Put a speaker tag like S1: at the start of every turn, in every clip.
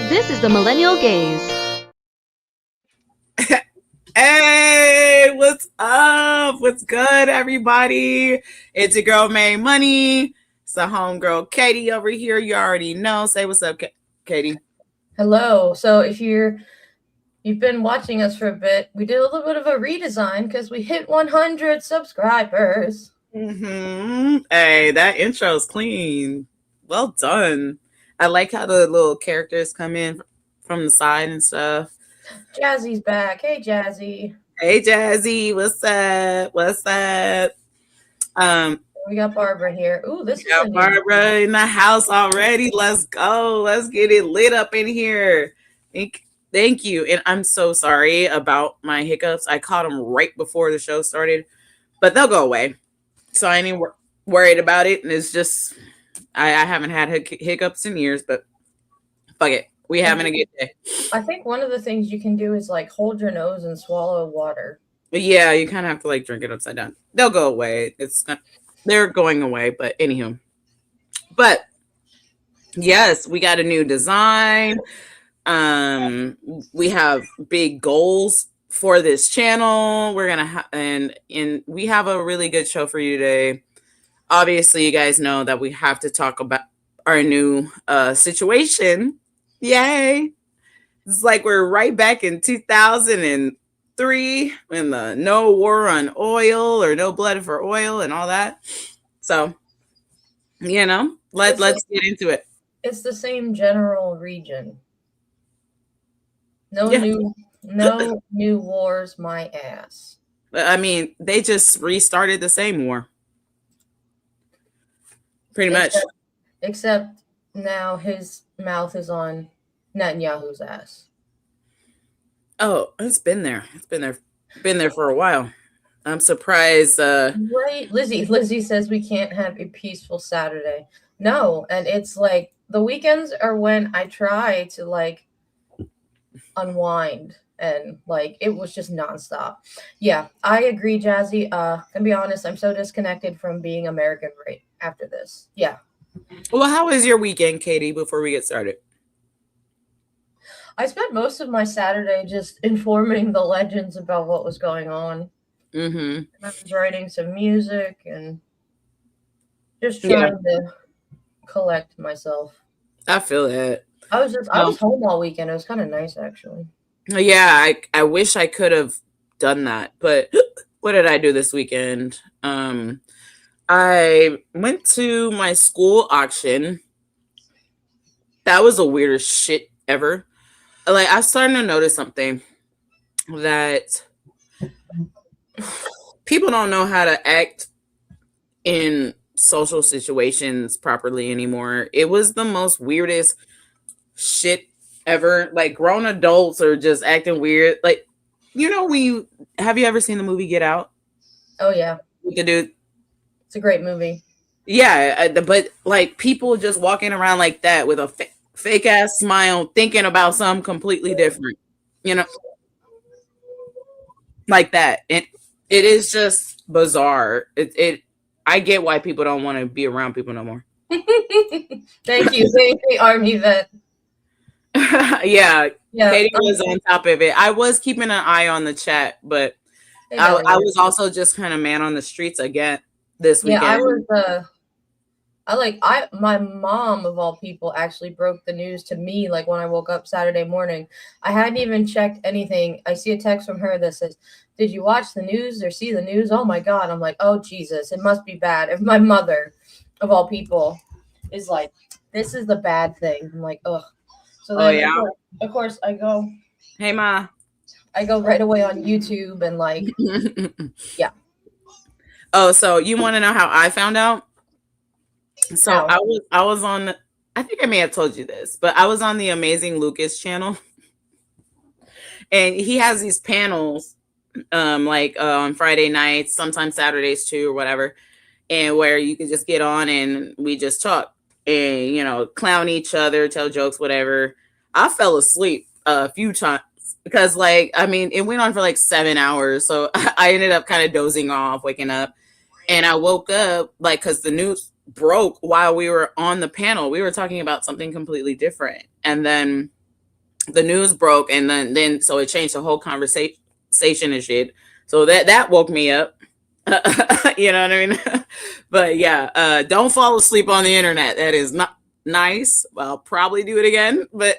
S1: This is the Millennial Gaze.
S2: Hey, what's up? What's good, everybody? It's your girl, May Money. It's the homegirl, Katie, over here. You already know. Say what's up, Katie.
S3: Hello. So if you've been watching us for a bit, we did a little bit of a redesign because we hit 100 subscribers.
S2: Hey, that intro's clean. Well done. I like how the little characters come in from the side and stuff.
S3: Jazzy's back. Hey, Jazzy.
S2: Hey, Jazzy. What's up? What's up?
S3: We got Barbara here. Ooh, this is
S2: Barbara in the house already. Let's go. Let's get it lit up in here. Thank you. And I'm so sorry about my hiccups. I caught them right before the show started, but they'll go away. So I ain't worried about it. And it's just, I haven't had hiccups in years, but fuck it. We having a good day.
S3: I think one of the things you can do is like hold your nose and swallow water.
S2: Yeah, you kind of have to like drink it upside down. They'll go away. They're going away, but anywho. But yes, we got a new design. We have big goals for this channel. We're gonna and we have a really good show for you today. Obviously, you guys know that we have to talk about our new situation. Yay! It's like we're right back in 2003 when the no war on oil or no blood for oil and all that. So, you know, let's get into it.
S3: It's the same general region. No new wars, my ass.
S2: I mean, they just restarted the same war. Pretty much.
S3: Except now his mouth is on Netanyahu's ass.
S2: Oh, it's been there. It's been there for a while. I'm surprised.
S3: Right, Lizzie says we can't have a peaceful Saturday. No, and it's like the weekends are when I try to like unwind, and like it was just nonstop. Yeah, I agree, Jazzy. And be honest, I'm so disconnected from being American right after this. Yeah.
S2: Well, how was your weekend, Katie, before we get started?
S3: I spent most of my Saturday just informing the legends about what was going on.
S2: Mm-hmm.
S3: I was writing some music and just trying to collect myself.
S2: I feel that.
S3: I was home all weekend. It was kind of nice, actually.
S2: Yeah, I wish I could have done that, but what did I do this weekend? I went to my school auction. That was the weirdest shit ever. Like, I'm starting to notice something that people don't know how to act in social situations properly anymore. It was the most weirdest shit ever. Like, grown adults are just acting weird. Like, you know, have you ever seen the movie Get Out?
S3: Oh yeah,
S2: With the dude.
S3: It's a great movie.
S2: Yeah, but like people just walking around like that with a fake ass smile, thinking about something completely different, you know, like that. It is just bizarre. I get why people don't want to be around people no more.
S3: Thank you, the army vet.
S2: yeah, Katie was on top of it. I was keeping an eye on the chat, but I was also just kind of man on the streets again this weekend.
S3: Yeah, my mom of all people actually broke the news to me like when I woke up Saturday morning. I hadn't even checked anything. I see a text from her that says, "Did you watch the news or see the news?" Oh my God. I'm like, oh Jesus, it must be bad. If my mother of all people is like, this is the bad thing. I'm like, ugh. So then of course I go,
S2: hey Ma.
S3: I go right away on YouTube and like yeah.
S2: Oh, so you want to know how I found out? So I was on, I think I may have told you this, but I was on the Amazing Lucas channel, and he has these panels, on Friday nights, sometimes Saturdays too, or whatever, and where you can just get on and we just talk and, you know, clown each other, tell jokes, whatever. I fell asleep a few times because, like, I mean, it went on for like 7 hours, so I ended up kind of dozing off, waking up, and I woke up like because the news broke while we were on the panel. We were talking about something completely different, and then the news broke, and then so it changed the whole conversation and shit. So that woke me up. You know what I mean? But yeah, don't fall asleep on the internet. That is not nice. Well, I'll probably do it again, but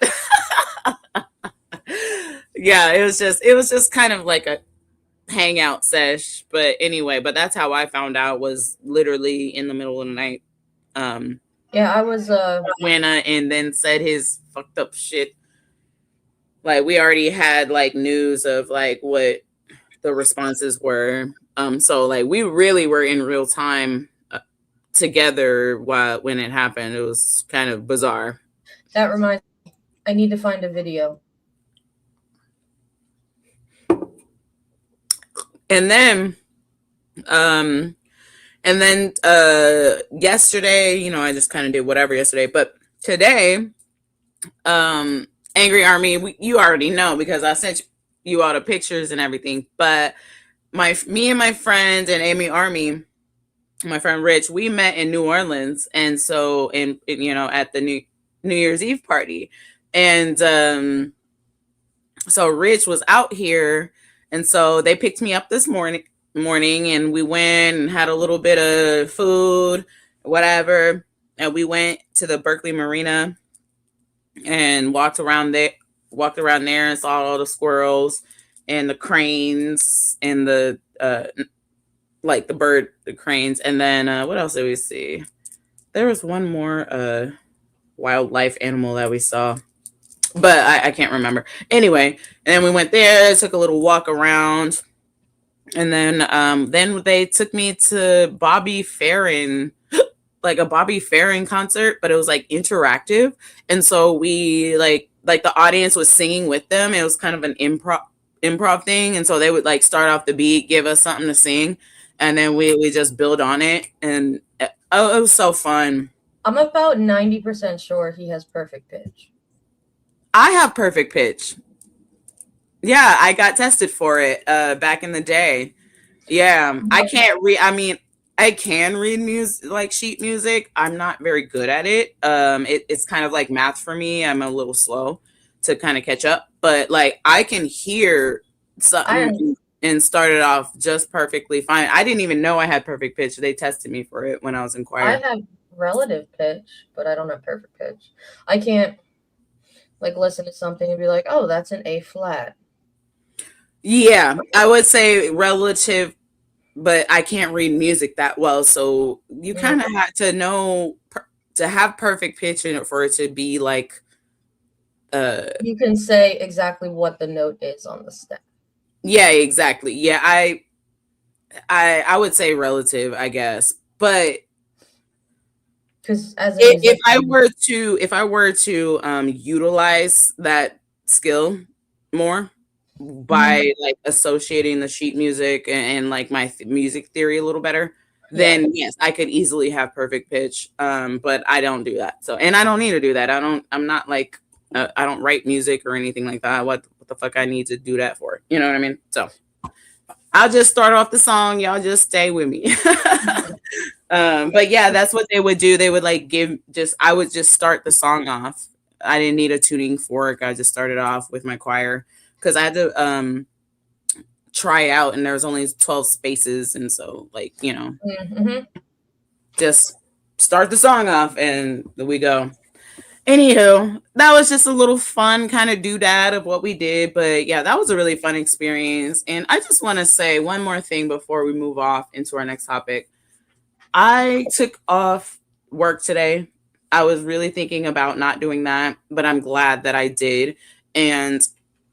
S2: yeah, it was just kind of like a hangout sesh. But anyway, but that's how I found out, was literally in the middle of the night.
S3: Yeah, I was
S2: When and then said his fucked up shit. Like, we already had like news of like what the responses were. So like we really were in real time together when it happened. It was kind of bizarre.
S3: That reminds me, I need to find a video.
S2: And then yesterday, you know, I just kind of did whatever yesterday, but today, Angry Army, you already know because I sent you all the pictures and everything, but me and my friends and Amy Army, my friend Rich, we met in New Orleans, and so you know, at the New Year's Eve party, and so Rich was out here, and so they picked me up this morning, and we went and had a little bit of food, whatever, and we went to the Berkeley Marina and walked around there and saw all the squirrels and the cranes and the like the cranes. And then what else did we see? There was one more wildlife animal that we saw, but I can't remember. Anyway, and then we went there, took a little walk around, and then they took me to Bobby Farron, like a Bobby Farron concert, but it was like interactive. And so we like the audience was singing with them. It was kind of an improv thing. And so they would like start off the beat, give us something to sing, and then we just build on it. And it was so fun.
S3: I'm about 90% sure he has perfect pitch.
S2: I have perfect pitch. Yeah, I got tested for it back in the day. Yeah, I can't read. I mean, I can read music, like sheet music. I'm not very good at it. It's kind of like math for me. I'm a little slow to kind of catch up, but like I can hear something and start it off just perfectly fine. I didn't even know I had perfect pitch. They tested me for it when I was in choir.
S3: I have relative pitch, but I don't have perfect pitch. I can't like listen to something and be like, oh, that's an A flat.
S2: Yeah, I would say relative, but I can't read music that well. So you kind of have to know to have perfect pitch in it for it to be like.
S3: You can say exactly what the note is on the stem.
S2: Yeah, exactly. Yeah, I would say relative, I guess, but
S3: because as
S2: if I were to utilize that skill more by like associating the sheet music and like my music theory a little better, then yes, I could easily have perfect pitch. But I don't do that. So, and I don't need to do that. I'm not like I don't write music or anything like that. What the fuck I need to do that for? You know what I mean? So I'll just start off the song. Y'all just stay with me. But yeah, that's what they would do. They would like I would just start the song off. I didn't need a tuning fork. I just started off with my choir because I had to try out, and there was only 12 spaces, and so like, you know, just start the song off and we go. Anywho, that was just a little fun kind of doodad of what we did. But yeah, that was a really fun experience. And I just want to say one more thing before we move off into our next topic. I took off work today. I was really thinking about not doing that, but I'm glad that I did. And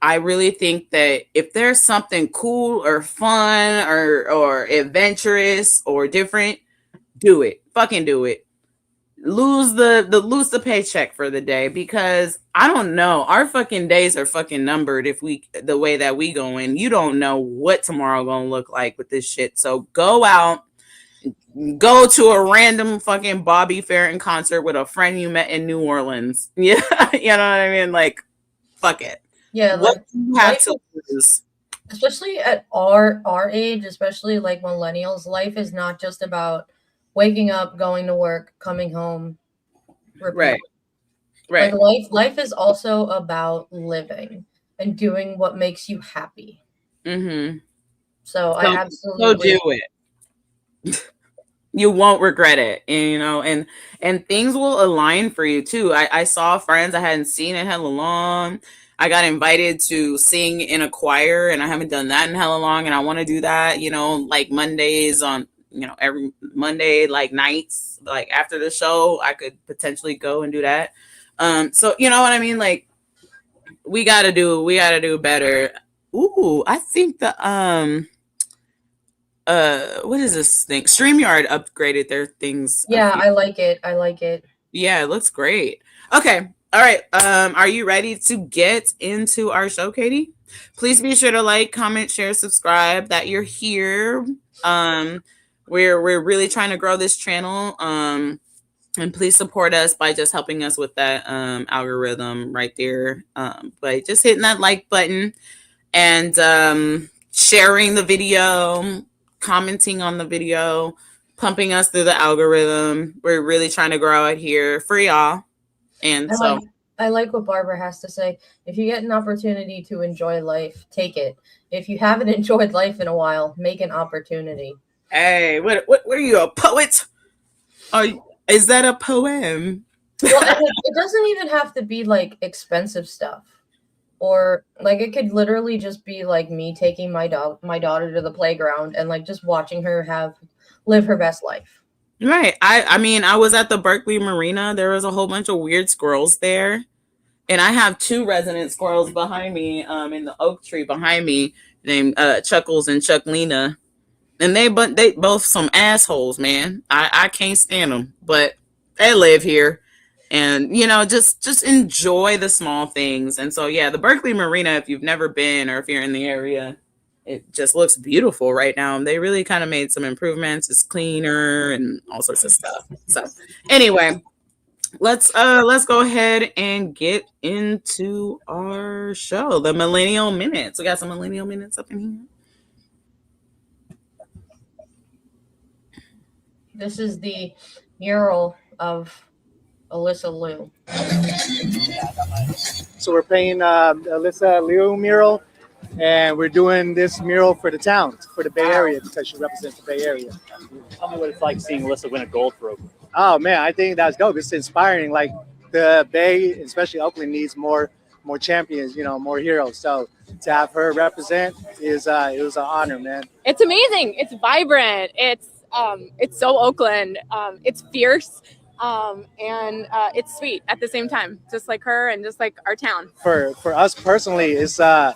S2: I really think that if there's something cool or fun or adventurous or different, do it. Fucking do it. Lose the paycheck for the day, because I don't know, our fucking days are fucking numbered if the way that we go in. You don't know what tomorrow gonna look like with this shit. So go out, go to a random fucking Bobby Farron concert with a friend you met in New Orleans. Yeah, you know what I mean? Like, fuck it.
S3: Yeah,
S2: what
S3: like,
S2: you have to lose?
S3: Especially at our age, especially like millennials, life is not just about waking up, going to work, coming home, repeat.
S2: Right. Right.
S3: Like life is also about living and doing what makes you happy.
S2: Mm-hmm.
S3: So I
S2: So do
S3: absolutely.
S2: it. You won't regret it. And, and things will align for you too. I saw friends I hadn't seen in hella long. I got invited to sing in a choir, and I haven't done that in hella long, and I want to do that, like Mondays on, every Monday, like nights, like after the show, I could potentially go and do that. So you know what I mean? Like we gotta do better. Ooh, I think what is this thing? StreamYard upgraded their things a
S3: Yeah,
S2: few.
S3: I like it. I like it.
S2: Yeah, it looks great. Okay. All right. Are you ready to get into our show, Katie? Please be sure to like, comment, share, subscribe that you're here. Um we're really trying to grow this channel. And please support us by just helping us with that algorithm right there. By just hitting that like button and sharing the video, commenting on the video, pumping us through the algorithm. We're really trying to grow it here for y'all. And
S3: I like
S2: so,
S3: I like what Barbara has to say. If you get an opportunity to enjoy life, take it. If you haven't enjoyed life in a while, make an opportunity.
S2: hey, what are you, a poet? Are is that a poem?
S3: Well, and it doesn't even have to be like expensive stuff. Or like it could literally just be like me taking my daughter to the playground and like just watching her live her best life.
S2: Right. I mean, I was at the Berkeley Marina. There was a whole bunch of weird squirrels there. And I have two resident squirrels behind me, in the oak tree behind me, named Chuckles and Chucklina. And they both some assholes, man. I can't stand them, but they live here, and just enjoy the small things. And so yeah, the Berkeley Marina, if you've never been or if you're in the area, it just looks beautiful right now. They really kind of made some improvements. It's cleaner and all sorts of stuff. So anyway, let's go ahead and get into our show, the Millennial Minutes. We got some Millennial Minutes up in here.
S3: This is the mural of Alyssa Liu.
S1: So we're playing Alyssa Liu mural, and we're doing this mural for the town, for the Bay Area, because she represents the Bay Area.
S4: Tell me what it's like seeing Alyssa win a gold for Oakland.
S1: Oh man, I think that's dope. It's inspiring. Like the Bay, especially Oakland, needs more champions, more heroes. So to have her represent it was an honor, man.
S5: It's amazing. It's vibrant. It's so Oakland. It's fierce. And it's sweet at the same time, just like her and just like our town.
S1: For us personally, it's I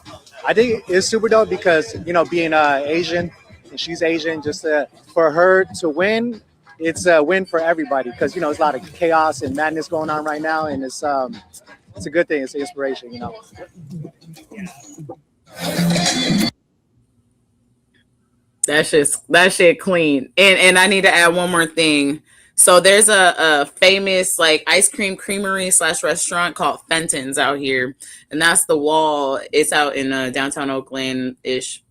S1: think it's super dope because being Asian and she's Asian, just for her to win, it's a win for everybody because there's a lot of chaos and madness going on right now, and it's a good thing. It's an inspiration,
S2: That shit clean. And I need to add one more thing. So there's a famous like ice cream creamery / restaurant called Fenton's out here, and that's the wall. It's out in downtown Oakland ish,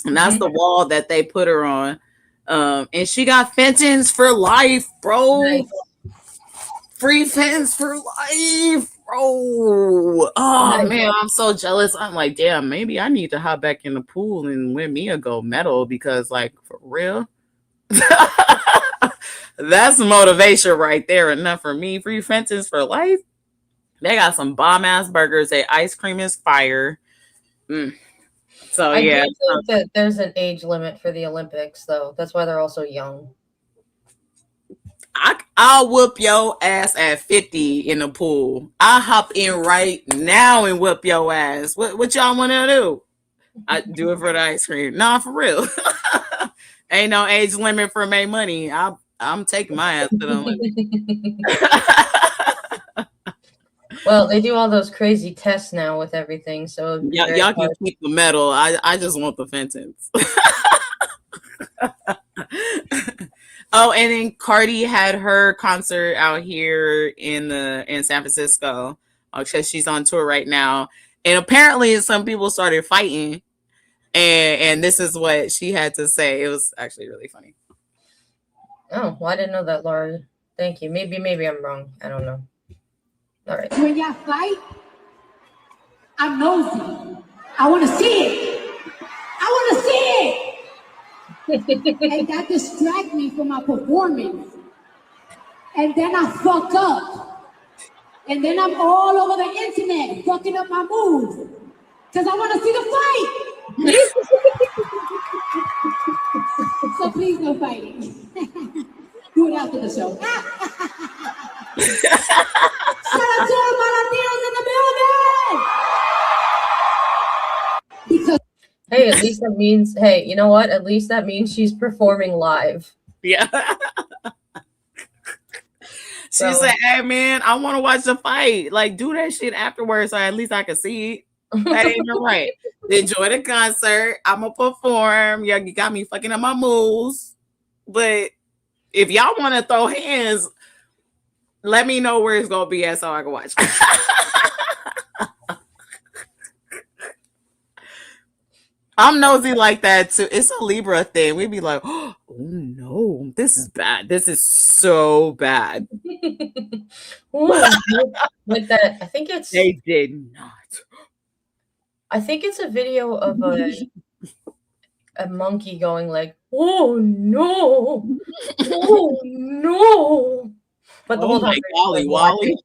S2: and that's the wall that they put her on. And she got Fenton's for life, bro.
S3: Nice.
S2: Free Fenton's for life, bro. Oh man, I'm so jealous. I'm like, damn, maybe I need to hop back in the pool and win me a gold medal because, like, for real. That's motivation right there. Enough for me. Free Fenton's for life. They got some bomb ass burgers. Their ice cream is fire. So yeah,
S3: I do think that there's an age limit for the Olympics, though. That's why they're all so young.
S2: I'll whoop your ass at 50 in the pool. I'll hop in right now and whoop your ass. What y'all want to do? I do it for the ice cream. Nah, for real. Ain't no age limit for make money. I'm taking my ass to the Olympics.
S3: Well, they do all those crazy tests now with everything, so
S2: y'all can keep the medal. I just want the Fenton's. Oh, and then Cardi had her concert out here in San Francisco because she's on tour right now. And apparently some people started fighting. And this is what she had to say. It was actually really funny.
S3: Oh, well, I didn't know that, Laura. Thank you. Maybe I'm wrong. I don't know. All right.
S6: When y'all fight, I'm nosy. I want to see it. I want to see it. And that distracts me from my performance. And then I fuck up. And then I'm all over the internet fucking up my moves. Because I want to see the fight. So please no fighting. Do it after the show. Shout out to all my Latinos in the building! Because
S3: Hey, at least that means, hey, you know what? At least that means she's performing live.
S2: Yeah. She's like, hey man, I want to watch the fight. Like, do that shit afterwards so at least I can see it. That ain't no right. Enjoy the concert. I'm gonna perform. Yeah, you got me fucking up my moves. But if y'all want to throw hands, let me know where it's gonna be at so I can watch. I'm nosy like that too. It's a Libra thing. We'd be like, oh no, this is bad. This is so bad.
S3: Ooh, with that, I think it's.
S2: They did not.
S3: I think it's a video of a monkey going like, "Oh no, oh no!" But the whole time,
S2: golly, Wally,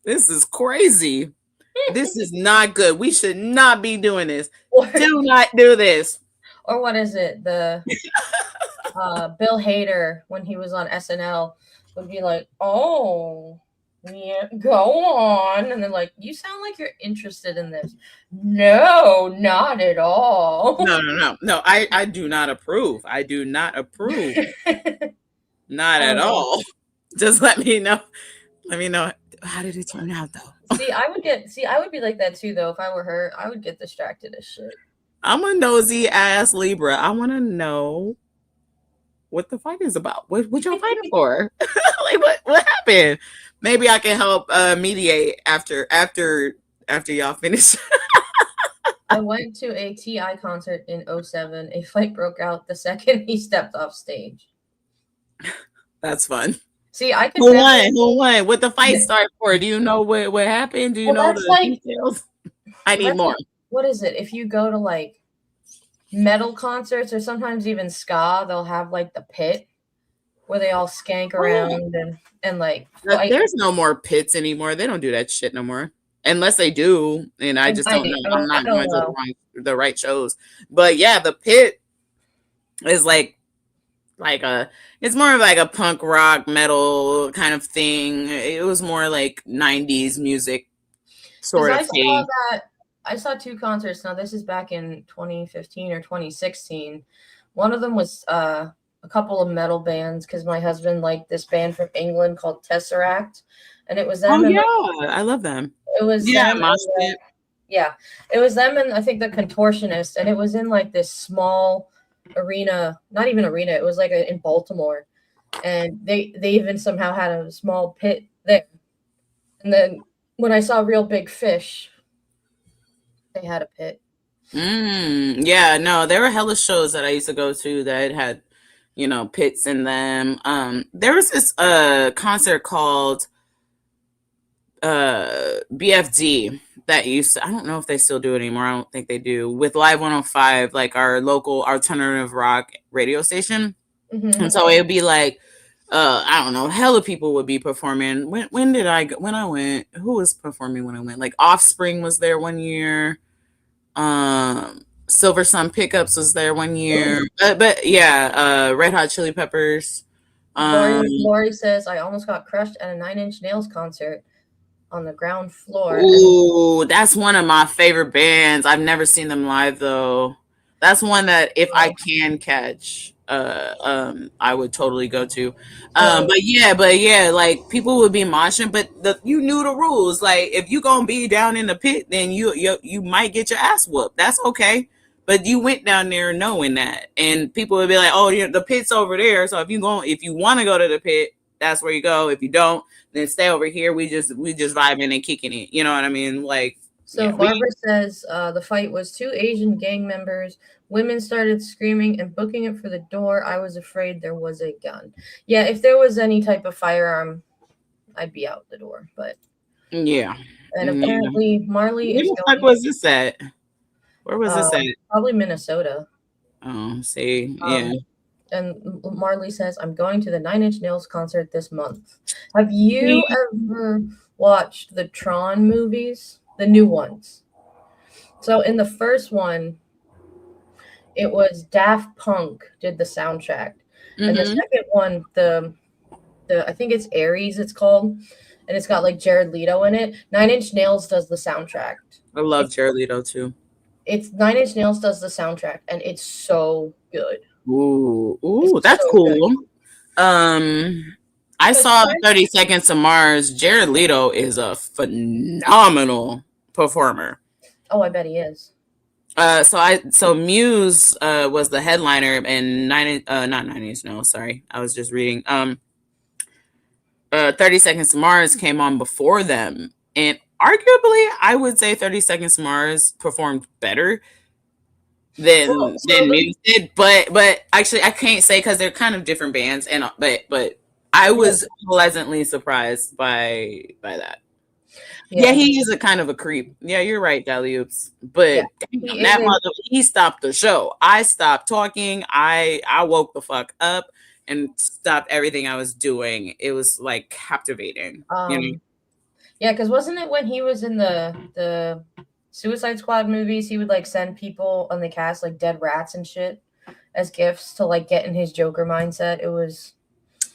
S2: this is crazy. This is not good. We should not be doing this. Do not do this.
S3: Or what is it? The Bill Hader, when he was on SNL, would be like, "Oh, yeah, go on," and then like, "You sound like you're interested in this." No, not at all.
S2: No. I do not approve. I do not approve. Not at all. Just let me know. Let me know. How did it turn out though?
S3: I would be like that too though. If I were her, I would get distracted as shit.
S2: I'm a nosy ass Libra. I want to know what the fight is about. What y'all fighting for? Like what happened? Maybe I can help mediate after y'all finish.
S3: I went to a T.I. concert in 2007. A fight broke out the second he stepped off stage.
S2: That's fun.
S3: See, I could.
S2: Who won? What the fight start for? Do you know what happened? Do you know the details? I need more.
S3: What is it? If you go to like metal concerts or sometimes even ska, they'll have like the pit where they all skank around and like fight.
S2: There's no more pits anymore. They don't do that shit no more. Unless they do, and I just don't know. I'm not going to the right shows. But yeah, the pit is like it's more of like a punk rock metal kind of thing. It was more like 90s music sort of thing.
S3: I saw two concerts. Now this is back in 2015 or 2016. One of them was a couple of metal bands because my husband liked this band from England called Tesseract, and it was them.
S2: Oh yeah, I love them.
S3: It was them. It was them and I think the Contortionists, and it was in like this small arena, not even arena, it was like in Baltimore, and they even somehow had a small pit there. And then when I saw Real Big Fish, they had a pit.
S2: Yeah, no, there were hella shows that I used to go to that had, pits in them. There was this concert called BFD that used to, I don't know if they still do it anymore. I don't think they do, with Live 105, like our local alternative rock radio station. Mm-hmm. And so it would be like, I don't know, hella people would be performing. When I went, who was performing when I went? Like Offspring was there one year. Silver Sun Pickups was there one year. But yeah, Red Hot Chili Peppers.
S3: Lori says, I almost got crushed at a 9 Inch Nails concert on the ground floor.
S2: Ooh, that's one of my favorite bands. I've never seen them live though. That's one that if I can catch, I would totally go to. But yeah, like people would be moshing, but you knew the rules. Like if you gonna be down in the pit, then you might get your ass whooped. That's okay. But you went down there knowing that, and people would be like, "Oh, the pit's over there." So if you want to go to the pit, that's where you go. If you don't, then stay over here. We just vibing and kicking it. You know what I mean? Like.
S3: So yeah, Barbara says the fight was 2 Asian gang members. Women started screaming and booking it for the door. I was afraid there was a gun. Yeah, if there was any type of firearm, I'd be out the door. But
S2: Yeah.
S3: And apparently Marley
S2: Where
S3: is
S2: the fuck
S3: going.
S2: was this at? Where was this at?
S3: Probably Minnesota.
S2: Oh, see, yeah.
S3: And Marley says, I'm going to the Nine Inch Nails concert this month. Have you ever watched the Tron movies? The new ones. So in the first one, it was Daft Punk did the soundtrack. And the second one, the I think it's Aries, it's called. And it's got like Jared Leto in it. Nine Inch Nails does the soundtrack.
S2: I love Jared Leto too.
S3: It's Nine Inch Nails does the soundtrack, and it's so good.
S2: Ooh,
S3: It's
S2: that's
S3: so
S2: cool.
S3: good.
S2: I saw 30 Seconds to Mars. Jared Leto is a phenomenal performer.
S3: Oh, I bet he is.
S2: So Muse was the headliner, and not 9 Inch Nails. Sorry, I was just reading. 30 Seconds to Mars came on before them, and arguably, I would say 30 Seconds to Mars performed better than Muse did. But actually, I can't say because they're kind of different bands, and but I was pleasantly surprised by that. Yeah, he is a kind of a creep. Yeah, you're right, Dalliops. But he stopped the show. I stopped talking. I woke the fuck up and stopped everything I was doing. It was like captivating. You know?
S3: Yeah, because wasn't it when he was in the Suicide Squad movies, he would like send people on the cast like dead rats and shit as gifts to like get in his Joker mindset. It was.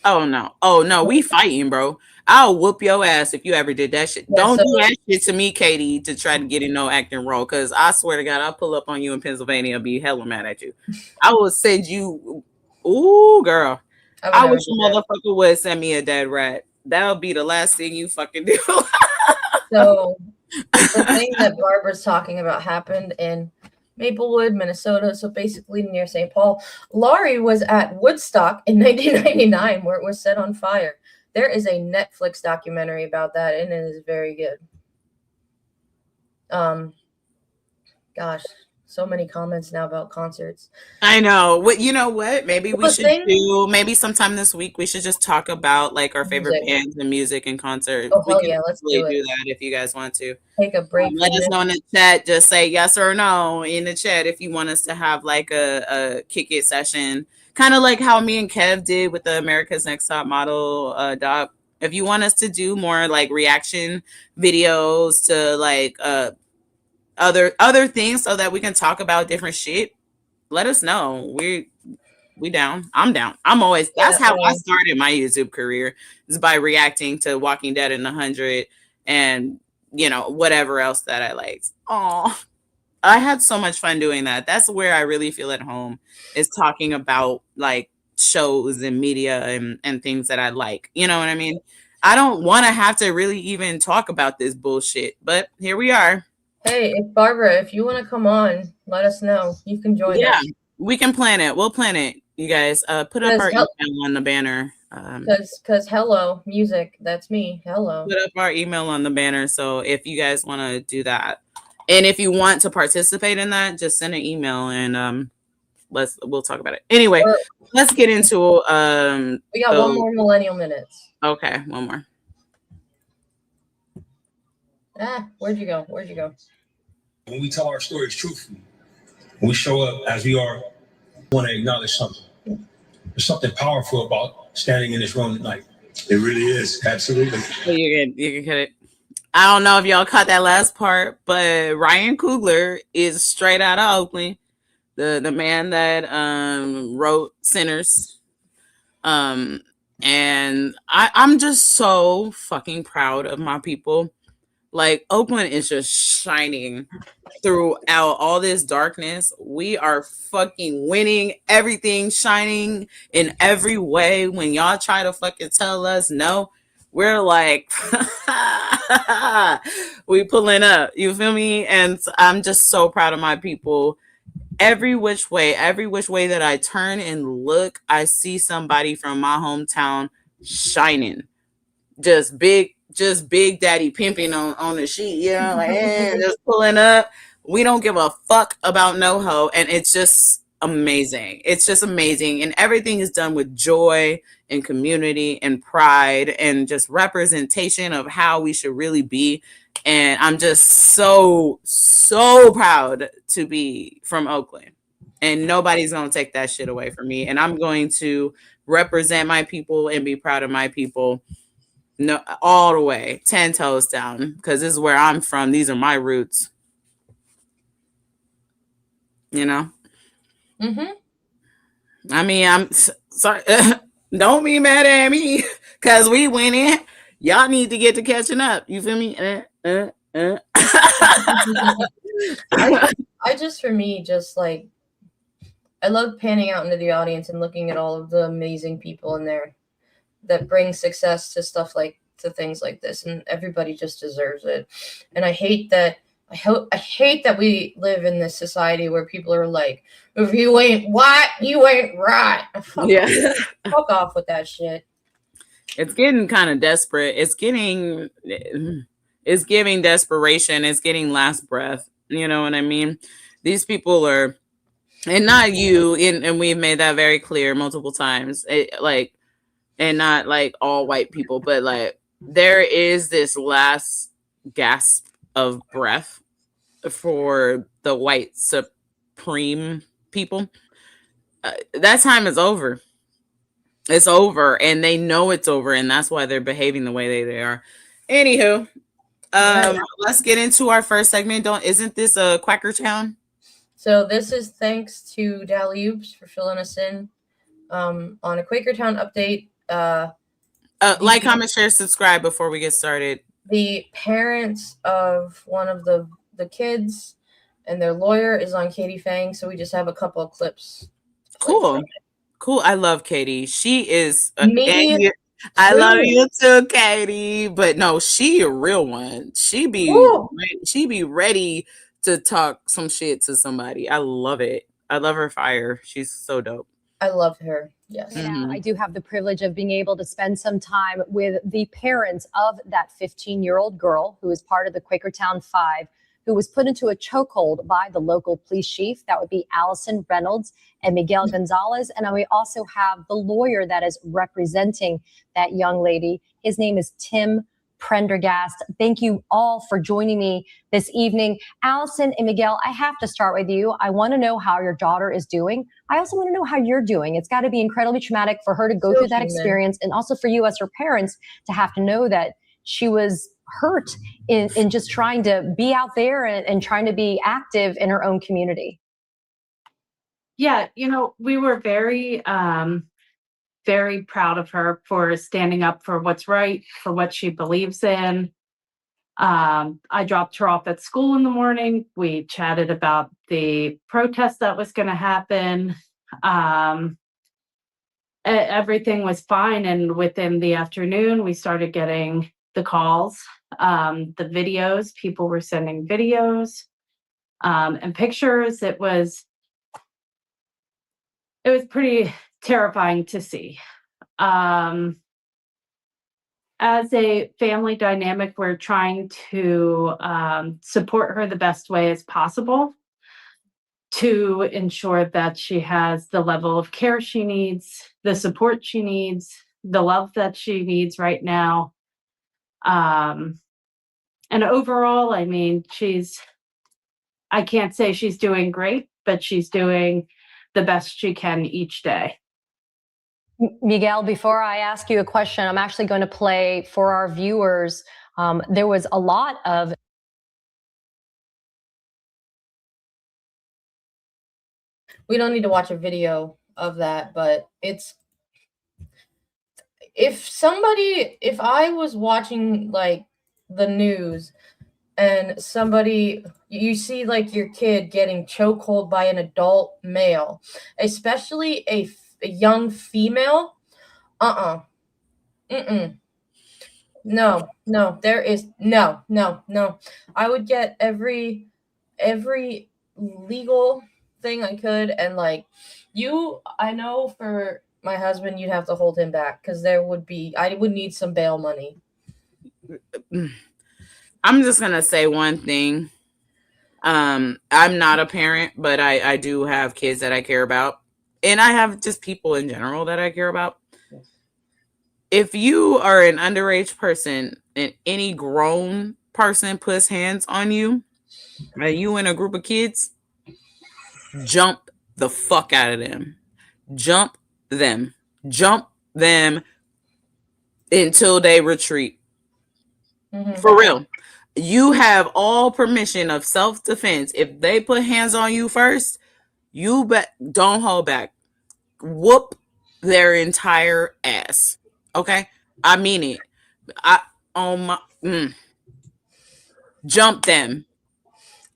S2: Oh no, we fighting, bro. I'll whoop your ass if you ever did that shit. Don't do that shit to me, Katie, to try to get in no acting role. Cause I swear to God, I'll pull up on you in Pennsylvania and be hella mad at you. I will send you. Ooh, girl. I wish a motherfucker would send me a dead rat. That'll be the last thing you fucking do.
S3: So the thing that Barbara's talking about happened in Maplewood, Minnesota, so basically near St. Paul. Laurie was at Woodstock in 1999 where it was set on fire. There is a Netflix documentary about that, and it is very good. Gosh, so many comments now about concerts.
S2: I know. What you know what? Maybe we should do maybe sometime this week we should just talk about like our favorite bands and music and concerts.
S3: Oh, hell yeah, let's do
S2: that if you guys want to.
S3: Take a break.
S2: Let us know in the chat. Just say yes or no in the chat if you want us to have like a kick it session. Kind of like how me and Kev did with the America's Next Top Model doc. If you want us to do more like reaction videos to like other things so that we can talk about different shit, let us know. We down. I'm down. That's how I started my YouTube career, is by reacting to Walking Dead in 100 and whatever else that I liked. Oh, I had so much fun doing that. That's where I really feel at home, is talking about like shows and media and things that I like. You know what I mean? I don't want to have to really even talk about this bullshit, but here we are.
S3: Hey, Barbara, if you want to come on, let us know. You can join us.
S2: Yeah, we can plan it. We'll plan it, you guys. Put up our email on the banner.
S3: Because hello, music, that's me. Hello.
S2: Put up our email on the banner. So if you guys want to do that, and if you want to participate in that, just send an email and we'll talk about it. Anyway, let's get into
S3: we got one more millennial minutes.
S2: Okay, one more.
S3: Where'd you go?
S7: When we tell our stories truthfully, when we show up as we are, we want to acknowledge something. There's something powerful about standing in this room tonight. It really is. Absolutely.
S2: You can cut it. I don't know if y'all caught that last part, but Ryan Coogler is straight out of Oakland, the man that wrote Sinners. And I'm just so fucking proud of my people. Like, Oakland is just shining throughout all this darkness. We are fucking winning, everything shining in every way. When y'all try to fucking tell us no, we're like, we pulling up. You feel me? And I'm just so proud of my people. Every which way that I turn and look, I see somebody from my hometown shining. Just big daddy pimping on the sheet, like just pulling up. We don't give a fuck about no hoe, and it's just amazing. It's just amazing. And everything is done with joy and community and pride and just representation of how we should really be. And I'm just so proud to be from Oakland. And nobody's going to take that shit away from me. And I'm going to represent my people and be proud of my people. No, all the way, 10 toes down, because this is where I'm from. These are my roots. You know? I mean, I'm sorry. Don't be mad at me because we went in. Y'all need to get to catching up. You feel me?
S3: I just, for me, just like, I love panning out into the audience and looking at all of the amazing people in there that bring success to stuff like, to things like this, and everybody just deserves it. And I hate that. I hate that we live in this society where people are like, if you ain't white, you ain't right.
S2: Yeah.
S3: Fuck off with that shit.
S2: It's getting kind of desperate. It's giving desperation. It's getting last breath. You know what I mean? These people are, and not you, and we've made that very clear multiple times. And not like all white people, but like there is this last gasp of breath for the white supreme people. That time is over. It's over, and they know it's over, and that's why they're behaving the way they are. Anywho, let's get into our first segment. Isn't this a Quakertown?
S3: So this is thanks to Dally Oops for filling us in on a Quakertown update.
S2: Like, comment, share, subscribe before we get started.
S3: The parents of one of the kids and their lawyer is on Katie Fang, so we just have a couple of clips.
S2: Cool. I love Katie. She is
S3: I
S2: love you too, Katie. But no, she a real one. She be ready to talk some shit to somebody. I love it. I love her fire. She's so dope.
S3: I love her. Yes.
S8: Now, I do have the privilege of being able to spend some time with the parents of that 15-year-old girl who is part of the Quakertown 5, who was put into a chokehold by the local police chief. That would be Allison Reynolds and Miguel Gonzalez. And then we also have the lawyer that is representing that young lady. His name is Tim Prendergast. Thank you all for joining me this evening. Allison and Miguel, I have to start with you. I want to know how your daughter is doing. I also want to know how you're doing. It's got to be incredibly traumatic for her to go through that experience, and also for you as her parents to have to know that she was hurt in just trying to be out there and trying to be active in her own community.
S9: Yeah, we were very very proud of her for standing up for what's right, for what she believes in. I dropped her off at school in the morning. We chatted about the protest that was going to happen. Everything was fine. And within the afternoon, we started getting the calls, the videos. People were sending videos and pictures. It was pretty terrifying to see. As a family dynamic, we're trying to support her the best way as possible to ensure that she has the level of care she needs, the support she needs, the love that she needs right now. And overall, I mean, I can't say she's doing great, but she's doing the best she can each day.
S8: Miguel, before I ask you a question, I'm actually going to play for our viewers. There was a lot of
S3: We don't need to watch a video of that, but if I was watching like the news and you see like your kid getting chokehold by an adult male, especially a young female, no, there is no. I would get every legal thing I could, and like I know for my husband, you'd have to hold him back because I would need some bail money.
S2: I'm just gonna say one thing. I'm not a parent, but I do have kids that I care about. And I have just people in general that I care about. If you are an underage person and any grown person puts hands on you, and you in a group of kids, jump the fuck out of them. Jump them. Jump them until they retreat. For real. You have all permission of self-defense. If they put hands on you first, you don't hold back. Whoop their entire ass. Okay? I mean it. Jump them.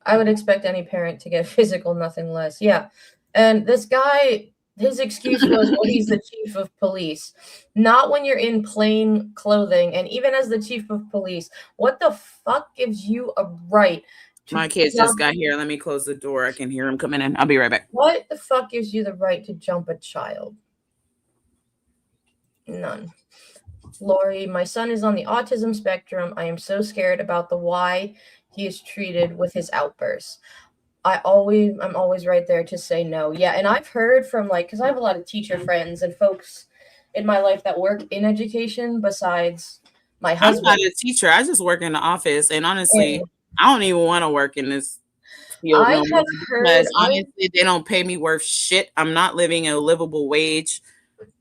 S3: I would expect any parent to get physical, nothing less. Yeah. And this guy, his excuse was, well, he's the chief of police. Not when you're in plain clothing. And even as the chief of police, what the fuck gives you a right to
S2: My kids just got here. Let me close the door. I can hear them coming in. I'll be right back.
S3: What the fuck gives you the right to jump a child? None. Lori, my son is on the autism spectrum. I am so scared about the why he is treated with his outbursts. I'm always right there to say no. Yeah, and I've heard from because I have a lot of teacher friends and folks in my life that work in education besides my husband.
S2: I'm not a teacher. I just work in the office, and honestly, I don't even want to work in this field no more because honestly, they don't pay me worth shit. I'm not living a livable wage.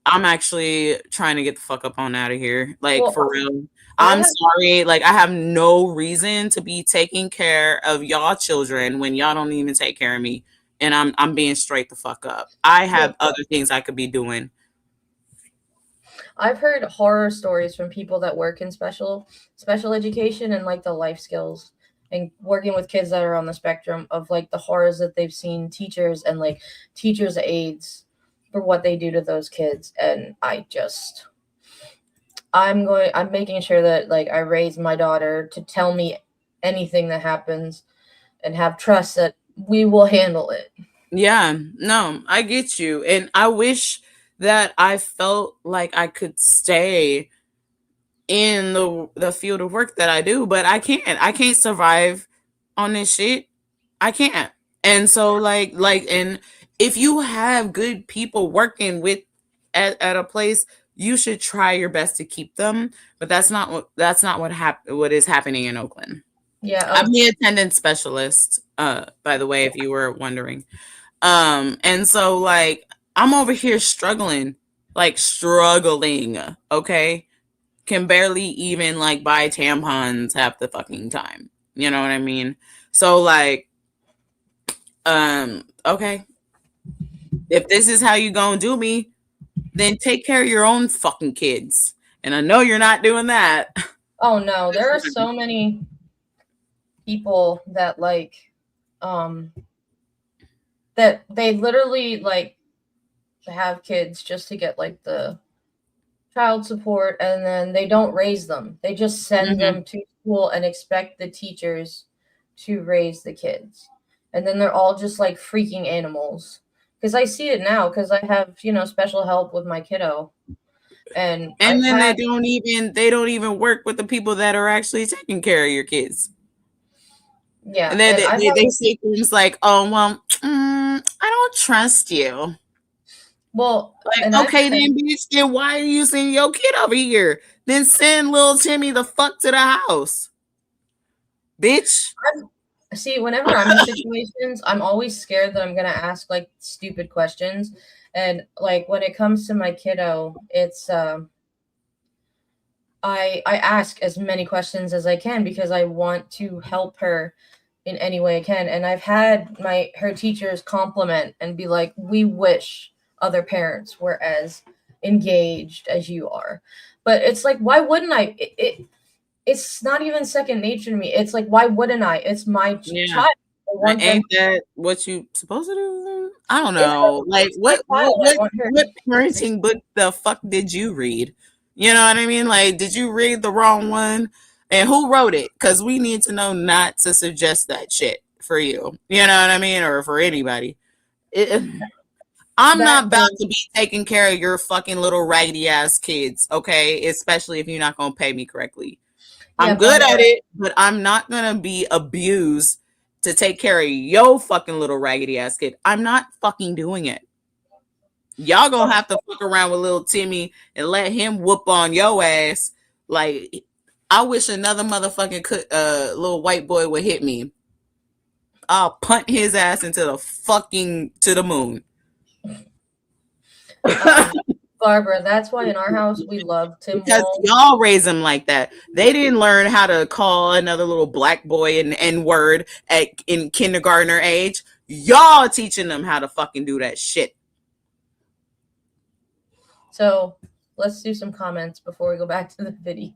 S2: I'm actually trying to get the fuck up on out of here. For real. I'm sorry. I have no reason to be taking care of y'all children when y'all don't even take care of me. And I'm being straight the fuck up. I have other things I could be doing.
S3: I've heard horror stories from people that work in special education and the life skills and working with kids that are on the spectrum of the horrors that they've seen teachers and teachers' aides for what they do to those kids. And I'm making sure that I raise my daughter to tell me anything that happens and have trust that we will handle it.
S2: Yeah, no, I get you. And I wish that I felt like I could stay in the field of work that I do, but I can't survive on this shit. I can't. And so and if you have good people working at a place, you should try your best to keep them. But that's not what is happening in Oakland.
S3: Yeah,
S2: I'm the attendance specialist. By the way, if you were wondering, and so I'm over here struggling. Okay, can barely even buy tampons half the fucking time. You know what I mean? So okay. If this is how you gonna do me, then take care of your own fucking kids. And I know you're not doing that.
S3: Oh no, there are so many people that that they literally have kids just to get the child support, and then they don't raise them. They just send them to school and expect the teachers to raise the kids. And then they're all just freaking animals. Because I see it now, because I have, special help with my kiddo. And
S2: then they don't even work with the people that are actually taking care of your kids.
S3: Yeah.
S2: And then they say things like, oh, well, I don't trust you.
S3: Well,
S2: okay, then, bitch, then why are you sending your kid over here? Then send little Timmy the fuck to the house. Bitch.
S3: See, whenever I'm in situations, I'm always scared that I'm going to ask stupid questions. And when it comes to my kiddo, it's I ask as many questions as I can because I want to help her in any way I can. And I've had her teachers compliment and be like, we wish other parents were as engaged as you are. But it's why wouldn't I? It's not even second nature to me. It's why wouldn't I? It's my child.
S2: Ain't that what you supposed to do? I don't know. What parenting book the fuck did you read? You know what I mean? Did you read the wrong one? And who wrote it? Because we need to know not to suggest that shit for you. You know what I mean? Or for anybody. I'm not about to be taking care of your fucking little raggedy ass kids, okay? Especially if you're not going to pay me correctly. I'm good at it, but I'm not going to be abused to take care of your fucking little raggedy ass kid. I'm not fucking doing it. Y'all gonna have to fuck around with little Timmy and let him whoop on your ass. Like, I wish another motherfucking little white boy would hit me. I'll punt his ass into the moon.
S3: Barbara, that's why in our house we love Tim
S2: because
S3: Walz.
S2: Y'all raise him like that. They didn't learn how to call another little black boy an N-word in kindergartner age. Y'all teaching them how to fucking do that shit.
S3: So let's do some comments before we go back to the video.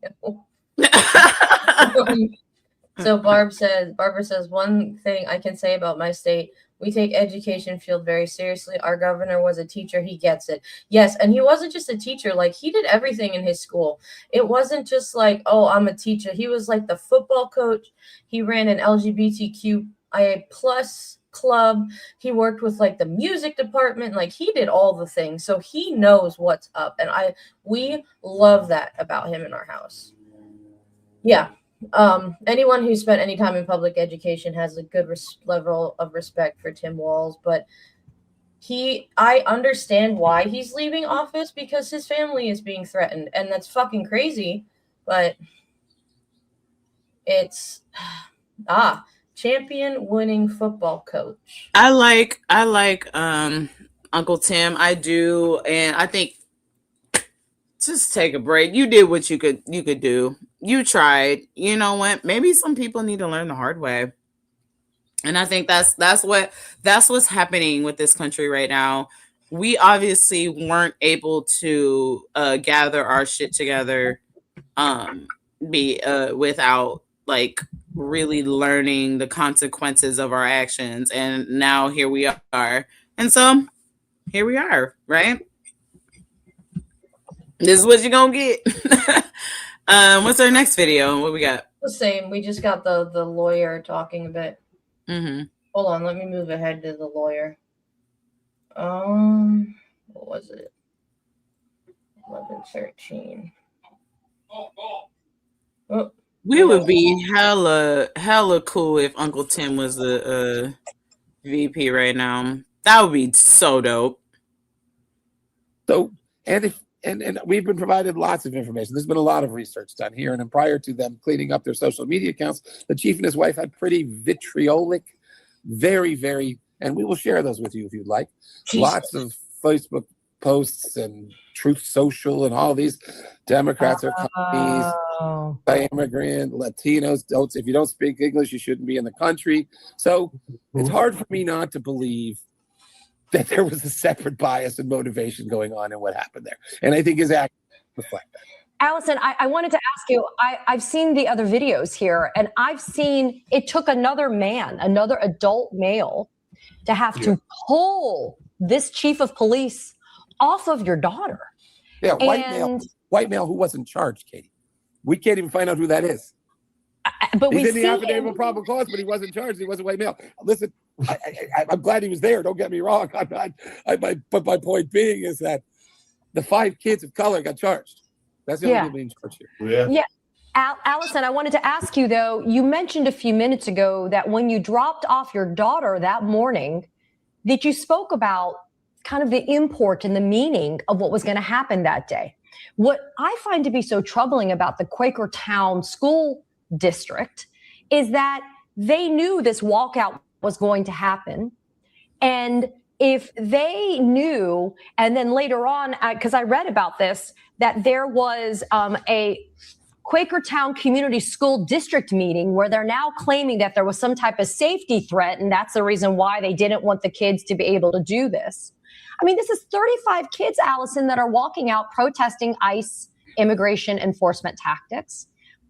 S3: So Barbara says, one thing I can say about my state, we take education field very seriously. Our governor was a teacher. He gets it. Yes. And he wasn't just a teacher. Like, he did everything in his school. It wasn't just like, oh, I'm a teacher. He was like the football coach. He ran an LGBTQIA+ club. He worked with like the music department. Like, he did all the things. So he knows what's up. And we love that about him in our house. Yeah. Anyone who spent any time in public education has a good level of respect for Tim Walz, but I understand why he's leaving office, because his family is being threatened, and that's fucking crazy. But it's champion winning football coach.
S2: I like Uncle Tim. I do, and I think just take a break. You did what you could do. You tried. You know what? Maybe some people need to learn the hard way. And I think that's what's happening with this country right now. We obviously weren't able to gather our shit together without like really learning the consequences of our actions. And now here we are. And so here we are, right? This is what you're gonna get. What's our next video? What we got?
S3: The same. We just got the lawyer talking a bit.
S2: Mm-hmm.
S3: Hold on, let me move ahead to the lawyer. What was it? 11:13. Oh,
S2: we would be hella cool if Uncle Tim was the VP right now. That would be so dope.
S10: So, and we've been provided lots of information. There's been a lot of research done here. And then prior to them cleaning up their social media accounts, the chief and his wife had pretty vitriolic, very, very, and we will share those with you if you'd like.
S3: Jesus.
S10: Lots of Facebook posts and Truth Social and all these Democrats are communists, immigrant, Latinos. If you don't speak English, you shouldn't be in the country. So it's hard for me not to believe that there was a separate bias and motivation going on in what happened there. And I think his actions reflect that.
S8: Allison, I wanted to ask you, I've seen the other videos here, and I've seen it took another adult male, to have to pull this chief of police off of your daughter.
S10: Yeah, white male who wasn't charged, Katie. We can't even find out who that is.
S8: But
S10: he's
S8: we
S10: in the affidavit of probable cause, but he wasn't charged. He wasn't white male. Listen, I'm glad he was there. Don't get me wrong. But my point being is that the 5 kids of color got charged. That's the only people being charged here.
S8: Yeah. Allison, I wanted to ask you, though, you mentioned a few minutes ago that when you dropped off your daughter that morning, that you spoke about kind of the import and the meaning of what was going to happen that day. What I find to be so troubling about the Quakertown school district is that they knew this walkout was going to happen. And if they knew, and then later on, because I read about this, that there was a Quakertown Community School District meeting where they're now claiming that there was some type of safety threat, and that's the reason why they didn't want the kids to be able to do this. I mean, this is 35 kids, Allison, that are walking out protesting ICE immigration enforcement tactics.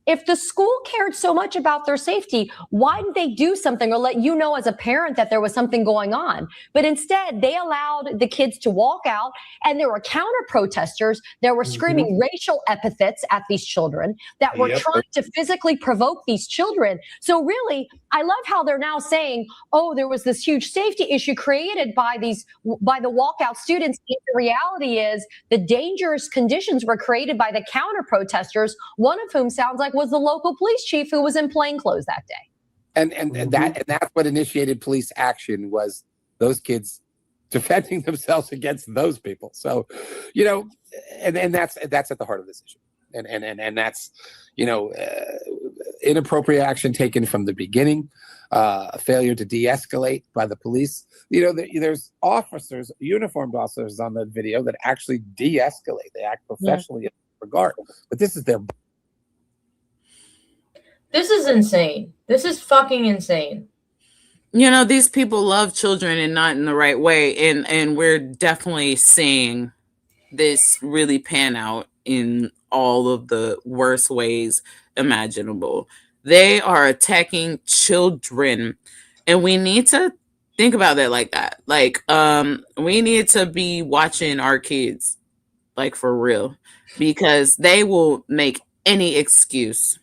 S8: If the school cared so much about their safety, why didn't they do something or let you know as a parent that there was something going on? But instead, they allowed the kids to walk out, and there were counter protesters that were screaming racial epithets at these children, that were trying to physically provoke these children. So really, I love how they're now saying, oh, there was this huge safety issue created by the walkout students. The reality is the dangerous conditions were created by the counter protesters, one of whom sounds like was the local police chief who was in plain clothes that day.
S10: And that's what initiated police action, was those kids defending themselves against those people. So, and that's at the heart of this issue. And that's, inappropriate action taken from the beginning, a failure to de-escalate by the police. There's officers, uniformed officers on the video that actually de-escalate. They act professionally in that regard. But this is
S3: insane. This is fucking insane.
S2: These people love children and not in the right way. And we're definitely seeing this really pan out in all of the worst ways imaginable. They are attacking children, and we need to think about that like that. Like, we need to be watching our kids, like, for real, because they will make any excuse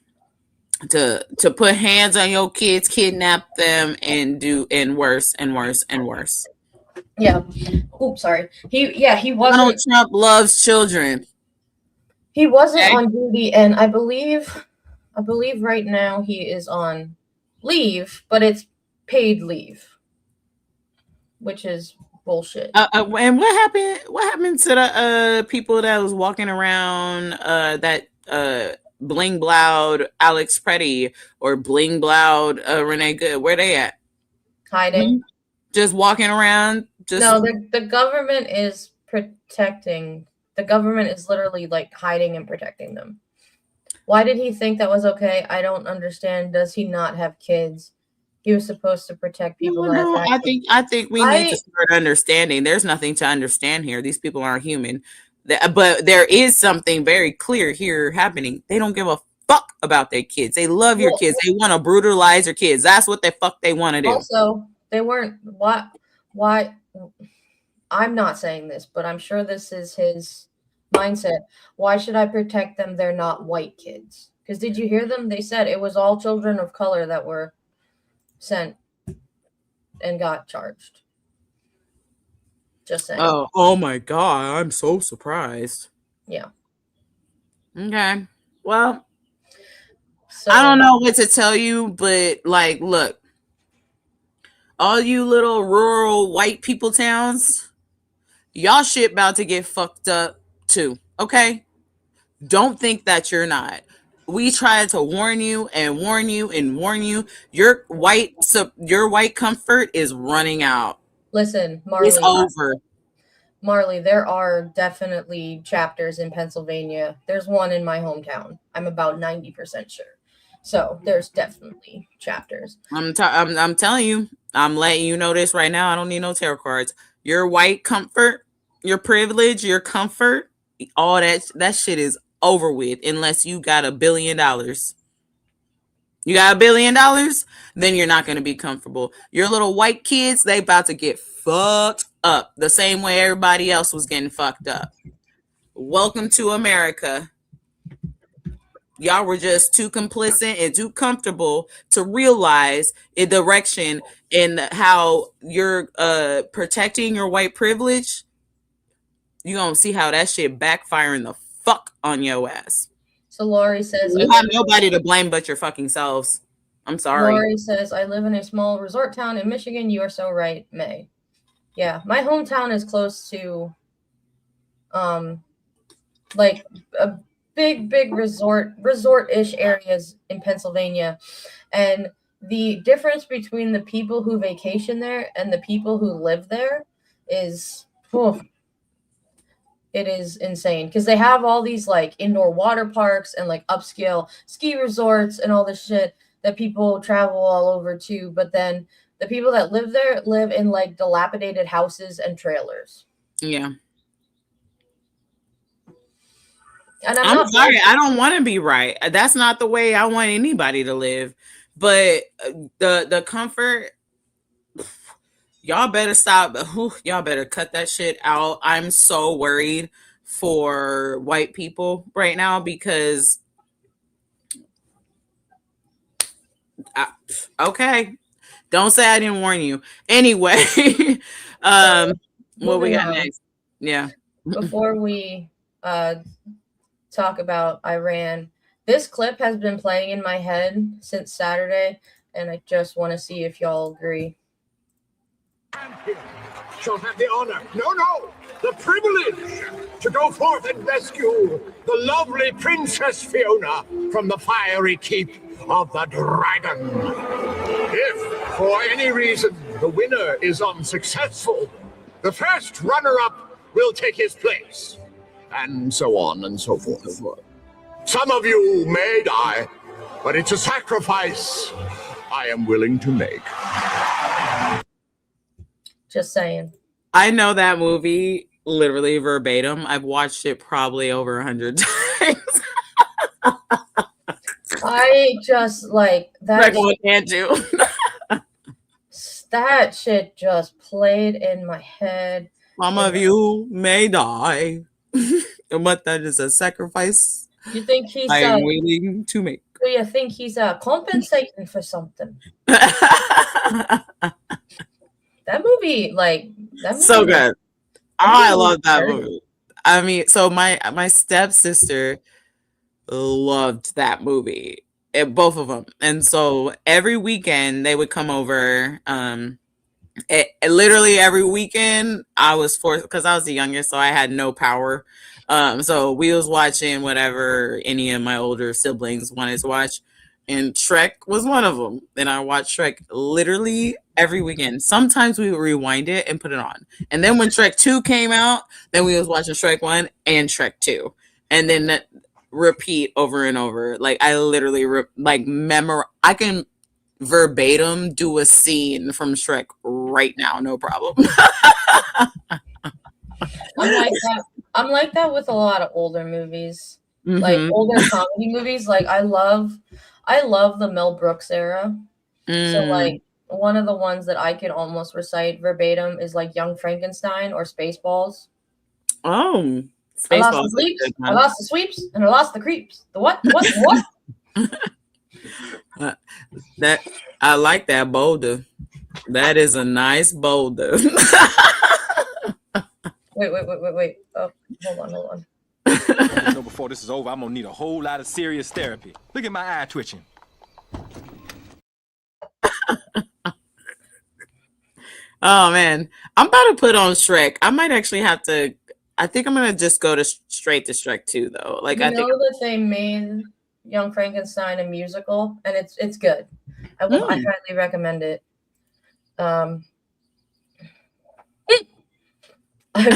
S2: to put hands on your kids, kidnap them, and worse and worse and worse.
S3: Yeah. Oops, sorry. He wasn't.
S2: Donald Trump loves children.
S3: He wasn't on duty, and I believe right now he is on leave, but it's paid leave, which is bullshit.
S2: And what happened? What happened to the people that was walking around that bling blowed Alex Preddy or bling blowed Renee Good? Where they at?
S3: Hiding.
S2: Just walking around.
S3: No, the government is protecting. The government is literally like hiding and protecting them. Why did he think that was okay? I don't understand. Does he not have kids? He was supposed to protect people.
S2: No, I think we need to start understanding. There's nothing to understand here. These people aren't human. But there is something very clear here happening. They don't give a fuck about their kids. They love your kids. They want to brutalize your kids. That's what the fuck they want to do.
S3: Also, they weren't. Why? I'm not saying this, but I'm sure this is his mindset. Why should I protect them? They're not white kids. Because did you hear them? They said it was all children of color that were sent and got charged. Just saying.
S2: Oh my God. I'm so surprised.
S3: Yeah.
S2: Okay. Well, I don't know what to tell you, but like, look, all you little rural white people towns, y'all shit about to get fucked up too. Okay. Don't think that you're not. We tried to warn you and warn you and warn you. Your white comfort is running out.
S3: Listen, Marley.
S2: It's over.
S3: Marley, there are definitely chapters in Pennsylvania. There's one in my hometown. I'm about 90% sure. So there's definitely chapters.
S2: I'm telling you. I'm letting you know this right now. I don't need no tarot cards. Your white comfort, your privilege, your comfort, all that shit is over with unless you got $1 billion. You got $1 billion, then you're not going to be comfortable. Your little white kids, they about to get fucked up the same way everybody else was getting fucked up. Welcome to America. Y'all were just too complicit and too comfortable to realize a direction in how you're protecting your white privilege. You're going to see how that shit backfiring the fuck on your ass.
S3: So Lori says...
S2: You have nobody to blame but your fucking selves. I'm sorry.
S3: Lori says, I live in a small resort town in Michigan. You are so right, May. Yeah, my hometown is close to like a big resort-ish areas in Pennsylvania. And the difference between the people who vacation there and the people who live there is... it is insane because they have all these like indoor water parks and like upscale ski resorts and all this shit that people travel all over to. But then the people that live there live in like dilapidated houses and trailers.
S2: Yeah. And I'm sorry, I don't want to be right. That's not the way I want anybody to live. But the comfort, y'all better stop. Y'all better cut that shit out. I'm so worried for white people right now because okay. Don't say I didn't warn you. Anyway, what we got next? Yeah.
S3: Before we talk about Iran, this clip has been playing in my head since Saturday, and I just want to see if y'all agree.
S11: Shall have the honor, no, the privilege to go forth and rescue the lovely Princess Fiona from the fiery keep of the dragon. If, for any reason, the winner is unsuccessful, the first runner-up will take his place, and so on and so forth. Some of you may die, but it's a sacrifice I am willing to make.
S3: Just saying.
S2: I know that movie literally verbatim. I've watched it probably over 100 times.
S3: I just like that.
S2: Can't do.
S3: That shit just played in my head.
S2: Some of you may die, but that is a sacrifice
S3: You think he's
S2: I am willing to make.
S3: do you think he's compensating for something? That movie,
S2: so good. I love that movie. I mean, so my stepsister loved that movie. Both of them. And so every weekend they would come over. Literally every weekend I was forced, because I was the youngest, so I had no power. So we was watching whatever any of my older siblings wanted to watch, and Shrek was one of them. And I watched Shrek literally every weekend. Sometimes we would rewind it and put it on. And then when Shrek 2 came out, then we was watching Shrek 1 and Shrek 2. And then repeat over and over. Like I literally I can verbatim do a scene from Shrek right now, no problem.
S3: I'm like that with a lot of older movies.
S2: Mm-hmm.
S3: Like older comedy movies. Like I love the Mel Brooks era. So like one of the ones that I can almost recite verbatim is like Young Frankenstein or Spaceballs.
S2: Oh,
S3: I lost the sleeps, I lost the sweeps, and I lost the creeps. The what?
S2: That I like that boulder. That is a nice boulder.
S3: Wait. Oh, hold on.
S12: Before this is over, I'm gonna need a whole lot of serious therapy. Look at my eye twitching.
S2: Oh man, I'm about to put on Shrek. I might actually have to. I think I'm gonna just go straight to Shrek 2 though. Like I think
S3: that they made Young Frankenstein a musical, and it's good. I highly recommend it. I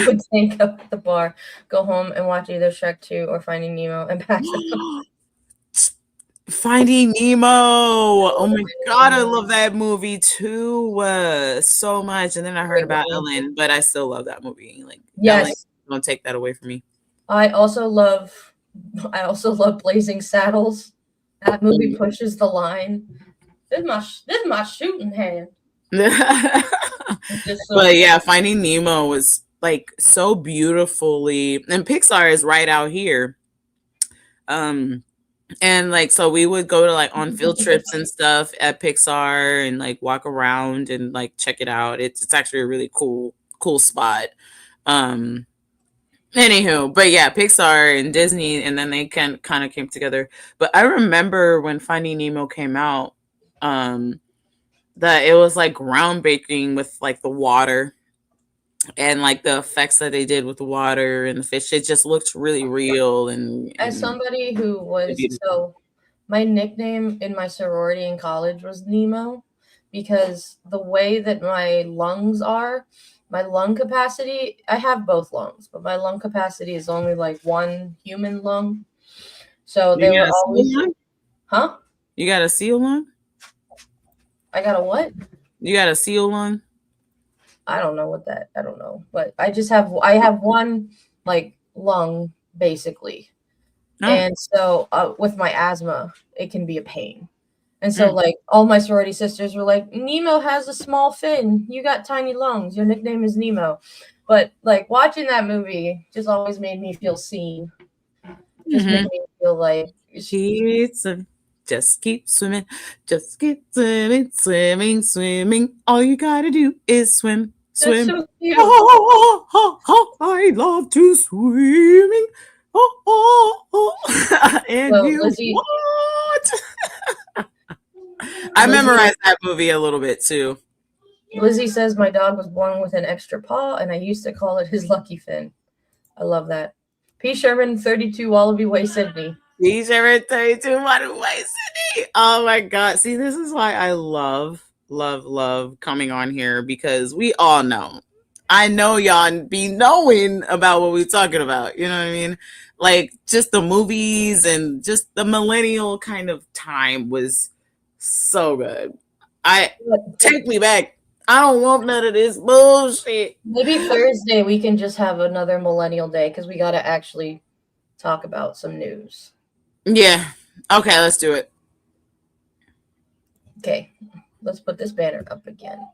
S3: would take up the bar, go home and watch either Shrek 2 or Finding Nemo and pass it.
S2: Finding Nemo. Oh my God, I love that movie too so much. And then I heard about Ellen, but I still love that movie. Like,
S3: yes,
S2: Ellen, don't take that away from me.
S3: I also love Blazing Saddles. That movie pushes the line. This is my shooting hand.
S2: But yeah, Finding Nemo was like so beautifully, and Pixar is right out here. And like, so we would go to like on field trips and stuff at Pixar and like walk around and like check it out. It's actually a really cool spot. Anywho, but yeah, Pixar and Disney, and then they kind of came together. But I remember when Finding Nemo came out, that it was like groundbreaking with like the water and like the effects that they did with the water and the fish. It just looked really real. And
S3: as somebody who was my nickname in my sorority in college was Nemo, because the way that my lungs are, my lung capacity, I have both lungs, but my lung capacity is only like one human lung. So they were always, huh?
S2: You got a seal lung?
S3: I got a what?
S2: You got a seal lung?
S3: I don't know, but I have one like lung basically. Oh. And so with my asthma, it can be a pain. And so like all my sorority sisters were like, Nemo has a small fin. You got tiny lungs. Your nickname is Nemo. But like watching that movie just always made me feel seen. Just made me feel like
S2: just keep swimming. Just keep swimming, swimming, swimming. All you gotta do is swim. Swim. So I love to swimming.
S3: And so,
S2: you what? I memorized that movie a little bit too.
S3: Lizzie says my dog was born with an extra paw, and I used to call it his lucky fin. I love that. P. Sherman, 32 Wallaby Way, Sydney.
S2: P. Sherman, 32 Wallaby Way, Sydney. Oh my God. See, this is why I love coming on here, because we all know. I know y'all be knowing about what we're talking about. You know what I mean? Like, just the movies and just the millennial kind of time was so good. Take me back. I don't want none of this bullshit.
S3: Maybe Thursday we can just have another millennial day, because we got to actually talk about some news.
S2: Yeah. Okay, let's do it.
S3: Okay, let's put this banner up again.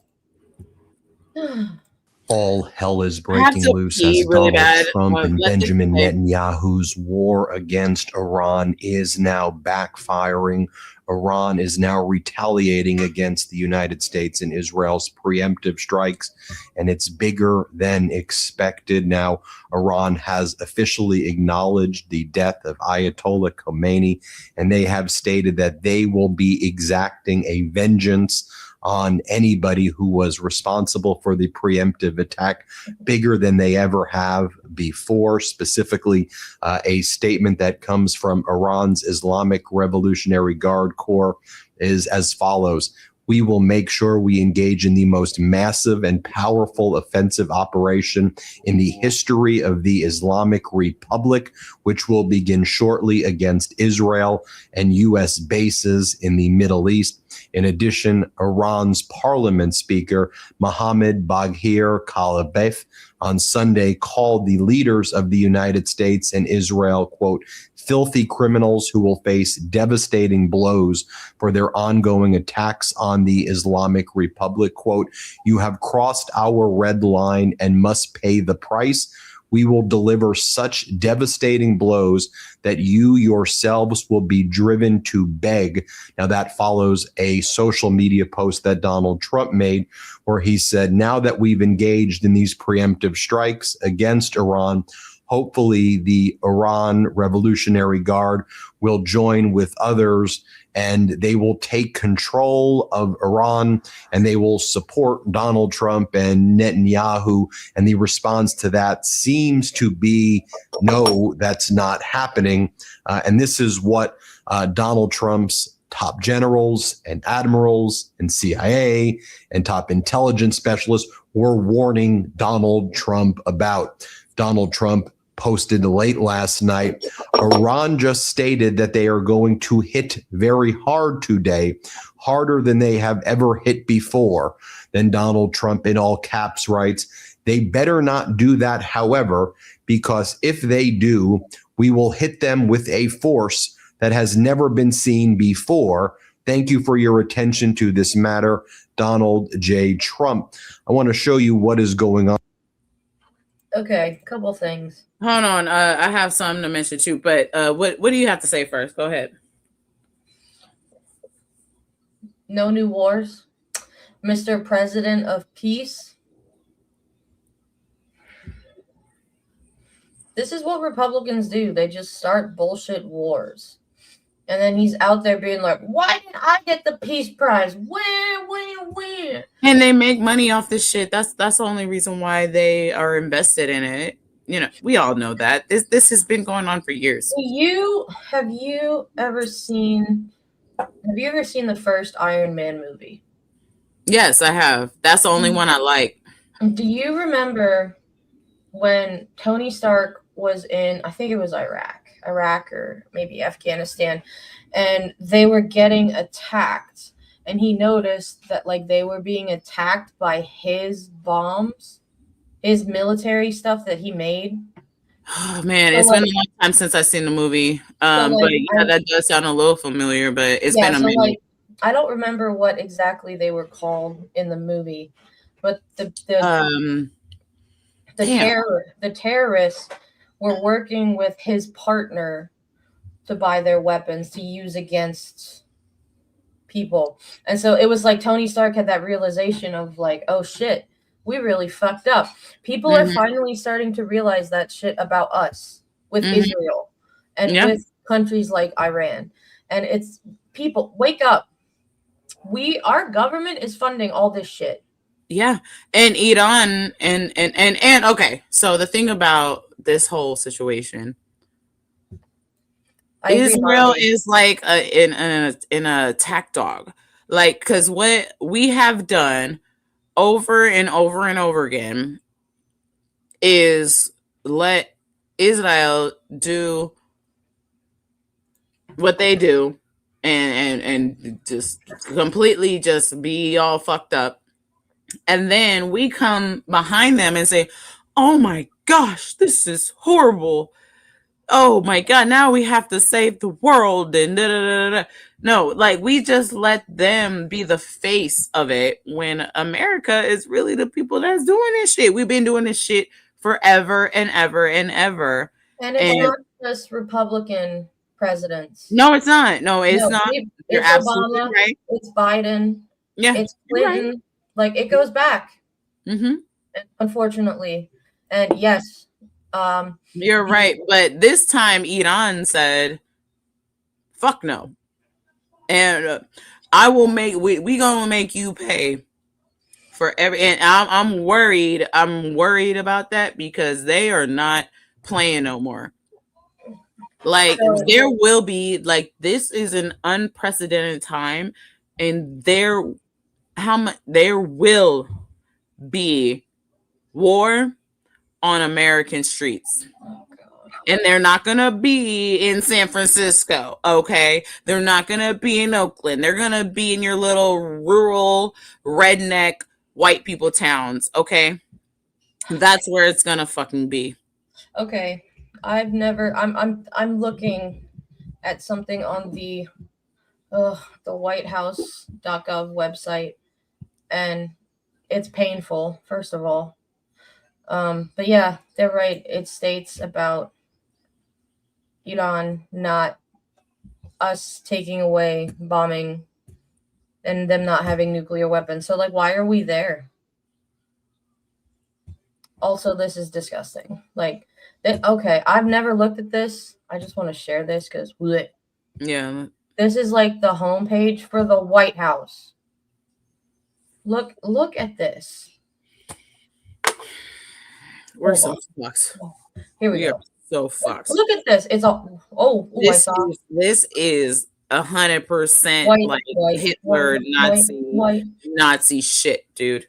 S13: All hell is breaking loose as Donald Trump and Benjamin Netanyahu's war against Iran is now backfiring. Iran is now retaliating against the United States and Israel's preemptive strikes, and it's bigger than expected. Now, Iran has officially acknowledged the death of Ayatollah Khomeini, and they have stated that they will be exacting a vengeance on anybody who was responsible for the preemptive attack, bigger than they ever have before. Specifically, a statement that comes from Iran's Islamic Revolutionary Guard Corps is as follows: "We will make sure we engage in the most massive and powerful offensive operation in the history of the Islamic Republic, which will begin shortly against Israel and U.S. bases in the Middle East." In addition, Iran's parliament speaker, Mohammad Baghir Kalibaf, on Sunday called the leaders of the United States and Israel, quote, "filthy criminals who will face devastating blows for their ongoing attacks on the Islamic Republic. Quote, "You have crossed our red line and must pay the price. We will deliver such devastating blows that you yourselves will be driven to beg." Now, that follows a social media post that Donald Trump made, where he said, now that we've engaged in these preemptive strikes against Iran, hopefully the Iran Revolutionary Guard will join with others and they will take control of Iran and they will support Donald Trump and Netanyahu. And the response to that seems to be, no, that's not happening. And this is what Donald Trump's top generals and admirals and CIA and top intelligence specialists were warning Donald Trump about. Donald Trump posted late last night, Iran just stated that they are going to hit very hard today, harder than they have ever hit before. Then Donald Trump, in all caps, writes, "They better not do that, however, because if they do, we will hit them with a force that has never been seen before. Thank you for your attention to this matter, Donald J. Trump." I want to show you what is going on.
S3: Okay, couple things.
S2: Hold on, I have something to mention too, but what do you have to say first? Go ahead.
S3: No new wars. Mr. President of Peace. This is what Republicans do. They just start bullshit wars. And then he's out there being like, why didn't I get the Peace Prize? Where?
S2: And they make money off this shit. That's the only reason why they are invested in it. You know, we all know that. This has been going on for years.
S3: Have you ever seen the first Iron Man movie?
S2: Yes, I have. That's the only one I like.
S3: Do you remember when Tony Stark was in, I think it was Iraq or maybe Afghanistan, and they were getting attacked, and he noticed that like they were being attacked by his bombs, his military stuff that he made?
S2: Oh man, it's been a long time since I've seen the movie. But yeah, that does sound a little familiar, but it's been a minute.
S3: Like, I don't remember what exactly they were called in the movie, but the terrorists were working with his partner to buy their weapons to use against people. And so it was like Tony Stark had that realization of like, oh shit, we really fucked up. People are finally starting to realize that shit about us with Israel and with countries like Iran. And it's people, wake up. our government is funding all this shit.
S2: Yeah, and Iran and okay. So the thing about this whole situation, Israel is like an attack dog, like, because what we have done over and over and over again is let Israel do what they do and just completely just be all fucked up. And then we come behind them and say, oh my gosh, this is horrible. Oh my God, now we have to save the world. And da, da, da, da. No, like, we just let them be the face of it when America is really the people that's doing this shit. We've been doing this shit forever and ever and ever.
S3: And it's not just Republican presidents.
S2: No, it's not. No, it's not. You're absolutely
S3: Obama,
S2: right.
S3: It's Biden.
S2: Yeah.
S3: It's Clinton. Right. Like, it goes back.
S2: Mm-hmm.
S3: Unfortunately. And yes.
S2: You're right. But this time Iran said, fuck no. And I will make, we gonna make you pay for every, and I'm worried about that because they are not playing no more. Like, there will be, like, this is an unprecedented time, and there will be war on American streets. And they're not going to be in San Francisco, okay? They're not going to be in Oakland. They're going to be in your little rural, redneck, white people towns, okay? That's where it's going to fucking be.
S3: Okay. I'm looking at something on the whitehouse.gov website, and it's painful, first of all. But yeah, they're right. It states about Iran, not us taking away bombing and them not having nuclear weapons. So, like, why are we there? Also, this is disgusting. Like, okay, I've never looked at this. I just want to share this because
S2: yeah,
S3: this is like the homepage for the White House. Look at this.
S2: We're so fucked.
S3: Here we go.
S2: So fucked.
S3: Look at this. It's all.
S2: This is 100% like Hitler, Nazi shit, dude.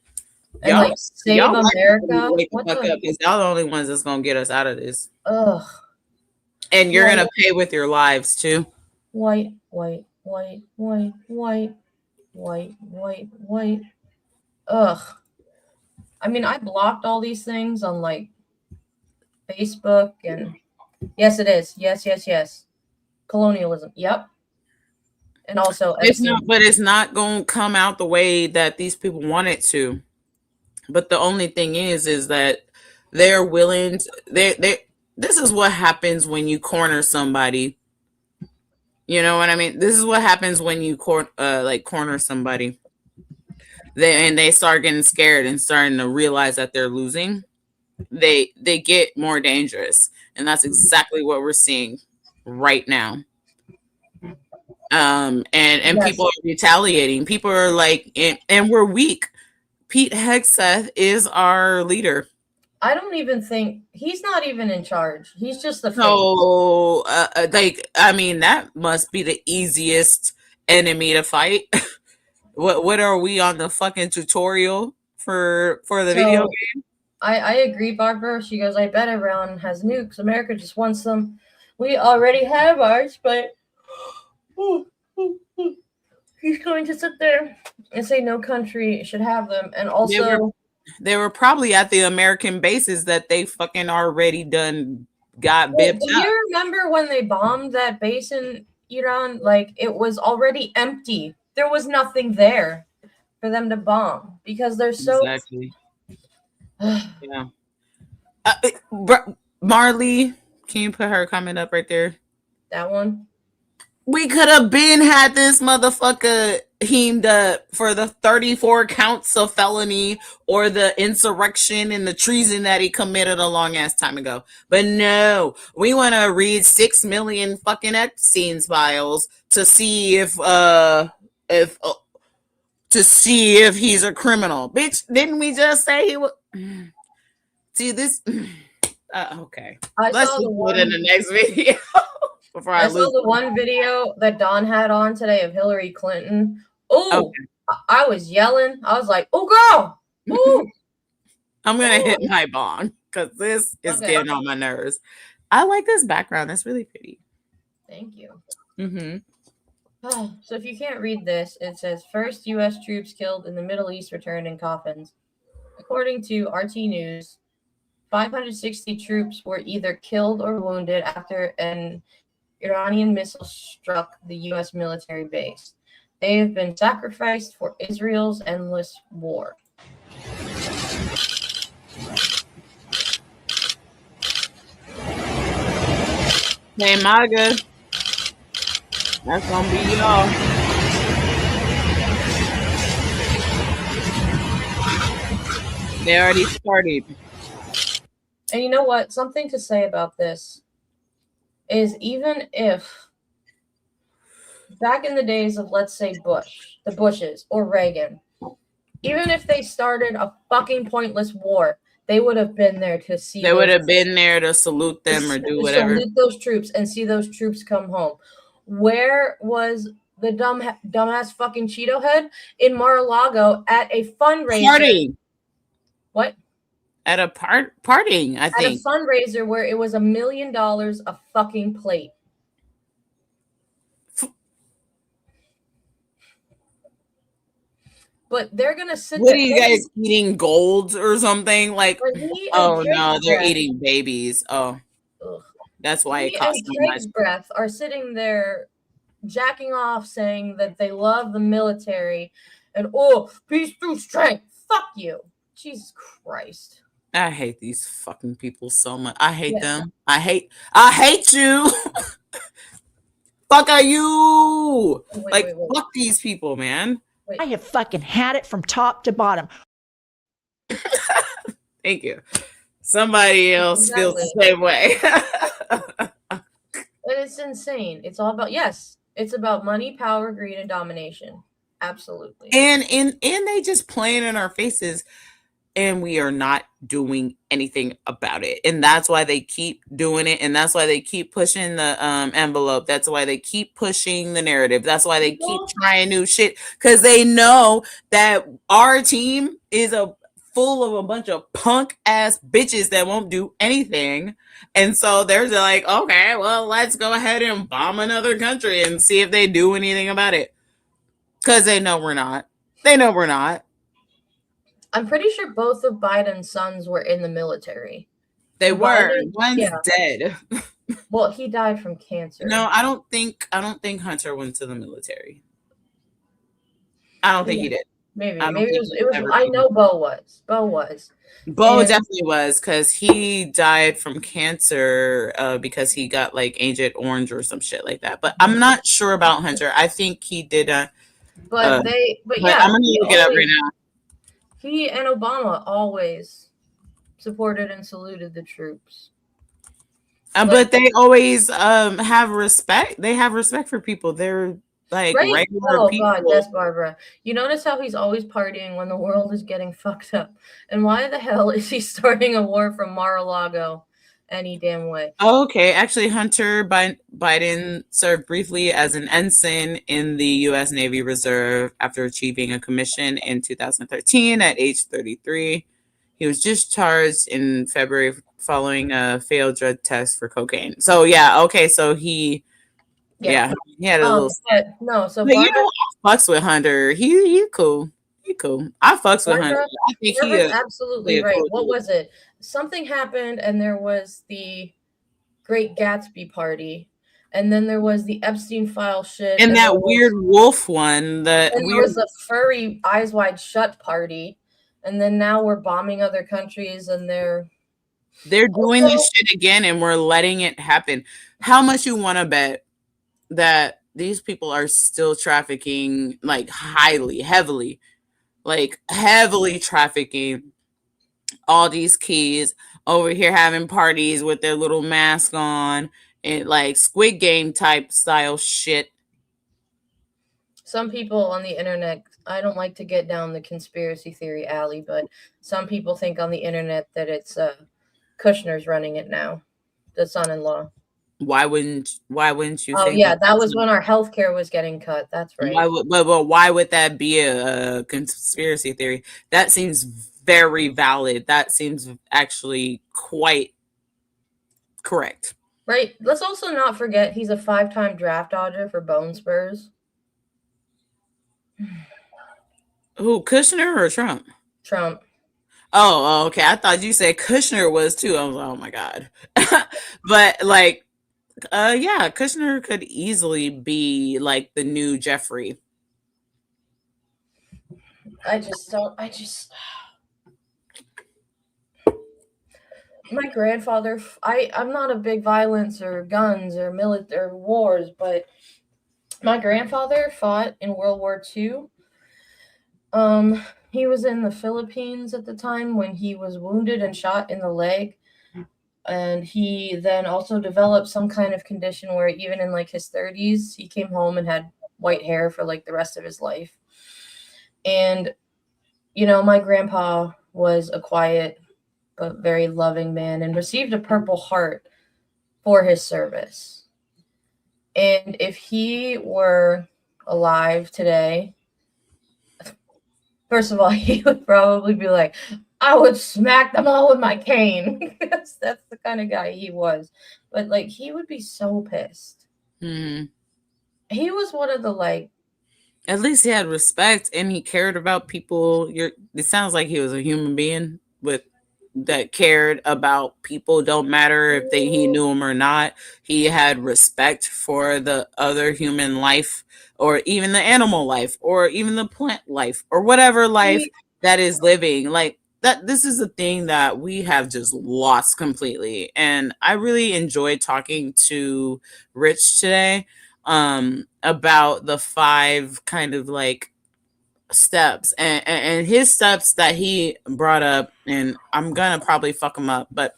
S3: And y'all, like, save America.
S2: Wake the fuck up, because y'all the only ones that's gonna get us out of this.
S3: Ugh.
S2: And you're gonna pay with your lives too.
S3: White. Ugh. I mean, I blocked all these things on, like, Facebook, and yes, it is. Yes. Colonialism. Yep. And also,
S2: it's not going to come out the way that these people want it to. But the only thing is that they're willing. This is what happens when you corner somebody. You know what I mean? This is what happens when you corner somebody. They start getting scared and starting to realize that they're losing. They get more dangerous, and that's exactly what we're seeing right now. And yes. People are retaliating. People are like, and we're weak. Pete Hegseth is our leader.
S3: I don't even think he's not even in charge. He's just the face.
S2: So, I mean, that must be the easiest enemy to fight. What are we on the fucking tutorial for the video game?
S3: I agree, Barbara. She goes, I bet Iran has nukes. America just wants them. We already have ours, but he's going to sit there and say no country should have them. And also,
S2: they were probably at the American bases that they fucking already got bipped up.
S3: Do you remember when they bombed that base in Iran? Like, it was already empty. There was nothing there for them to bomb because they're so.
S2: Exactly. Yeah. Marley, can you put her comment up right there?
S3: That one.
S2: We could have had this motherfucker heamed up for the 34 counts of felony or the insurrection and the treason that he committed a long ass time ago. But no, we want to read 6 million fucking Epstein's files to see if to see if he's a criminal. Bitch, didn't we just say he was? See this? Okay. Let's just do it in the next video before I
S3: saw the one video that Don had on today of Hillary Clinton. Oh, okay. I was yelling. I was like, "Oh, girl!" Ooh.
S2: I'm gonna hit my bong because this is getting on my nerves. I like this background. That's really pretty.
S3: Thank you.
S2: Mm-hmm.
S3: So if you can't read this, it says first U.S. troops killed in the Middle East returned in coffins. According to RT News, 560 troops were either killed or wounded after an Iranian missile struck the U.S. military base. They have been sacrificed for Israel's endless war.
S2: Hey, MAGA. That's gonna be y'all. They already started.
S3: And you know what? Something to say about this is even if back in the days of, let's say, Bush, the Bushes, or Reagan, even if they started a fucking pointless war, they would have been there to see.
S2: They would have been there to salute them or do whatever.
S3: Salute those troops and see those troops come home. Where was the dumbass fucking Cheeto head in Mar-a-Lago at a fundraiser?
S2: Party.
S3: What?
S2: At a partying, I think.
S3: At a fundraiser where it was $1 million a fucking plate. But they're gonna sit.
S2: What are you guys eating? Gold or something? Like, oh no, they're eating babies. Oh, ugh. That's why it costs so much.
S3: Breath are sitting there, jacking off, saying that they love the military, and peace through strength. Fuck you, Jesus Christ.
S2: I hate these fucking people so much. I hate them. I hate you. Fuck are you? Wait. Fuck these people, man.
S14: I have fucking had it from top to bottom.
S2: Thank you. Somebody else feels the same way.
S3: And it's insane. It's all about, it's about money, power, greed, and domination. Absolutely.
S2: And they just playing in our faces, and we are not doing anything about it. And that's why they keep doing it. And that's why they keep pushing the envelope. That's why they keep pushing the narrative. That's why they keep trying new shit. Because they know that our team is full of a bunch of punk ass bitches that won't do anything. And so they're like, okay, well, let's go ahead and bomb another country and see if they do anything about it. Because they know we're not. They know we're not.
S3: I'm pretty sure both of Biden's sons were in the military.
S2: They were. One's dead.
S3: Well, he died from cancer.
S2: No, I don't think Hunter went to the military. I don't think he did.
S3: Maybe it was I know Bo was.
S2: Bo definitely was, because he died from cancer because he got like Agent Orange or some shit like that. But I'm not sure about Hunter. I think he did.
S3: But I'm gonna look it up right now. He and Obama always supported and saluted the troops.
S2: But they always have respect. They have respect for people. They're like regular people.
S3: God, that's Barbara. You notice how he's always partying when the world is getting fucked up. And why the hell is he starting a war from Mar-a-Lago any damn way?
S2: Okay, actually, Hunter Biden served briefly as an ensign in the U.S. Navy Reserve after achieving a commission in 2013 at age 33. He was discharged in February following a failed drug test for cocaine. So so he had a little.
S3: But
S2: you know, I fucks with Hunter. He cool. He cool. I fucks with Hunter. I think he is
S3: absolutely right. What was it? Something happened, and there was the Great Gatsby party, and then there was the Epstein file shit,
S2: and that weird wolf one.
S3: There was the furry Eyes Wide Shut party, and then now we're bombing other countries, and they're
S2: doing this shit again, and we're letting it happen. How much you want to bet that these people are still trafficking, like heavily trafficking all these kids over here having parties with their little mask on and like Squid Game type style shit?
S3: Some people on the internet, I don't like to get down the conspiracy theory alley, but some people think on the internet that it's Kushner's running it now, the son-in-law.
S2: Why wouldn't you
S3: Oh
S2: think
S3: yeah, that was when our healthcare was getting cut. That's right.
S2: why would that be a conspiracy theory? That seems very valid. That seems actually quite correct.
S3: Right. Let's also not forget he's a 5-time draft dodger for Bone Spurs.
S2: Who, Kushner or Trump?
S3: Trump.
S2: Oh, okay. I thought you said Kushner was too. I was like, oh my God. But like, yeah, Kushner could easily be like the new Jeffrey.
S3: My grandfather, I'm not a big violence or guns or military wars, but my grandfather fought in World War II. He was in the Philippines at the time when he was wounded and shot in the leg. And he then also developed some kind of condition where even in like his 30s, he came home and had white hair for like the rest of his life. And, you know, my grandpa was a quiet but very loving man and received a Purple Heart for his service. And if he were alive today, first of all, he would probably be like, I would smack them all with my cane. that's the kind of guy he was. But like, he would be so pissed.
S2: Mm-hmm.
S3: He was one of the like.
S2: At least he had respect and he cared about people. It sounds like he was a human being that cared about people. Don't matter if he knew them or not. He had respect for the other human life, or even the animal life, or even the plant life, or whatever life that is living. Like that. This is a thing that we have just lost completely. And I really enjoyed talking to Rich today about the 5 kind of like steps and his steps that he brought up, and I'm gonna probably fuck him up, but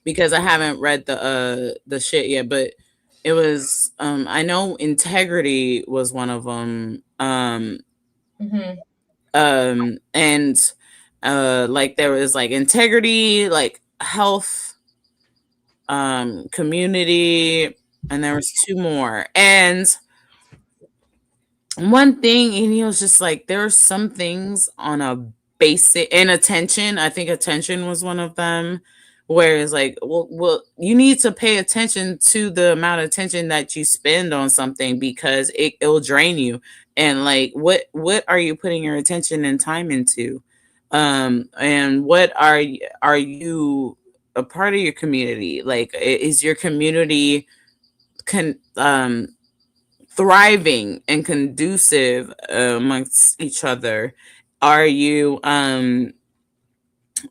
S2: because I haven't read the shit yet, but it was I know integrity was one of them, and like there was like integrity, like health, community, and there was 2 more. And one thing, and he was just like, there are some things on a basic, and attention. I think attention was one of them, where it's like, well, you need to pay attention to the amount of attention that you spend on something, because it'll drain you. And like, what are you putting your attention and time into? And what are you a part of your community? Like, is your community thriving and conducive amongst each other? Are you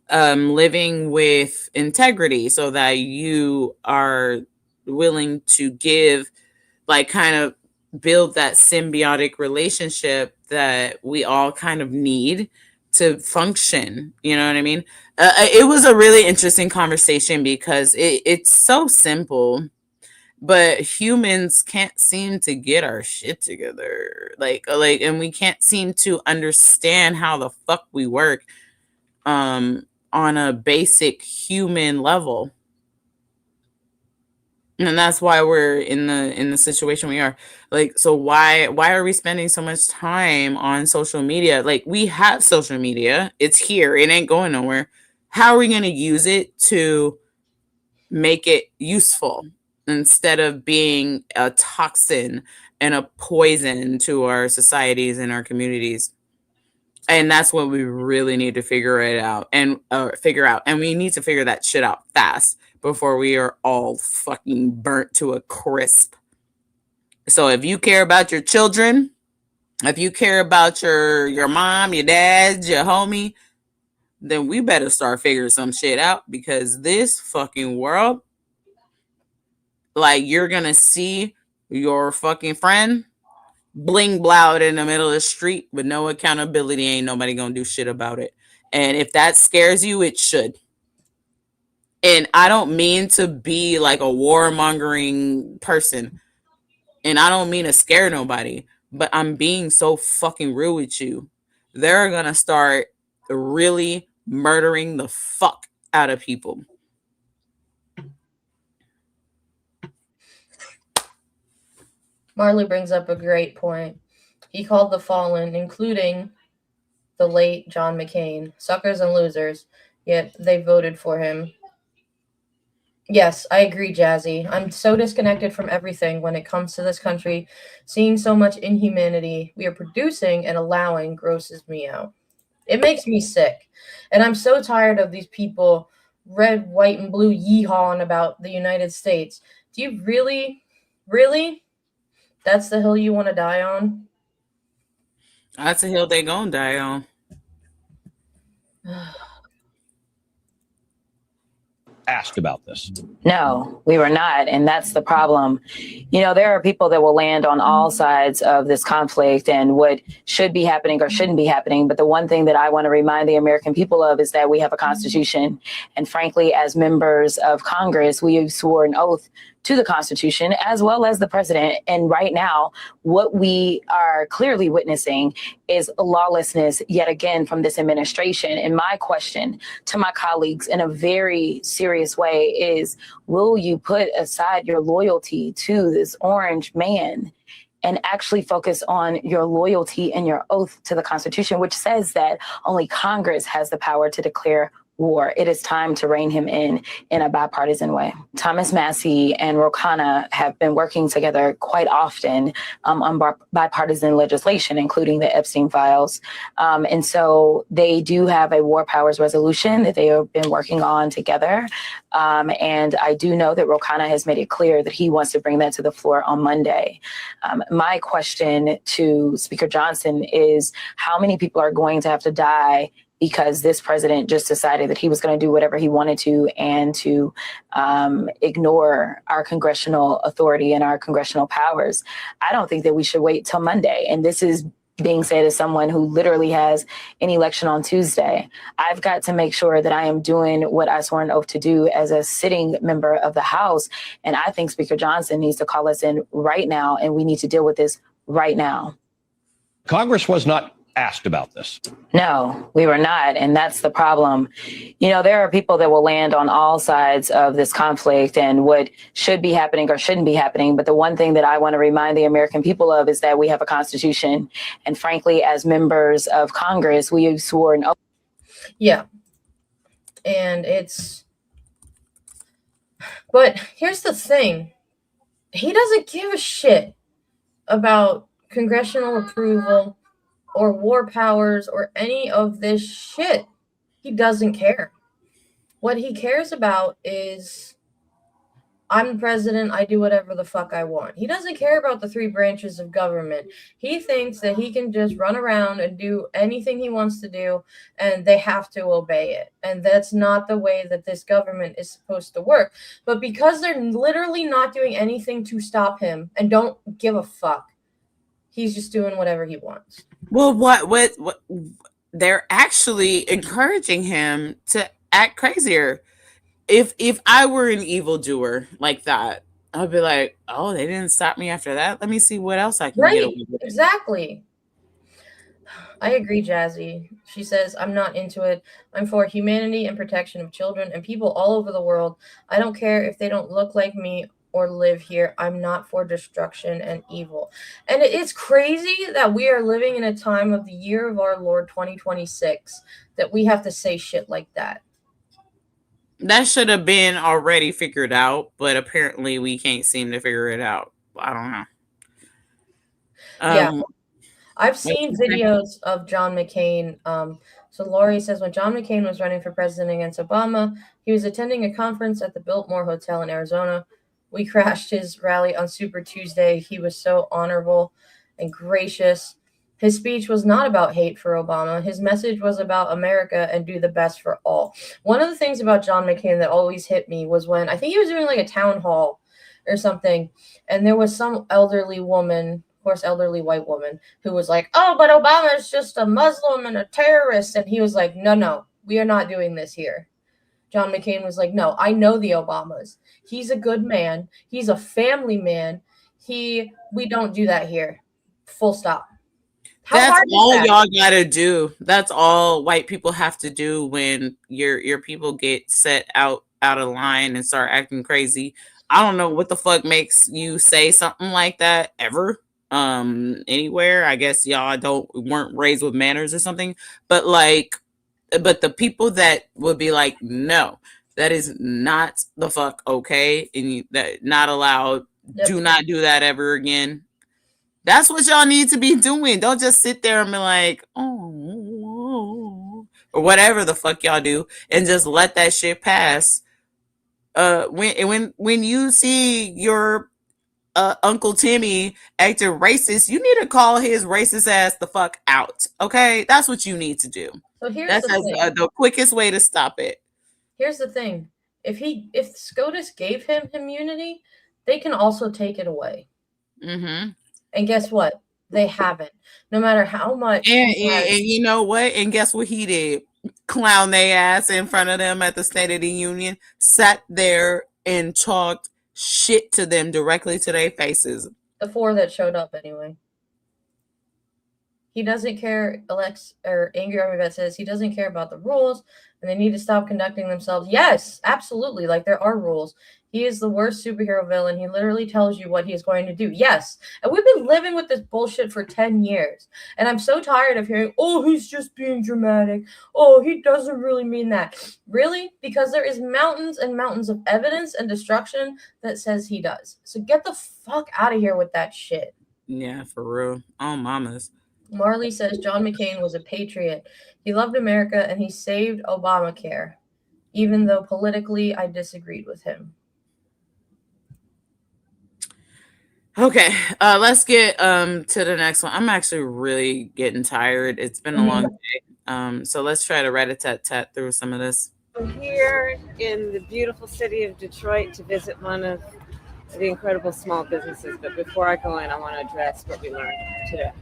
S2: living with integrity so that you are willing to give, like, kind of build that symbiotic relationship that we all kind of need to function? You know what I mean? It was a really interesting conversation because it's so simple, but humans can't seem to get our shit together. Like, and we can't seem to understand how the fuck we work on a basic human level. And that's why we're in the situation we are. Like, so why are we spending so much time on social media? Like, we have social media. It's here. It ain't going nowhere. How are we going to use it to make it useful instead of being a toxin and a poison to our societies and our communities? And that's what we really need to figure out. And we need to figure that shit out fast before we are all fucking burnt to a crisp. So if you care about your children, if you care about your mom, your dad, your homie, then we better start figuring some shit out, because this fucking world, like, you're gonna see your fucking friend bling blout in the middle of the street with no accountability. Ain't nobody gonna do shit about it. And if that scares you, it should. And I don't mean to be like a warmongering person, and I don't mean to scare nobody, but I'm being so fucking real with you. They're going to start really murdering the fuck out of people.
S3: Marley brings up a great point. He called the fallen, including the late John McCain, suckers and losers, yet they voted for him. Yes, I agree, Jazzy. I'm so disconnected from everything when it comes to this country. Seeing so much inhumanity we are producing and allowing grosses me out. It makes me sick. And I'm so tired of these people red, white, and blue yeehawing about the United States. Do you really, that's the hill you want to die on?
S2: That's the hill they gonna die on.
S15: Asked about this.
S16: No, we were not. And that's the problem. You know, there are people that will land on all sides of this conflict and what should be happening or shouldn't be happening. But the one thing that I want to remind the American people of is that we have a constitution. And frankly, as members of Congress, we have sworn an oath to the Constitution as well as the president. And right now, what we are clearly witnessing is lawlessness yet again from this administration. And my question to my colleagues in a very serious way is, will you put aside your loyalty to this orange man and actually focus on your loyalty and your oath to the Constitution, which says that only Congress has the power to declare war? It is time to rein him in a bipartisan way. Thomas Massey and Ro Khanna have been working together quite often on bipartisan legislation, including the Epstein files. And so they do have a war powers resolution that they have been working on together. And I do know that Ro Khanna has made it clear that he wants to bring that to the floor on Monday. My question to Speaker Johnson is, how many people are going to have to die because this president just decided that he was going to do whatever he wanted to and to ignore our congressional authority and our congressional powers? I don't think that we should wait till Monday. And this is being said as someone who literally has an election on Tuesday. I've got to make sure that I am doing what I swore an oath to do as a sitting member of the House. And I think Speaker Johnson needs to call us in right now, and we need to deal with this right now.
S15: Congress was not asked about this.
S16: No, we were not. And that's the problem. You know, there are people that will land on all sides of this conflict and what should be happening or shouldn't be happening. But the one thing that I want to remind the American people of is that we have a constitution. And frankly, as members of Congress, we have sworn.
S3: Yeah. And but here's the thing. He doesn't give a shit about congressional approval or war powers or any of this shit. He doesn't care. What he cares about is, I'm the president, I do whatever the fuck I want. He doesn't care about the three branches of government. He thinks that he can just run around and do anything he wants to do, and they have to obey it. And that's not the way that this government is supposed to work. But because they're literally not doing anything to stop him and don't give a fuck, he's just doing whatever he wants.
S2: Well, what they're actually encouraging him to act crazier. If I were an evildoer like that, I'd be like, oh, they didn't stop me after that. Let me see what else I can get away with.
S3: Exactly. I agree, Jazzy. She says, I'm not into it. I'm for humanity and protection of children and people all over the world. I don't care if they don't look like me or live here. I'm not for destruction and evil. And it's crazy that we are living in a time of the year of our Lord 2026 that we have to say shit like that.
S2: That should have been already figured out, but apparently we can't seem to figure it out. I don't know.
S3: Yeah. I've seen videos of John McCain. So Lori says, when John McCain was running for president against Obama, he was attending a conference at the Biltmore Hotel in Arizona. We crashed his rally on Super Tuesday. He was so honorable and gracious. His speech was not about hate for Obama. His message was about America and do the best for all. One of the things about John McCain that always hit me was when I think he was doing like a town hall or something, and there was some elderly woman, of course, elderly white woman, who was like, oh, but Obama is just a Muslim and a terrorist. And he was like, no, we are not doing this here. John McCain was like, no, I know the Obamas. He's a good man. He's a family man. We don't do that here. Full stop. How
S2: That's
S3: hard is
S2: all
S3: that?
S2: y'all gotta do. That's all white people have to do when your people get set out of line and start acting crazy. I don't know what the fuck makes you say something like that ever. Anywhere. I guess y'all weren't raised with manners or something. But the people that would be like, no, that is not the fuck okay, and that not allowed.
S3: Yep.
S2: Do not do that ever again. That's what y'all need to be doing. Don't just sit there and be like, oh, or whatever the fuck y'all do, and just let that shit pass. When you see your Uncle Timmy acting racist, you need to call his racist ass the fuck out. Okay, that's what you need to do.
S3: So here's
S2: That's the quickest way to stop it.
S3: Here's the thing: if SCOTUS gave him immunity, they can also take it away.
S2: Mm-hmm.
S3: And guess what? They haven't. No matter how much.
S2: And you know what? And guess what he did? Clown their ass in front of them at the State of the Union, sat there and talked shit to them directly to their faces.
S3: The 4 that showed up anyway. He doesn't care. Angry Army Vet says he doesn't care about the rules and they need to stop conducting themselves. Yes, absolutely. Like, there are rules. He is the worst superhero villain. He literally tells you what he is going to do. Yes. And we've been living with this bullshit for 10 years. And I'm so tired of hearing, oh, he's just being dramatic. Oh, he doesn't really mean that. Really? Because there is mountains and mountains of evidence and destruction that says he does. So get the fuck out of here with that shit.
S2: Yeah, for real. Oh, mamas.
S3: Marley says John McCain was a patriot. He loved America and he saved Obamacare, even though politically I disagreed with him.
S2: Okay, let's get to the next one. I'm actually really getting tired. It's been a long day. So let's try to rat-a-tat-tat through some of this.
S17: I'm here in the beautiful city of Detroit to visit one of the incredible small businesses. But before I go in, I want to address what we learned today.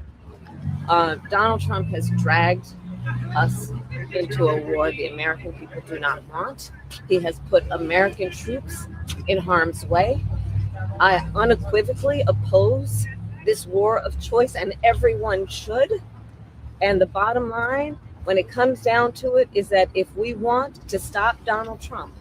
S17: Donald Trump has dragged us into a war the American people do not want. He has put American troops in harm's way. I unequivocally oppose this war of choice, and everyone should. And the bottom line, when it comes down to it, is that if we want to stop Donald Trump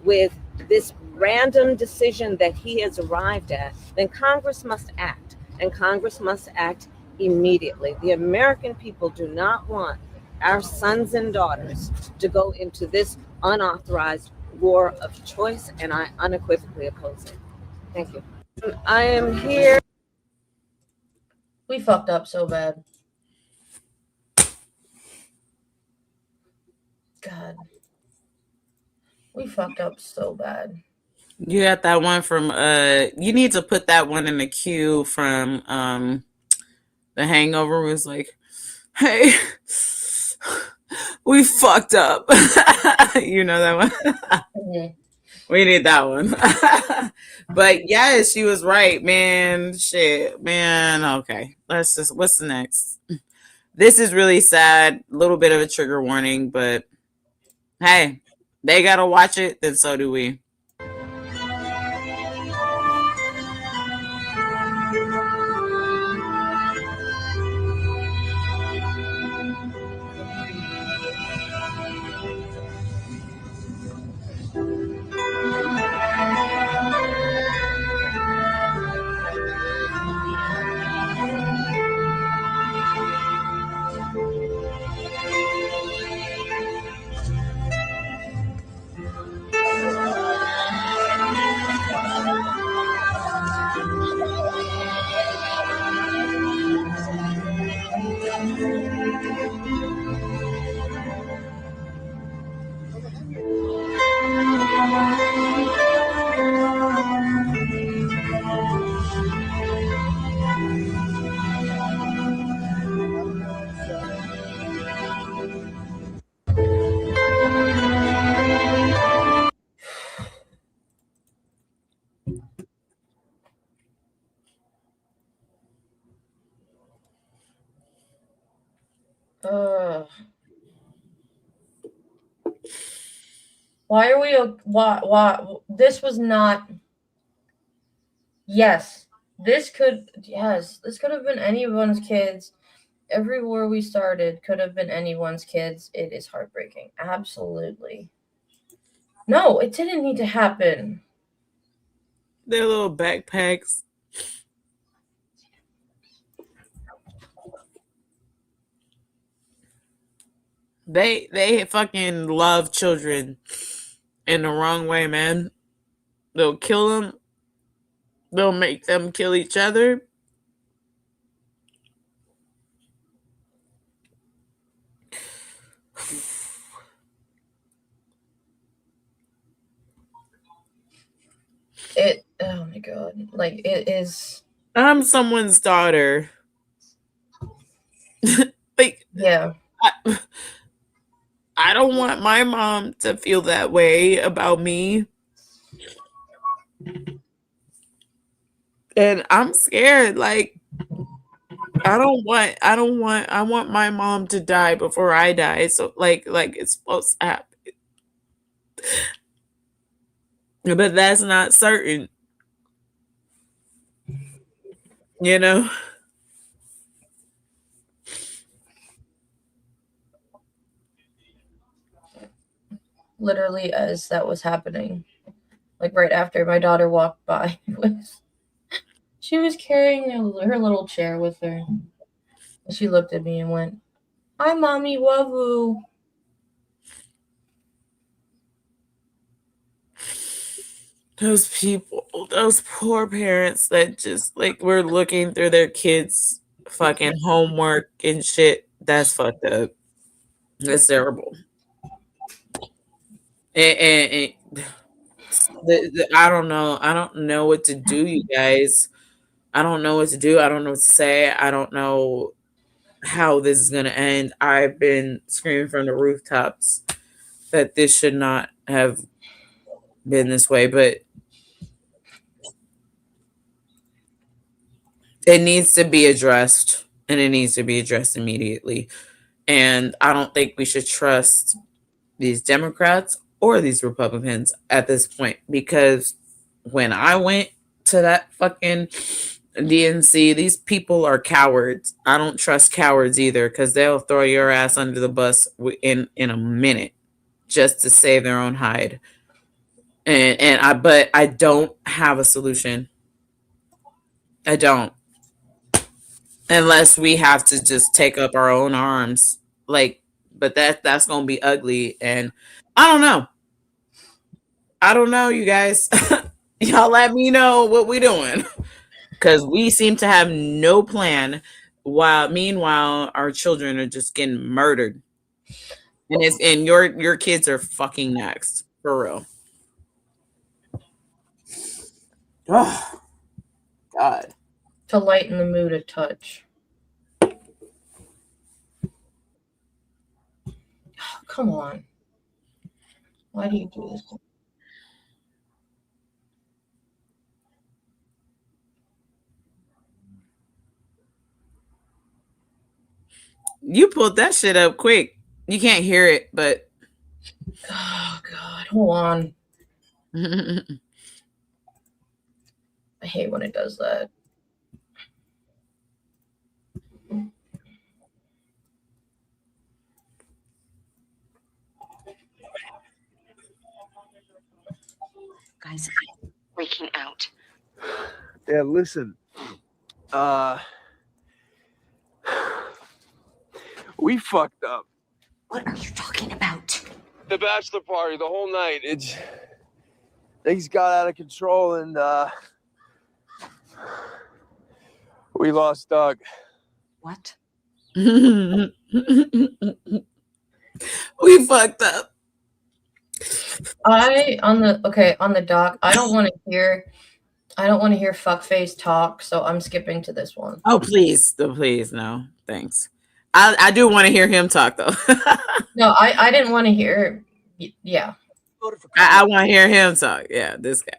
S17: with this random decision that he has arrived at, then Congress must act, and Congress must act immediately. The American people do not want our sons and daughters to go into this unauthorized war of choice, and I unequivocally oppose it. Thank you. I am here.
S3: We fucked up so bad. God. We fucked up so bad.
S2: You got that one from you need to put that one in the queue from The Hangover. Was like, hey, we fucked up. You know that one?
S3: Mm-hmm.
S2: We need that one. But yes, she was right, man. Shit, man. Okay. What's the next? This is really sad. A little bit of a trigger warning, but hey, they gotta watch it, then so do we.
S3: Why this was not. Yes, This could have been anyone's kids. Every war we started could have been anyone's kids. It is heartbreaking. Absolutely. No, it didn't need to happen.
S2: Their little backpacks. They fucking love children in the wrong way, man. They'll kill them. They'll make them kill each other.
S3: Oh my god. Like, it is.
S2: I'm someone's daughter. Like,
S3: yeah.
S2: I don't want my mom to feel that way about me. And I'm scared. Like, I want my mom to die before I die. So like it's supposed to happen. But that's not certain. You know?
S3: Literally, as that was happening, like right after my daughter walked by, she was carrying her little chair with her. And she looked at me and went, "Hi, mommy, wavu."
S2: Those people, those poor parents that just like were looking through their kids' fucking homework and shit. That's fucked up. That's terrible. And I don't know. I don't know what to do, you guys. I don't know what to do. I don't know what to say. I don't know how this is going to end. I've been screaming from the rooftops that this should not have been this way, but it needs to be addressed, and it needs to be addressed immediately. And I don't think we should trust these Democrats or these Republicans at this point, because when I went to that fucking DNC, these people are cowards. I don't trust cowards either, because they'll throw your ass under the bus in a minute just to save their own hide. But I don't have a solution. I don't. Unless we have to just take up our own arms. Like, but that's gonna be ugly. And I don't know. I don't know, you guys. Y'all let me know what we're doing. Because we seem to have no plan. Meanwhile, our children are just getting murdered. And your kids are fucking next. For real. Oh, God.
S3: To lighten the mood a touch. Oh, come on. Why do you do this?
S2: You pulled that shit up quick. You can't hear it, but...
S3: Oh, God. Hold on. I hate when it does that.
S18: Guys, I'm freaking out.
S19: Yeah, listen. We fucked up.
S18: What are you talking about?
S19: The bachelor party, the whole night. Things got out of control, and we lost Doug.
S18: What?
S2: We fucked up.
S3: On the doc, I don't want to hear fuckface talk, so I'm skipping to this one.
S2: Oh, please, no, thanks. I do want to hear him talk though.
S3: No, I didn't want to hear. Yeah,
S2: I want to hear him talk. Yeah, this guy.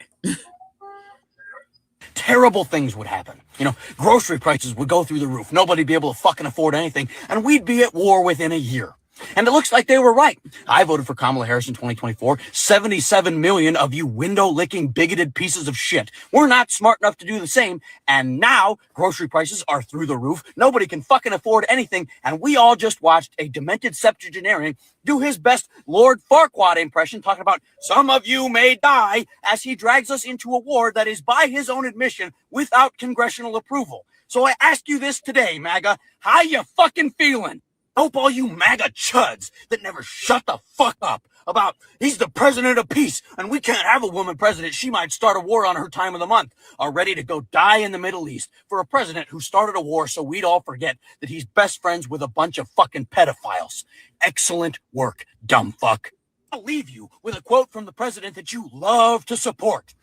S20: Terrible things would happen. You know, grocery prices would go through the roof. Nobody'd be able to fucking afford anything, and we'd be at war within a year. And it looks like they were right. I voted for Kamala Harris in 2024. 77 million of you window-licking, bigoted pieces of shit. We're not smart enough to do the same. And now grocery prices are through the roof. Nobody can fucking afford anything. And we all just watched a demented septuagenarian do his best Lord Farquaad impression, talking about some of you may die, as he drags us into a war that is, by his own admission, without congressional approval. So I ask you this today, MAGA, how you fucking feeling? Hope all you MAGA chuds that never shut the fuck up about he's the president of peace and we can't have a woman president, she might start a war on her time of the month, are ready to go die in the Middle East for a president who started a war so we'd all forget that he's best friends with a bunch of fucking pedophiles. Excellent work, dumb fuck. I'll leave you with a quote from the president that you love to support.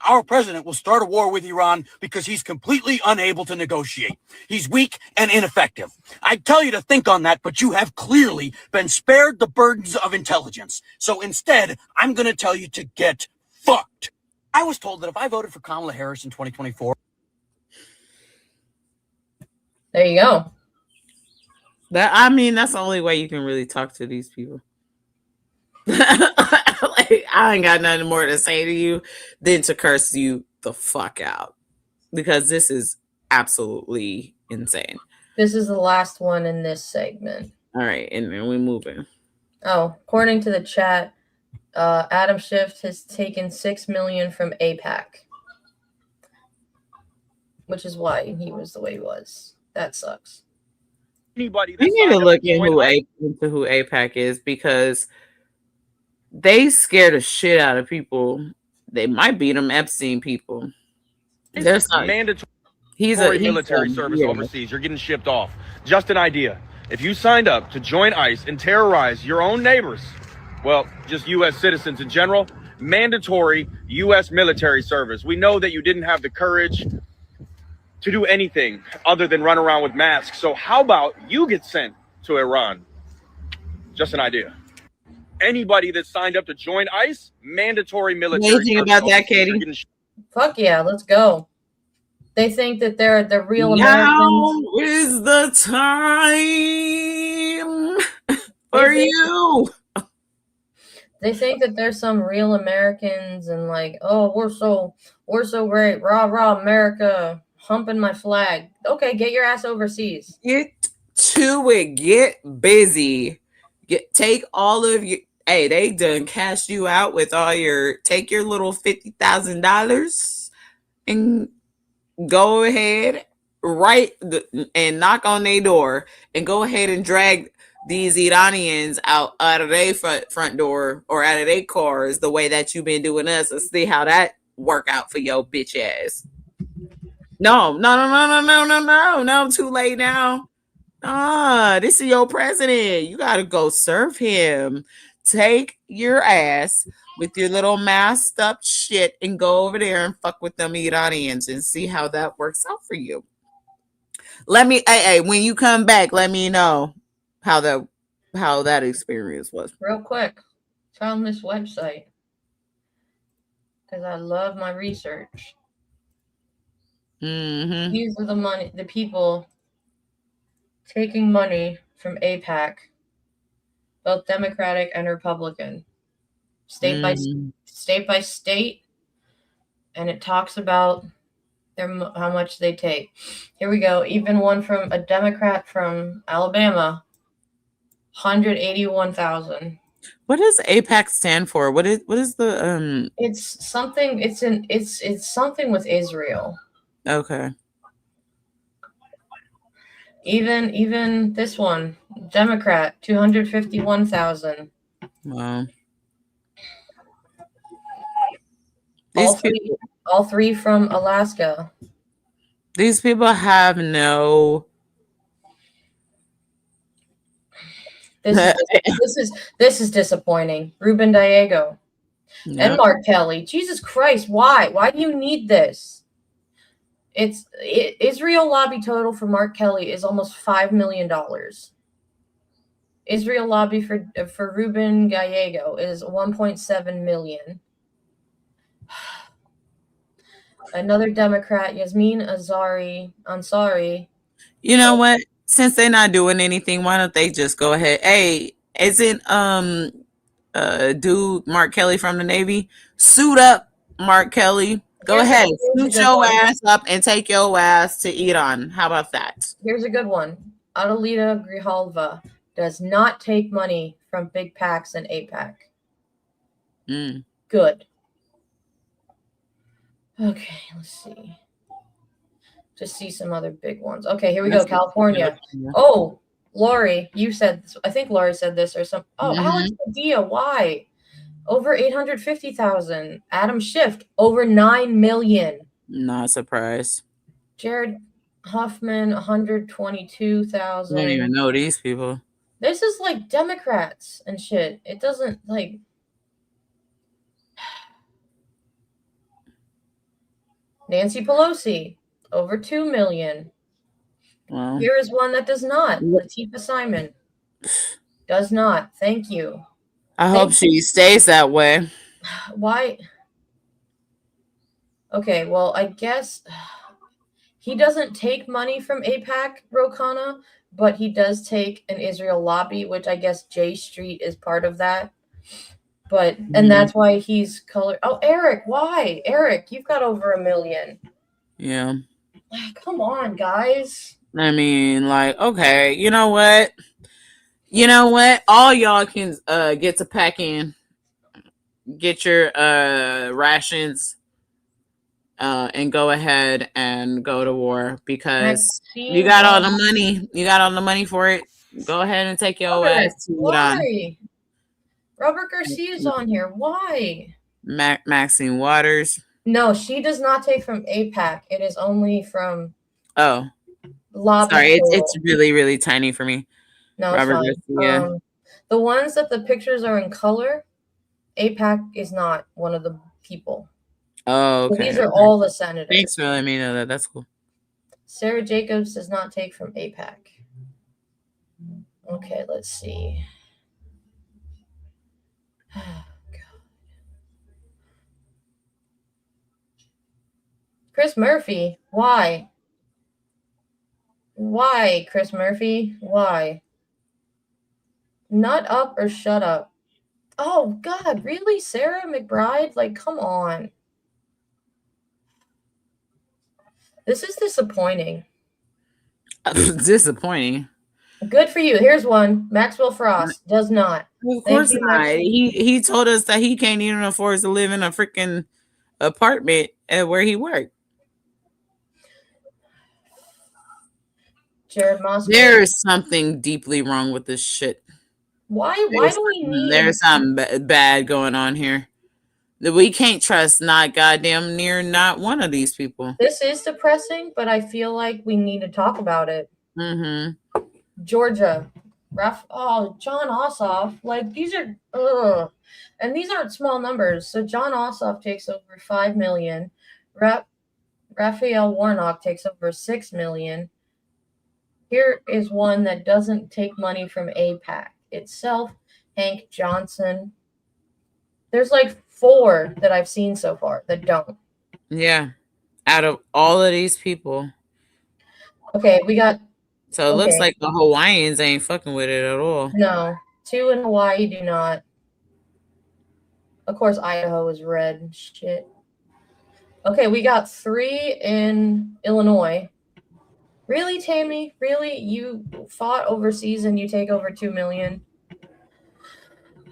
S20: Our president will start a war with Iran because he's completely unable to negotiate. He's weak and ineffective. I tell you to think on that, but you have clearly been spared the burdens of intelligence. So instead, I'm going to tell you to get fucked. I was told that if I voted for Kamala Harris in 2024.
S3: There you go.
S2: That's the only way you can really talk to these people. Like, I ain't got nothing more to say to you than to curse you the fuck out, because this is absolutely insane.
S3: This is the last one in this segment.
S2: All right, and then we're moving.
S3: Oh, according to the chat, Adam Schiff has taken $6 million from AIPAC, which is why he was the way he was. That sucks.
S2: Anybody we need to look into who AIPAC is, because they scare the shit out of people. They might be them Epstein people.
S19: There's mandatory military service overseas. You're getting shipped off. Just an idea. If you signed up to join ICE and terrorize your own neighbors, well, just U.S. citizens in general, mandatory U.S. military service. We know that you didn't have the courage to do anything other than run around with masks. So how about you get sent to Iran? Just an idea. Anybody that signed up to join ICE, mandatory military.
S2: What do you think about that, Katie?
S3: Fuck yeah, let's go. They think that they're the real
S2: Now
S3: Americans.
S2: is the time for you.
S3: They think that there's some real Americans and like, oh, we're so great, rah rah America, humping my flag. Okay, get your ass overseas.
S2: Get to it. Get busy. Take all of your. Hey, they done cashed you out with all your. Take your little $50,000 and go ahead, and knock on their door and go ahead and drag these Iranians out of their front door or out of their cars the way that you've been doing us, and see how that work out for your bitch ass. No, too late now. This is your president. You gotta go serve him. Take your ass with your little masked up shit and go over there and fuck with them Iranians and see how that works out for you. When you come back, let me know how that experience was.
S3: Real quick, found this website because I love my research.
S2: Mm-hmm.
S3: These are the people taking money from AIPAC, both Democratic and Republican, state by state, and it talks about how much they take. Here we go. Even one from a Democrat from Alabama, $181,000.
S2: What does AIPAC stand for? What is the
S3: It's something. It's something with Israel.
S2: Okay.
S3: Even this one, Democrat, $251,000.
S2: Wow.
S3: All three from Alaska.
S2: These people have no.
S3: This is disappointing. Ruben Diego and Mark Kelly. Jesus Christ, why? Why do you need this? Israel lobby total for Mark Kelly is almost $5 million. Israel lobby for Ruben Gallego is 1.7 million. Another Democrat, Yasmin Ansari.
S2: You know what? Since they're not doing anything, why don't they just go ahead? Hey, Isn't dude Mark Kelly from the Navy? Suit up, Mark Kelly. Go ahead, suit your ass up and take your ass to Iran. How about that?
S3: Here's a good one. Adelita Grijalva does not take money from big PACs and APAC. Good. Okay, let's see. Just see some other big ones. Okay, here we go. California. Oh, Lori, you said this. I think Lori said this or some. Oh, Alex Padilla, why? Over 850,000. Adam Schiff, over 9 million.
S2: Not surprised.
S3: Jared Huffman, 122,000.
S2: I don't even know these people.
S3: This is like Democrats and shit. It doesn't like. Nancy Pelosi, over 2 million.
S2: Wow.
S3: Here is one that does not. Latifah Simon does not. Thank you.
S2: I hope she stays that way.
S3: Why? Okay, well, I guess he doesn't take money from AIPAC, Rokana, but he does take an Israel lobby, which I guess J Street is part of that. But and that's why he's colored. Oh, Eric, why? Eric, you've got over 1 million.
S2: Yeah.
S3: Come on, guys.
S2: I mean, like, okay, you know what? You know what? All y'all can get to pack in. Get your rations and go ahead and go to war because you got all the money. You got all the money for it. Go ahead and take your ass to Iran.
S3: Why? Robert Garcia's on here. Why?
S2: Maxine Waters.
S3: No, she does not take from AIPAC. It is only from lobby.
S2: Sorry, it's really, really tiny for me.
S3: No,
S2: Robert
S3: it's fine.
S2: Garcia.
S3: The ones that the pictures are in color, AIPAC is not one of the people.
S2: Oh, okay.
S3: So these are all the senators.
S2: Thanks for letting me know that. That's cool.
S3: Sarah Jacobs does not take from AIPAC. Okay, let's see. Oh, God. Chris Murphy, why? Why, Chris Murphy? Why? Nut up or shut up? Oh, God, really? Sarah McBride? Like, come on. This is disappointing.
S2: Disappointing.
S3: Good for you. Here's one. Maxwell Frost does not.
S2: Of course not. He told us that he can't even afford to live in a freaking apartment where he worked.
S3: Jared Moss.
S2: There is something deeply wrong with this shit.
S3: Why do we need?
S2: There's something bad going on here. We can't trust not one of these people.
S3: This is depressing, but I feel like we need to talk about it.
S2: Mm-hmm.
S3: Georgia, John Ossoff. Like these are, and these aren't small numbers. So John Ossoff takes over 5 million. Raphael Warnock takes over 6 million. Here is one that doesn't take money from AIPAC itself. Hank Johnson. There's like 4 that I've seen so far that don't.
S2: Yeah. Out of all of these people.
S3: Okay, we got.
S2: So it looks like the Hawaiians ain't fucking with it at all.
S3: No. 2 in Hawaii do not. Of course, Idaho is red. Shit. Okay, we got 3 in Illinois. Really, Tammy? Really? You fought overseas and you take over 2 million?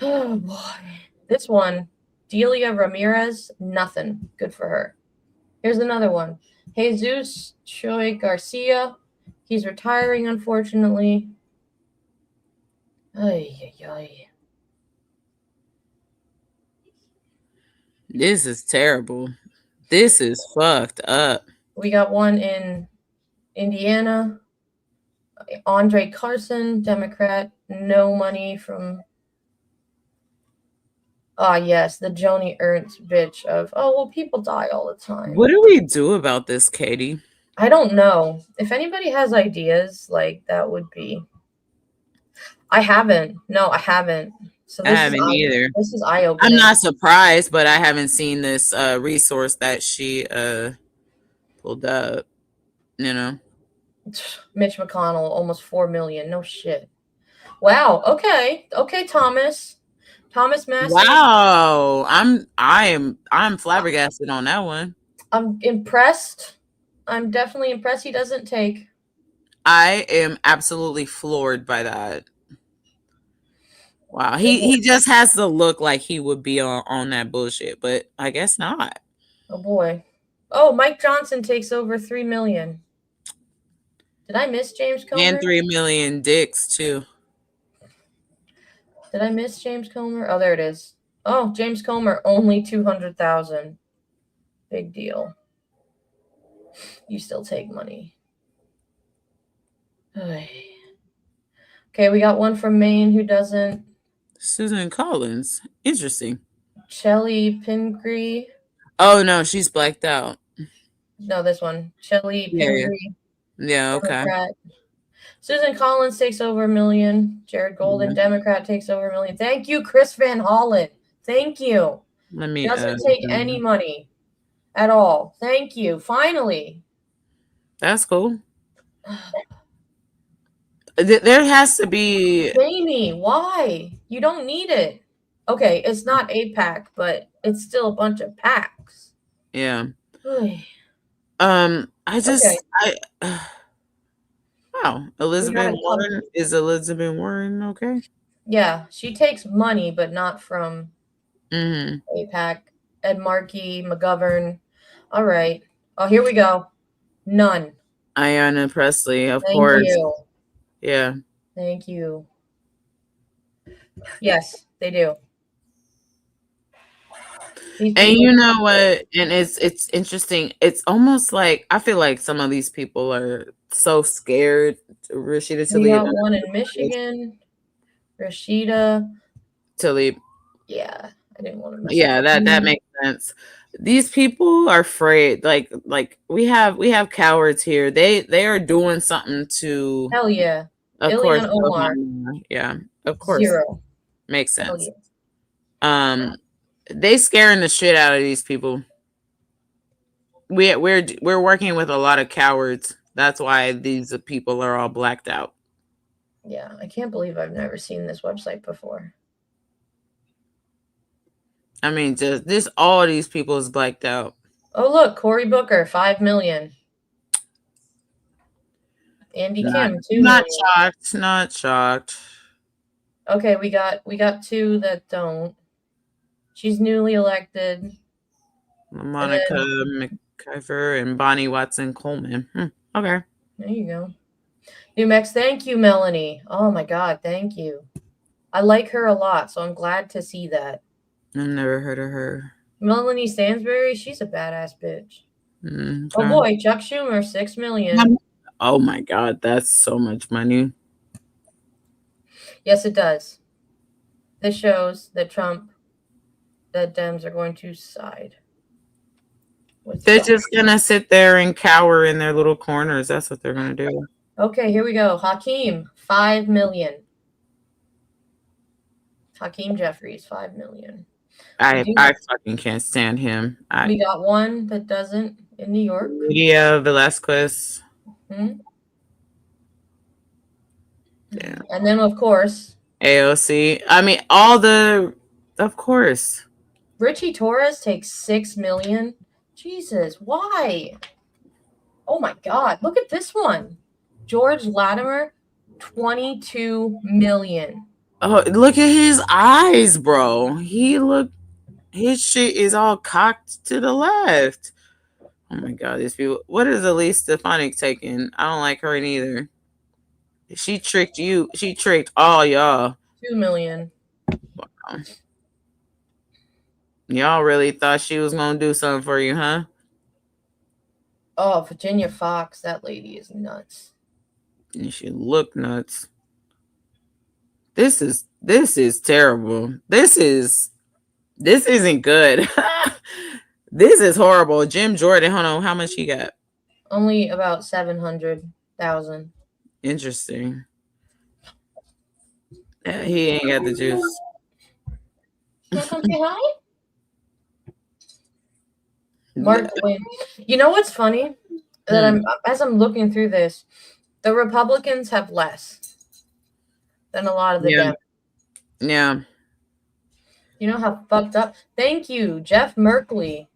S3: Oh, boy. This one, Delia Ramirez, nothing. Good for her. Here's another one. Jesus Choi Garcia. He's retiring, unfortunately. Ay, ay, ay.
S2: This is terrible. This is fucked up.
S3: We got one in Indiana. Andre Carson, Democrat. No money from... yes, the Joni Ernst bitch of, people die all the time.
S2: What do we do about this, Katie?
S3: I don't know. If anybody has ideas, like, that would be... I haven't. No, I haven't. So
S2: I haven't either.
S3: This is eye-opening.
S2: I'm not surprised, but I haven't seen this resource that she pulled up, you know.
S3: Mitch McConnell, almost 4 million. No shit. Wow. Okay. Okay, Thomas. Thomas Massey.
S2: Wow. I'm flabbergasted on that one.
S3: I'm impressed. I'm definitely impressed he doesn't take.
S2: I am absolutely floored by that. Wow. He just has to look like he would be on that bullshit, but I guess not.
S3: Oh boy. Oh, Mike Johnson takes over 3 million. Did I miss James Comer?
S2: And 3 million dicks too.
S3: Did I miss James Comer? Oh, there it is. Oh, James Comer, only 200,000. Big deal. You still take money. Okay, we got one from Maine who doesn't.
S2: Susan Collins. Interesting.
S3: Shelly Pingree.
S2: Oh no, she's blacked out.
S3: No, this one. Shelly Pingree.
S2: Yeah, okay.
S3: Democrat. Susan Collins takes over $1 million. Jared Golden, Democrat, takes over $1 million. Thank you, Chris Van Hollen. Thank you. Doesn't take any money at all. Thank you. Finally.
S2: That's cool. There has to be.
S3: Jamie, why? You don't need it. Okay, it's not a pack, but it's still a bunch of packs.
S2: Yeah.
S3: Oy.
S2: I just
S3: Okay.
S2: wow. Elizabeth Warren, is Elizabeth Warren okay?
S3: Yeah, she takes money, but not from APAC. Ed Markey, McGovern. All right. Oh, here we go. None.
S2: Ayanna Pressley, of
S3: Thank
S2: course.
S3: you.
S2: Yeah.
S3: Thank you. Yes, they do.
S2: And you know what? And it's interesting. It's almost like I feel like some of these people are so scared. Rashida
S3: We got
S2: Tlaib.
S3: one in Michigan. Rashida
S2: Tlaib.
S3: Yeah, I didn't want to mess
S2: Yeah,
S3: up.
S2: that makes sense. These people are afraid. Like we have cowards here. They are doing something to.
S3: Hell yeah.
S2: Of
S3: Ilhan
S2: course.
S3: Omar.
S2: Yeah, of course.
S3: 0.
S2: Makes
S3: Hell
S2: sense.
S3: yeah.
S2: They scaring the shit out of these people. We're working with a lot of cowards. That's why these people are all blacked out.
S3: Yeah, I can't believe I've never seen this website before.
S2: I mean, just all these people is blacked out.
S3: Oh look, Cory Booker, 5 million. Andy Kim, 2
S2: Not
S3: million.
S2: shocked. Not shocked.
S3: Okay, we got 2 that don't. She's newly elected.
S2: Monica McIver and Bonnie Watson Coleman. Okay.
S3: There you go. New Mex, thank you, Melanie. Oh my God, thank you. I like her a lot, so I'm glad to see that.
S2: I've never heard of her.
S3: Melanie Stansbury, she's a badass bitch.
S2: Okay.
S3: Oh boy, Chuck Schumer, 6 million.
S2: Oh my God, that's so much money.
S3: Yes, it does. This shows that Dems are going to side.
S2: They're just gonna sit there and cower in their little corners. That's what they're gonna do.
S3: Okay, here we go. Hakeem, 5 million. Hakeem Jeffries, 5 million.
S2: I fucking can't stand him.
S3: We got one that doesn't in New York.
S2: Lydia Velasquez.
S3: Yeah. And then, of course,
S2: AOC. I mean, of course.
S3: Richie Torres takes 6 million. Jesus, why? Oh my God, look at this one. George Latimer, 22 million.
S2: Oh, look at his eyes, bro. His shit is all cocked to the left. Oh my God, these people. What is Elise Stefanik taking? I don't like her neither. She tricked you. She tricked all y'all.
S3: 2 million.
S2: Wow. Y'all really thought she was gonna do something for you, huh?
S3: Oh, Virginia Fox, that lady is nuts.
S2: And she look nuts. This is terrible. This isn't good. This is horrible. Jim Jordan, hold on, how much he got?
S3: Only about 700,000.
S2: Interesting. Yeah, he ain't got the juice.
S3: Wanna come say hi? Mark Twain. You know what's funny? That as I'm looking through this, the Republicans have less. than a lot of the
S2: Yeah.
S3: Dems.
S2: Yeah.
S3: You know how fucked up? Thank you, Jeff Merkley,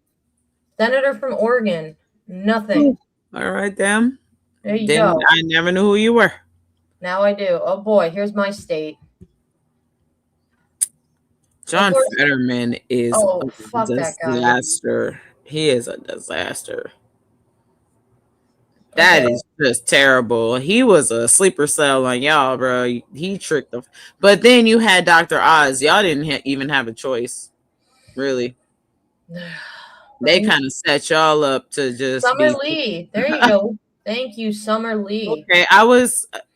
S3: senator from Oregon. Nothing.
S2: All right, then.
S3: There you go.
S2: I never knew who you were.
S3: Now I do. Oh boy, here's my state.
S2: John Fetterman is a
S3: fuck that guy.
S2: disaster. He is a disaster. That is just terrible. He was a sleeper cell on y'all, bro. He tricked them. But then you had Dr. Oz. Y'all didn't even have a choice, really. They kind of set y'all up to just
S3: Summer Lee. There you go. Thank you, Summer Lee.
S2: Okay,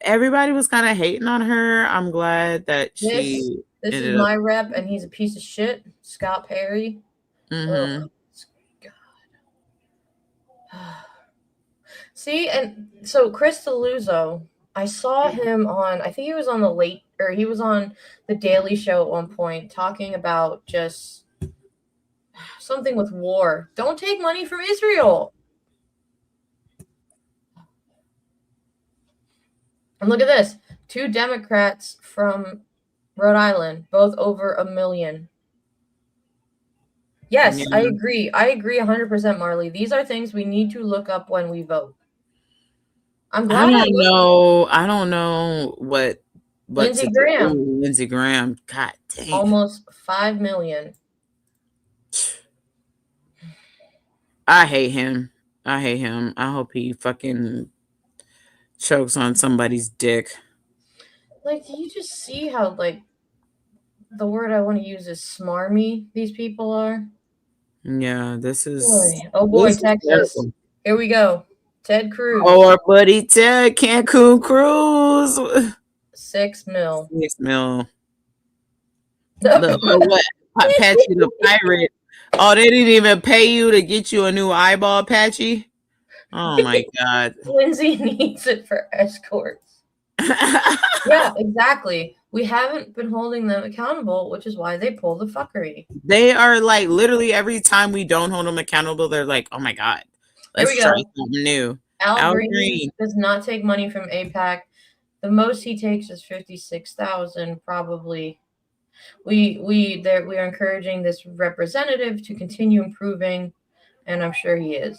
S2: everybody was kind of hating on her. I'm glad that she.
S3: This is my rep, and he's a piece of shit. Scott Perry.
S2: Mm-hmm.
S3: God. See, and so Chris D'Aluzzo, I saw him on, I think he was on he was on the Daily Show at one point talking about just something with war. Don't take money from Israel. And look at this. 2 Democrats from Rhode Island, both over 1 million. Yes,
S2: Yeah.
S3: I agree. I agree 100%, Marley. These are things we need to look up when we vote. I'm glad
S2: I don't know what
S3: Lindsey Graham.
S2: Lindsey Graham. God damn.
S3: Almost 5 million.
S2: I hate him. I hope he fucking chokes on somebody's dick.
S3: Like, do you just see how, like, the word I want to use is smarmy these people are?
S2: Yeah, this is.
S3: Oh boy,
S2: this is
S3: Texas.
S2: terrible.
S3: Here we go. Ted Cruz.
S2: Oh, our buddy Ted, Cancun Cruise.
S3: 6 mil.
S2: 6 mil. Look, what? Patchy the pirate. Oh, they didn't even pay you to get you a new eyeball, Patchy? Oh my God.
S3: Lindsay needs it for escorts. Yeah, exactly. We haven't been holding them accountable, which is why they pull the fuckery.
S2: They are like, literally every time we don't hold them accountable, they're like, oh my God, let's try something new.
S3: Al Green does not take money from AIPAC. The most he takes is $56,000, probably. We are encouraging this representative to continue improving, and I'm sure he is.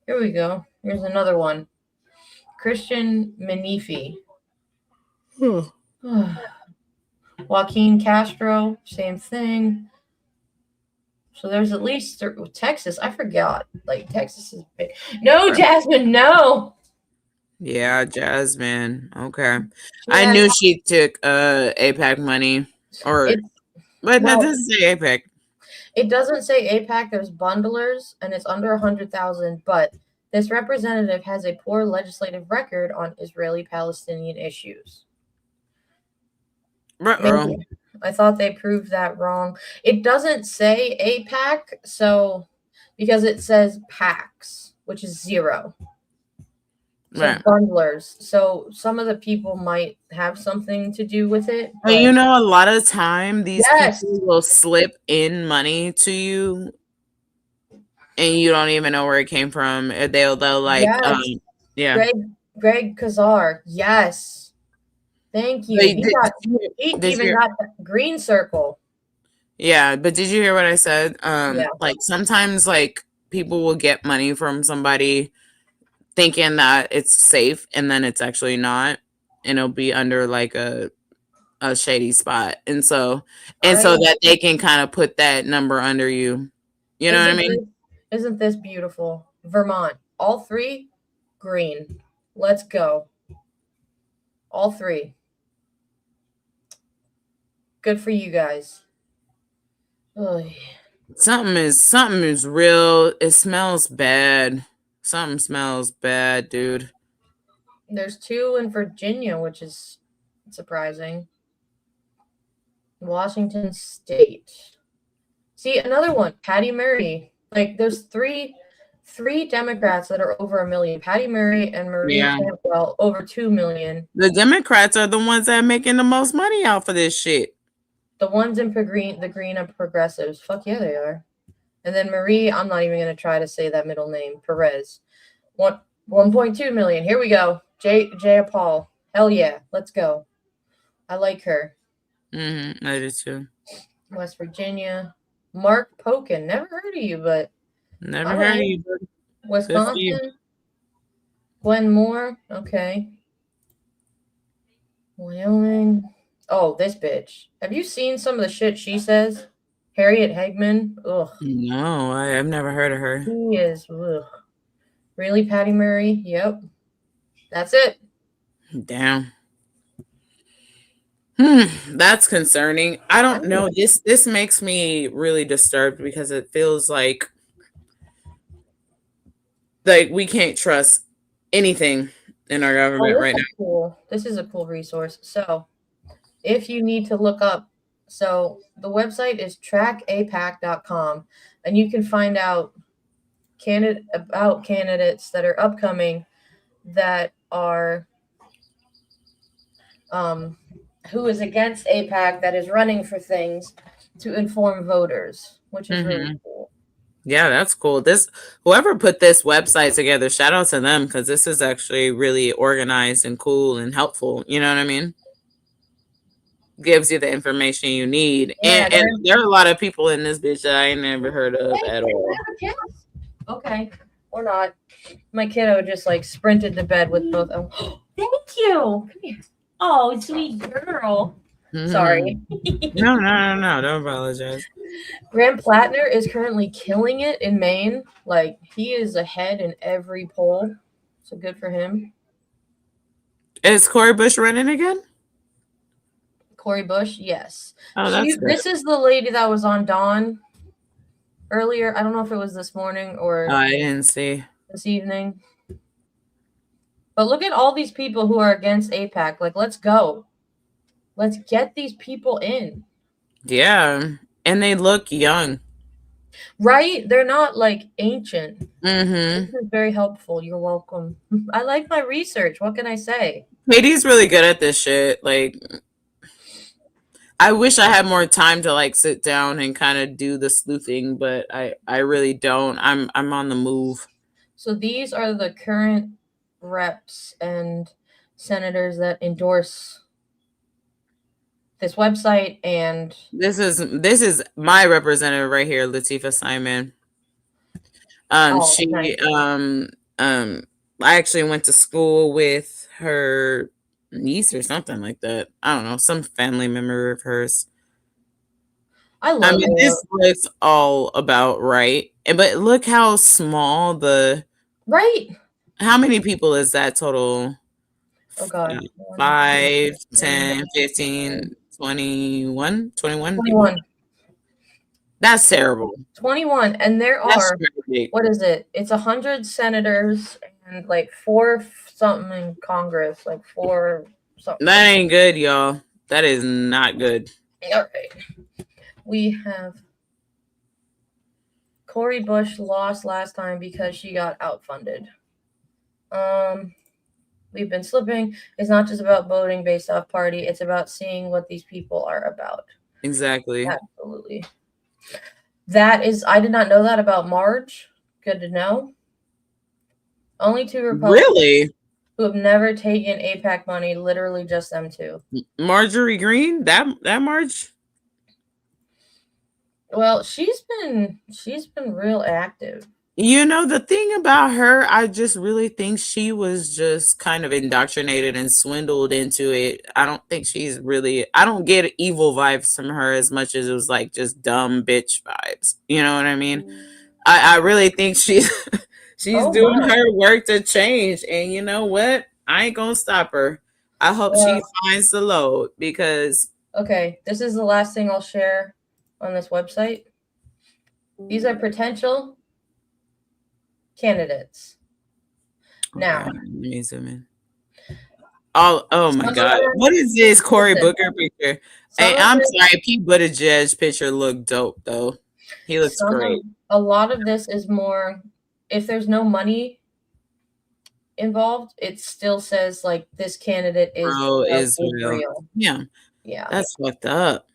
S3: Here we go. Here's another one. Christian Menifi. Joaquin Castro, same thing. So there's at least Texas. I forgot. Like, Texas is big. No, Jasmine, no.
S2: Yeah, Jasmine. Okay. I knew she took AIPAC money. But that doesn't say AIPAC.
S3: It doesn't say AIPAC. There's bundlers, and it's under 100,000. But this representative has a poor legislative record on Israeli-Palestinian issues. I thought they proved that wrong. It doesn't say AIPAC, so because it says PACs, which is 0. So bundlers. So some of the people might have something to do with it.
S2: But you know, a lot of time these people will slip in money to you, and you don't even know where it came from. They'll like, yeah.
S3: Greg Kazar, yes. Thank you. He even got the green circle.
S2: Yeah, but did you hear what I said? Like sometimes like people will get money from somebody thinking that it's safe, and then it's actually not, and it'll be under like a shady spot, and so that they can kind of put that number under you. You know what I mean?
S3: Isn't this beautiful? Vermont, all 3 green. Let's go. All 3. Good for you guys. Oy.
S2: Something is real. It smells bad. Something smells bad, dude.
S3: There's 2 in Virginia, which is surprising. Washington State. See, another one. Patty Murray. Like, there's three Democrats that are over 1 million. Patty Murray and Maria Campbell over 2 million.
S2: The Democrats are the ones that are making the most money out for this shit.
S3: The ones in the green are progressives. Fuck yeah, they are. And then Marie, I'm not even going to try to say that middle name. Perez. 1.2 million. Here we go. Jay Paul. Hell yeah. Let's go. I like her.
S2: I do too.
S3: West Virginia. Mark Pokin. Never heard of you, but
S2: never
S3: all
S2: heard
S3: right.
S2: of you. Good for
S3: Wisconsin.
S2: you.
S3: Gwen Moore. Okay. Wyoming. Oh, this bitch. Have you seen some of the shit she says? Harriet Hegman. Ugh.
S2: No, I've never heard of her.
S3: She is. Ugh. Really, Patty Murray? Yep. That's it.
S2: Damn. That's concerning. I don't know. This makes me really disturbed because it feels like we can't trust anything in our government right now.
S3: Cool. This is a cool resource. So, if you need to look up, so the website is trackapac.com, and you can find out candidates that are upcoming that are who is against APAC that is running for things to inform voters, which is really cool.
S2: Yeah, that's cool. Whoever put this website together, shout out to them because this is actually really organized and cool and helpful. You know what I mean? Gives you the information you need.
S3: Yeah,
S2: and there are a lot of people in this bitch that I ain't never heard of at all.
S3: Okay, or not. My kiddo just like sprinted to bed with both. Oh, thank you. Come here. Oh, sweet girl. Sorry.
S2: No, don't apologize.
S3: Graham Plattner is currently killing it in Maine. Like, he is ahead in every poll. So good for him.
S2: Is Cori Bush running again?
S3: Cori Bush, yes.
S2: Oh, that's good.
S3: This is the lady that was on Dawn earlier. I don't know if it was this morning or
S2: I didn't see.
S3: This evening. But look at all these people who are against APAC. Like, let's go. Let's get these people in.
S2: Yeah. And they look young.
S3: Right? They're not like ancient.
S2: Mm-hmm.
S3: This is very helpful. You're welcome. I like my research. What can I say?
S2: Katie's really good at this shit. Like, I wish I had more time to like sit down and kind of do the sleuthing, but I really don't. I'm on the move.
S3: So these are the current reps and senators that endorse this website, and
S2: this is my representative right here, Latifah Simon. She
S3: nice.
S2: I actually went to school with her niece or something like that. I don't know, some family member of hers. I mean, this looks all about right, but look how small how many people is that total?
S3: Oh God.
S2: 5, 10, 15, 21. That's terrible.
S3: 21, and there are what is it? It's 100 senators and like 4 something in Congress, like 4 something.
S2: That ain't good, y'all. That is not good.
S3: All right. We have Cori Bush lost last time because she got outfunded. We've been slipping. It's not just about voting based off party. It's about seeing what these people are about.
S2: Exactly.
S3: Absolutely. I did not know that about Marge. Good to know. Only 2 Republicans who have never taken APAC money, literally just them 2.
S2: Marjorie Greene? That Marge?
S3: Well, she's been real active.
S2: You know, the thing about her, I just really think she was just kind of indoctrinated and swindled into it. I don't think I don't get evil vibes from her as much as it was like just dumb bitch vibes. You know what I mean? I really think she's doing her work to change. And you know what? I ain't gonna stop her. I hope she finds the load because...
S3: Okay, this is the last thing I'll share on this website. These are potential candidates. Now,
S2: oh my God, what is this Cory Booker picture? Hey, I'm sorry, Pete Buttigieg picture looked dope though. He looks great.
S3: A lot of this is more, if there's no money involved, it still says like this candidate is real.
S2: Yeah, that's fucked up.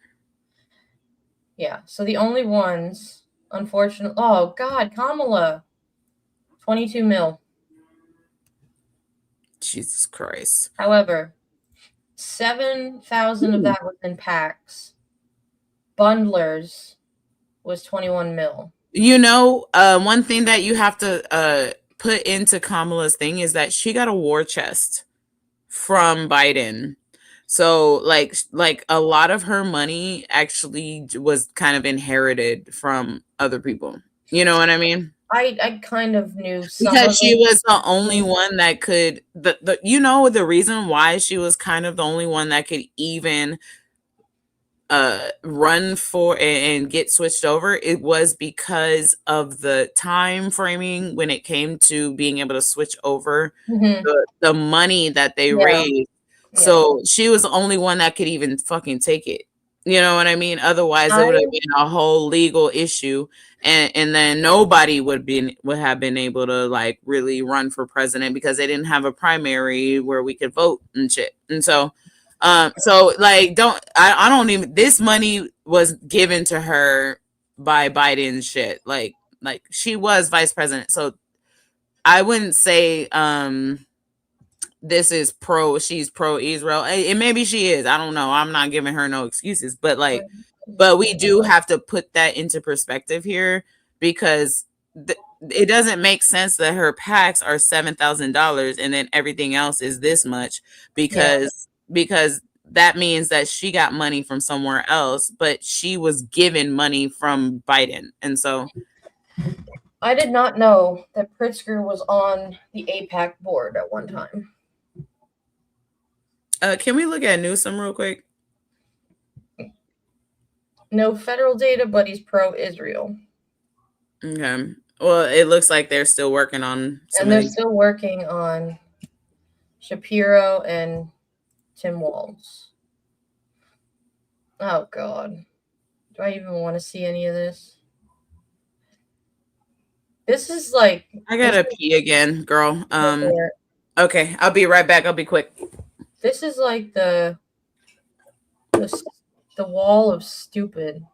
S3: Yeah, so the only ones, unfortunately, oh God, Kamala. 22 mil.
S2: Jesus Christ.
S3: However, 7,000 of that was in packs. Bundlers was 21 mil.
S2: One thing that you have to put into Kamala's thing is that she got a war chest from Biden. So like a lot of her money actually was kind of inherited from other people. You know what I mean?
S3: I kind of knew some
S2: Because
S3: of
S2: she
S3: it.
S2: was the only one that could the reason why she was kind of the only one that could even run for and get switched over. It was because of the time framing when it came to being able to switch over the money that they raised. So she was the only one that could even fucking take it. You know what I mean? Otherwise, it would have been a whole legal issue, and then nobody would have been able to like really run for president because they didn't have a primary where we could vote and shit. And so, like, I don't even. This money was given to her by Biden shit. Like she was vice president, so I wouldn't say this is she's pro-Israel. And maybe she is. I don't know. I'm not giving her no excuses. But we do have to put that into perspective here because it doesn't make sense that her packs are $7,000 and then everything else is this much because that means that she got money from somewhere else, but she was given money from Biden. And so
S3: I did not know that Pritzker was on the AIPAC board at one time.
S2: Can we look at Newsom real quick?
S3: No federal data, but he's pro-Israel.
S2: Okay. Well, it looks like they're still working on
S3: still working on Shapiro and Tim Walz. Oh, God. Do I even want to see any of this? This is like...
S2: I gotta pee again, girl. Okay, I'll be right back. I'll be quick.
S3: This is like the wall of stupid.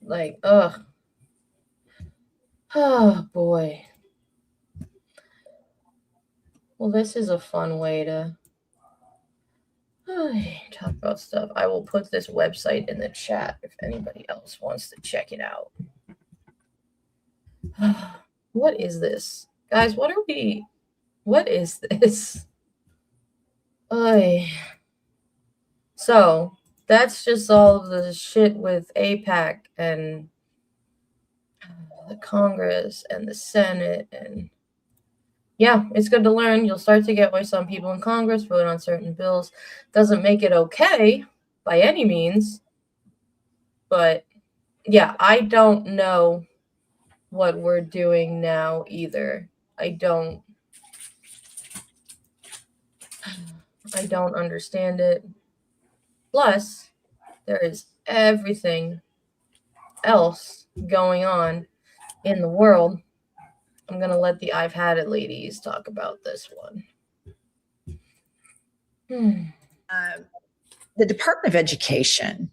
S3: Like, ugh. Oh, boy. Well, this is a fun way to talk about stuff. I will put this website in the chat if anybody else wants to check it out. What is this? Guys, what is this? So that's just all of the shit with AIPAC and the Congress and the Senate. And yeah, it's good to learn. You'll start to get why some people in Congress vote on certain bills. Doesn't make it okay by any means. But yeah, I don't know what we're doing now either. I don't understand it. Plus, there is everything else going on in the world. I'm going to let the I've had it ladies talk about this one.
S14: The Department of Education,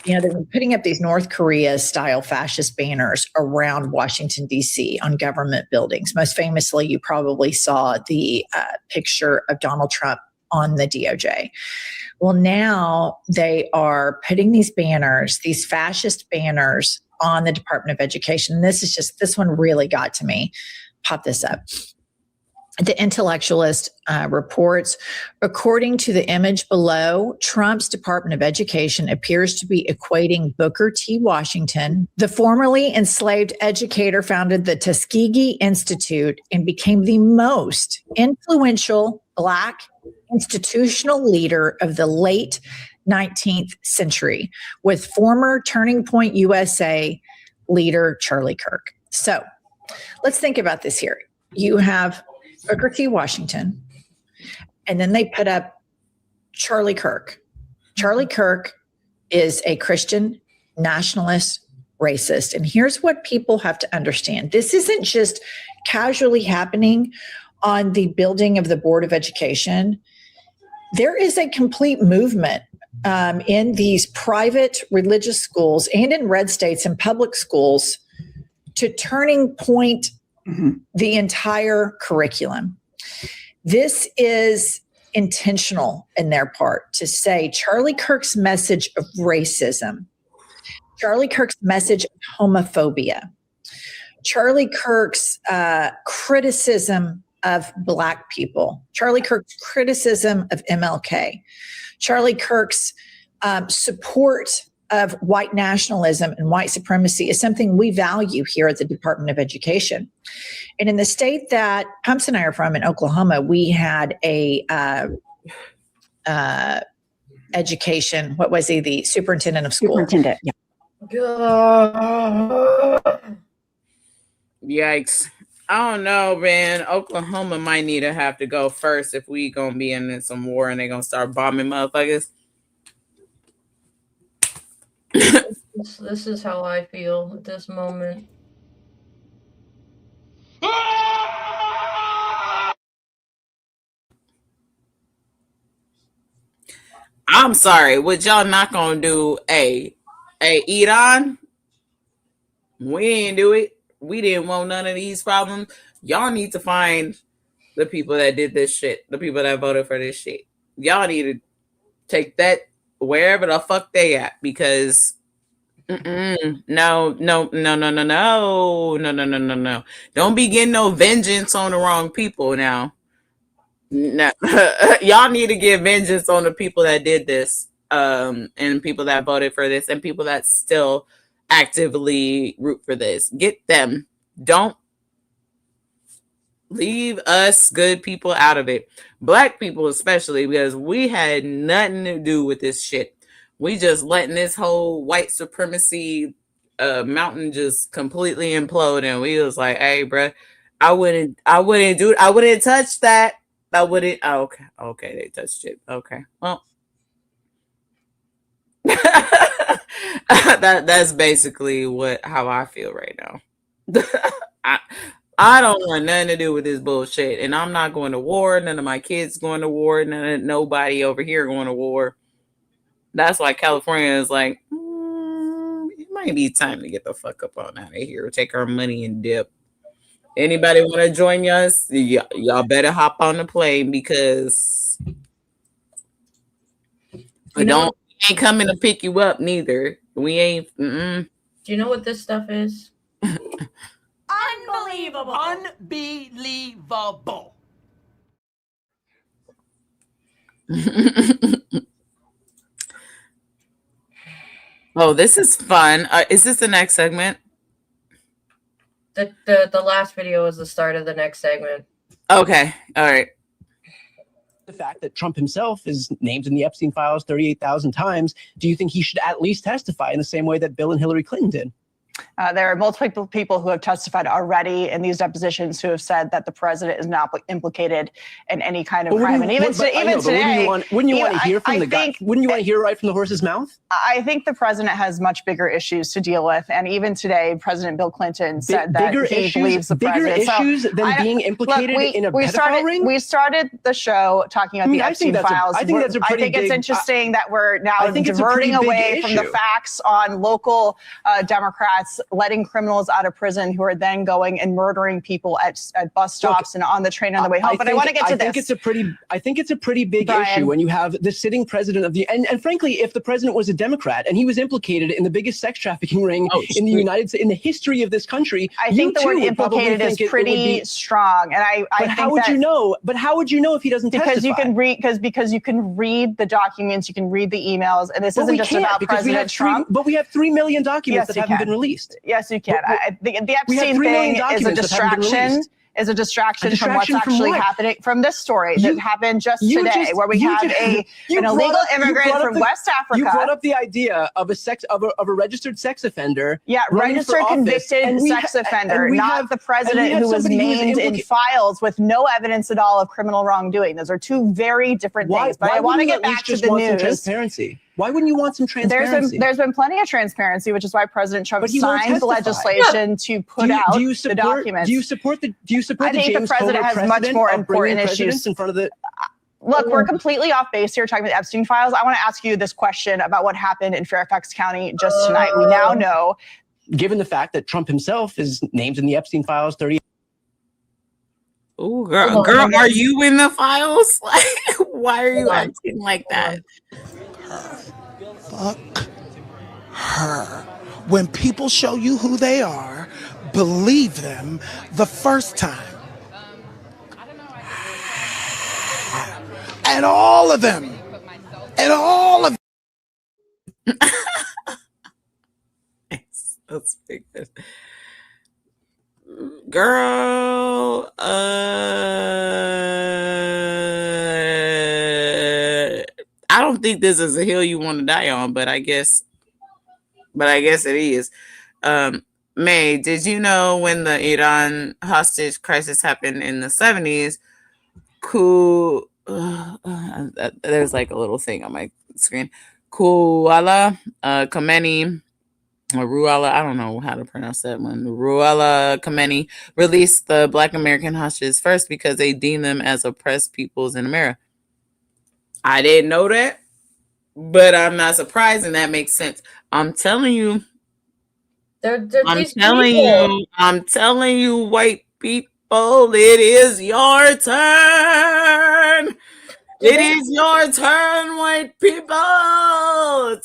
S14: they've been putting up these North Korea style fascist banners around Washington, D.C. on government buildings. Most famously, you probably saw the picture of Donald Trump on the DOJ. Well, now they are putting these banners, these fascist banners on the Department of Education. And this one really got to me. Pop this up. The Intellectualist reports, according to the image below, Trump's Department of Education appears to be equating Booker T. Washington, the formerly enslaved educator, founded the Tuskegee Institute and became the most influential Black institutional leader of the late 19th century, with former Turning Point USA leader Charlie Kirk. So let's think about this here. You have Booker T. Washington, and then they put up Charlie Kirk. Charlie Kirk is a Christian nationalist racist. And here's what people have to understand. This isn't just casually happening on the building of the Board of Education. There is a complete movement in these private religious schools and in red states and public schools to turning point the entire curriculum. This is intentional in their part to say Charlie Kirk's message of racism, Charlie Kirk's message of homophobia, Charlie Kirk's criticism of Black people, Charlie Kirk's criticism of MLK, Charlie Kirk's support of white nationalism and white supremacy is something we value here at the Department of Education. And in the state that Pumps and I are from, in Oklahoma, we had a education, what was he, the superintendent of school?
S18: Superintendent, yeah.
S2: Yikes. I don't know, man. Oklahoma might need to have to go first if we gonna be in some war and they gonna start bombing motherfuckers.
S3: This is how I feel at this moment.
S2: I'm sorry. What y'all not gonna do? Iran? We ain't do it. We didn't want none of these problems. Y'all need to find the people that did this shit, the people that voted for this shit. Y'all need to take that wherever the fuck they at, because no. Don't be getting no vengeance on the wrong people now. No. Y'all need to get vengeance on the people that did this, and people that voted for this, and people that still actively root for this. Get them. Don't leave us good people out of it. Black people especially, because we had nothing to do with this shit. We just letting this whole white supremacy mountain just completely implode, and we was like, hey, bro, I wouldn't touch that. I wouldn't. Oh, okay, they touched it. Okay, well, that's basically how I feel right now. I don't want nothing to do with this bullshit, and I'm not going to war. None of my kids going to war. Nobody over here going to war. That's why California is like, it might be time to get the fuck up on out of here. Take our money and dip. Anybody want to join us? Y'all better hop on the plane, because we ain't coming to pick you up neither. We ain't. Do
S3: you know what this stuff is?
S18: Unbelievable. Unbelievable.
S2: Oh, this is fun. Is this the next segment?
S3: The last video is the start of the next segment.
S2: Okay. All right.
S19: The fact that Trump himself is named in the Epstein files 38,000 times, do you think he should at least testify in the same way that Bill and Hillary Clinton did?
S21: There are multiple people who have testified already in these depositions who have said that the president is not implicated in any kind of crime. And even today,
S19: wouldn't you want to hear from the guy? Wouldn't you want to hear right from the horse's mouth?
S21: I think the president has much bigger issues to deal with. And even today, President Bill Clinton said that he believes the president.
S19: Bigger issues than being implicated in a pedophile ring?
S21: We started the show talking about the Epstein files.
S19: I think that's a pretty
S21: I think it's interesting that we're now diverting away from the facts on local Democrats letting criminals out of prison who are then going and murdering people at bus stops and on the train on the way home. But I want to get to this.
S19: I think it's a pretty big issue when you have the sitting president of the and frankly, if the president was a Democrat and he was implicated in the biggest sex trafficking ring in the United States, in the history of this country,
S21: I think the word implicated is pretty strong. And I think
S19: how would you know? But how would you know if he doesn't testify?
S21: Because you can read the documents, you can read the emails, and this isn't just about President Trump.
S19: But we have 3 million documents that haven't been released.
S21: Yes, you can. The Epstein thing is a distraction. From what's actually happening from this story that happened just today, where we have an illegal immigrant from West Africa.
S19: You brought up the idea of a registered sex offender.
S21: Yeah, registered convicted sex offender, not the president who was named in files with no evidence at all of criminal wrongdoing. Those are two very different things. But I want to get back to the news.
S19: Transparency. Why wouldn't you want some transparency?
S21: There's been plenty of transparency, which is why President Trump signed the legislation to put out the documents.
S19: Do you support the
S21: I think the president has much more important issues
S19: in front of the?
S21: Look, we're completely off base here talking about the Epstein files. I want to ask you this question about what happened in Fairfax County just tonight. We now know,
S19: given the fact that Trump himself is named in the Epstein files 30.
S2: Oh, girl, are you in the files? Like, why are you acting like that?
S4: Fuck her. When people show you who they are, believe them the first time. And all of them. And all of
S2: That's big. Girl, I don't think this is a hill you want to die on, but I guess it is. May, did you know when the Iran hostage crisis happened in the 70s, there's like a little thing on my screen. Ruhollah Khomeini, I don't know how to pronounce that one. Ruhollah Khomeini released the Black American hostages first because they deemed them as oppressed peoples in America. I didn't know that, but I'm not surprised, and that makes sense. I'm telling you. I'm telling you, white people, it is your turn. It is your turn, white people.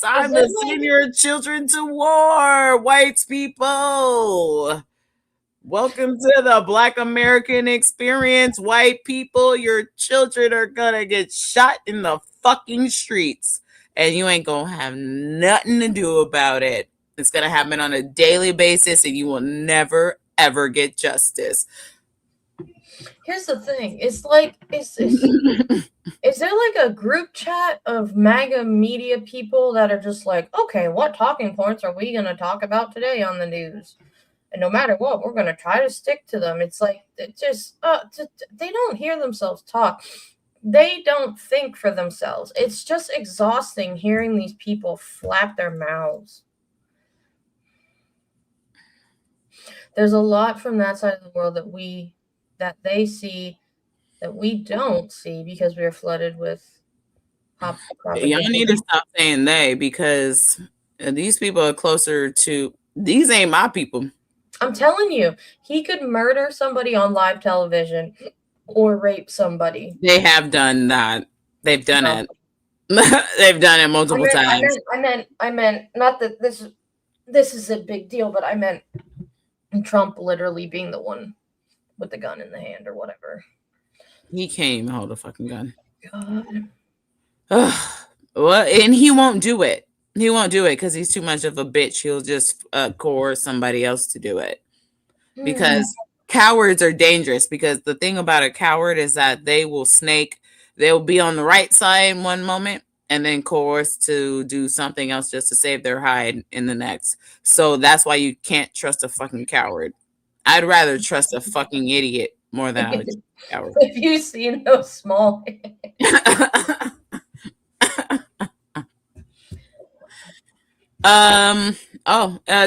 S2: Time to send your children to war, white people. Welcome to the Black American experience, white people. Your children are gonna get shot in the fucking streets, and you ain't gonna have nothing to do about it. It's gonna happen on a daily basis, and you will never, ever get justice.
S3: Here's the thing. It's like, is there like a group chat of MAGA media people that are just like, okay, what talking points are we going to talk about today on the news? And no matter what, we're going to try to stick to them. It's like, they don't hear themselves talk. They don't think for themselves. It's just exhausting hearing these people flap their mouths. There's a lot from that side of the world that they see that we don't see because we're flooded with propaganda.
S2: Y'all need to stop saying they, because these people are closer to, these ain't my people.
S3: I'm telling you, he could murder somebody on live television or rape somebody.
S2: They have done that. They've done it. They've done it multiple times.
S3: I meant not that this is a big deal, but I meant Trump literally being the one with the gun in the hand or whatever.
S2: He can't even hold a fucking gun.
S3: God.
S2: Well, and he won't do it. He won't do it because he's too much of a bitch. He'll just coerce somebody else to do it. Because cowards are dangerous. Because the thing about a coward is that they will snake. They'll be on the right side one moment and then coerce to do something else just to save their hide in the next. So that's why you can't trust a fucking coward. I'd rather trust a fucking idiot more than I would trust a coward.
S3: If you've seen those small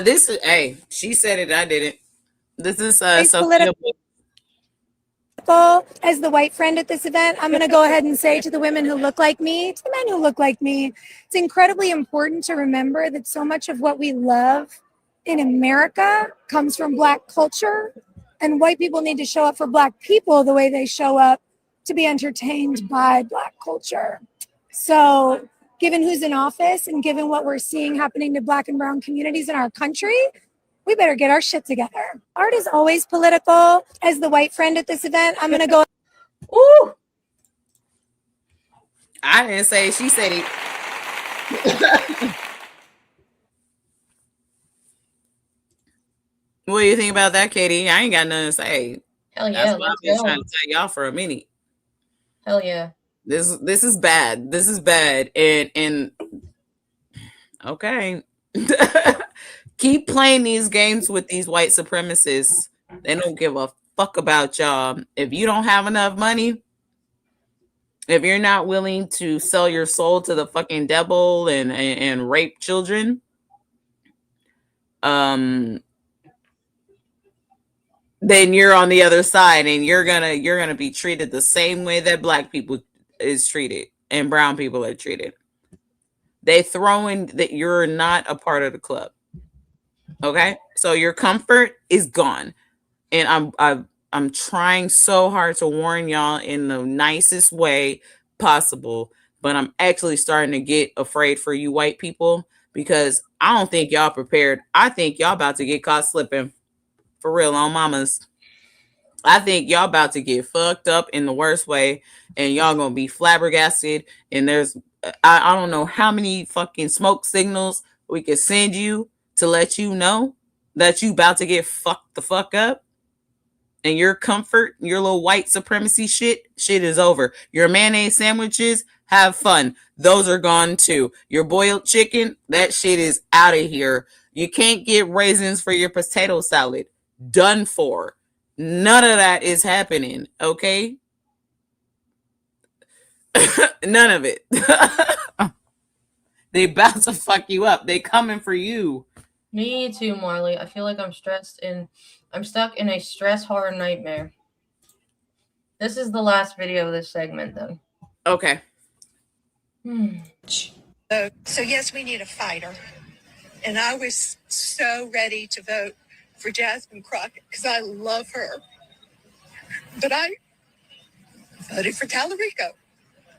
S2: this is, hey, she said it, I didn't. This is Sophia.
S22: As the white friend at this event, I'm going to go ahead and say to the women who look like me, to the men who look like me, it's incredibly important to remember that so much of what we love in America comes from Black culture, and white people need to show up for Black people the way they show up to be entertained by Black culture. So given who's in office and given what we're seeing happening to Black and brown communities in our country, we better get our shit together. Art is always political. As the white friend at this event, I'm going to go.
S3: Ooh.
S2: I didn't say it. She said it. What do you think about that, Katie? I ain't got nothing to say.
S3: Hell yeah.
S2: That's what I've been trying to tell y'all for a minute.
S3: Hell yeah.
S2: This is bad. This is bad. And okay. Keep playing these games with these white supremacists. They don't give a fuck about y'all. If you don't have enough money, if you're not willing to sell your soul to the fucking devil and rape children, then you're on the other side, and you're gonna be treated the same way that Black people is treated and brown people are treated. They throw in that you're not a part of the club. Okay, so your comfort is gone, and I'm trying so hard to warn y'all in the nicest way possible, but I'm actually starting to get afraid for you white people because I don't think y'all prepared. I think y'all about to get caught slipping. For real, on mamas. I think y'all about to get fucked up in the worst way, and y'all gonna be flabbergasted. And there's, I don't know how many fucking smoke signals we could send you to let you know that you about to get fucked the fuck up. And your comfort, your little white supremacy shit is over. Your mayonnaise sandwiches, have fun. Those are gone too. Your boiled chicken, that shit is out of here. You can't get raisins for your potato salad. Done for. None of that is happening, okay? None of it. They about to fuck you up. They coming for you.
S3: Me too, Marley. I feel like I'm stressed and I'm stuck in a stress horror nightmare. This is the last video of this segment, then.
S2: Okay.
S1: So yes, we need a fighter. And I was so ready to vote for Jasmine Crockett because I love her. But I voted for Tallarico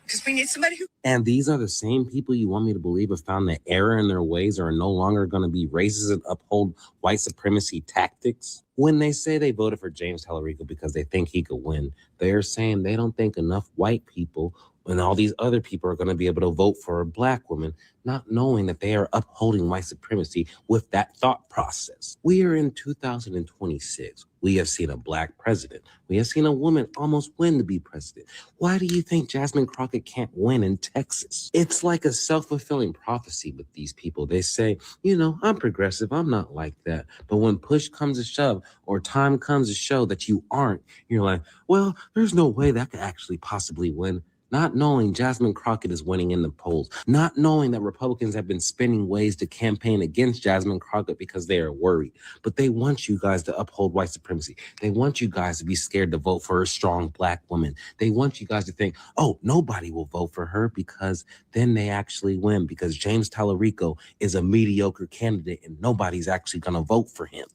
S1: because we need somebody who...
S5: And these are the same people you want me to believe have found the error in their ways or are no longer going to be racist and uphold white supremacy tactics? When they say they voted for James Tallarico because they think he could win, they're saying they don't think enough white people and all these other people are going to be able to vote for a black woman, not knowing that they are upholding white supremacy with that thought process. We are in 2026. We have seen a black president. We have seen a woman almost win to be president. Why do you think Jasmine Crockett can't win in Texas? It's like a self-fulfilling prophecy with these people. They say, you know, I'm progressive. I'm not like that. But when push comes to shove or time comes to show that you aren't, you're like, well, there's no way that could actually possibly win. Not knowing Jasmine Crockett is winning in the polls, not knowing that Republicans have been spinning ways to campaign against Jasmine Crockett because they are worried. But they want you guys to uphold white supremacy. They want you guys to be scared to vote for a strong black woman. They want you guys to think, oh, nobody will vote for her because then they actually win because James Tallarico is a mediocre candidate and nobody's actually going to vote for him.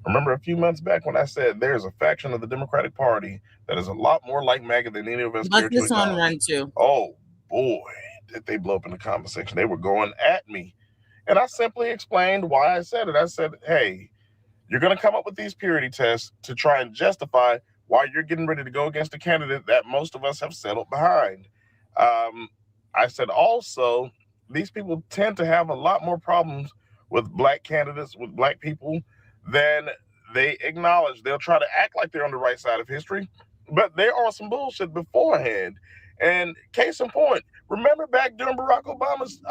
S23: Remember a few months back when I said there's a faction of the Democratic Party that is a lot more like MAGA than any of us care to
S2: Let this one
S23: acknowledge.
S2: run too.
S23: Oh boy, did they blow up in the comment section. They were going at me. And I simply explained why I said it. I said, hey, you're going to come up with these purity tests to try and justify why you're getting ready to go against a candidate that most of us have settled behind. I said also, these people tend to have a lot more problems with black candidates, with black people, than they acknowledge. They'll try to act like they're on the right side of history, but they're on some bullshit beforehand. And case in point, remember back during Barack Obama's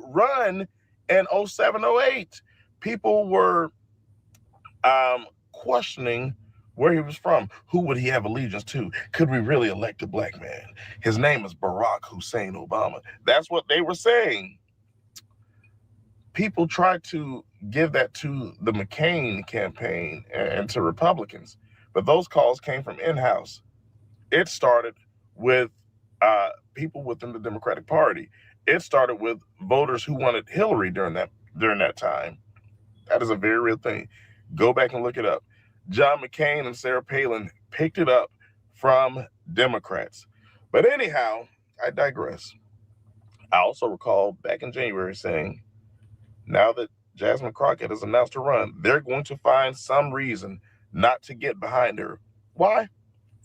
S23: run in 07, 08, people were questioning where he was from. Who would he have allegiance to? Could we really elect a black man? His name is Barack Hussein Obama. That's what they were saying. People tried to give that to the McCain campaign and to Republicans, but those calls came from in-house. It started with people within the Democratic Party. It started with voters who wanted Hillary during that time. That is a very real thing. Go back and look it up. John McCain and Sarah Palin picked it up from Democrats. But anyhow, I digress. I also recall back in January saying, now that Jasmine Crockett has announced a run, they're going to find some reason not to get behind her. Why?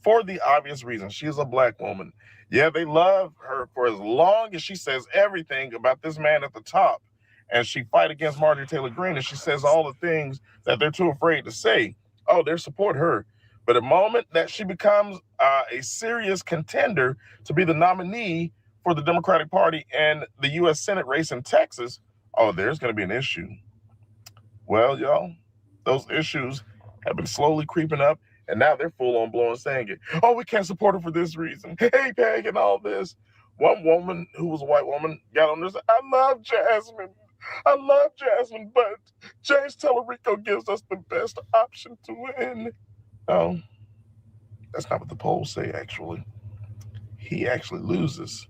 S23: For the obvious reason. She's a black woman. Yeah, they love her for as long as she says everything about this man at the top, and she fight against Marjorie Taylor Greene, and she says all the things that they're too afraid to say. Oh, they support her. But the moment that she becomes a serious contender to be the nominee for the Democratic Party and the U.S. Senate race in Texas, oh, there's going to be an issue. Well, y'all, those issues have been slowly creeping up, and now they're full on blowing saying it. Oh, we can't support her for this reason. Hey, Peg, and all this. One woman who was a white woman got on this. I love Jasmine, but James Tallarico gives us the best option to win. No, that's not what the polls say, actually. He actually loses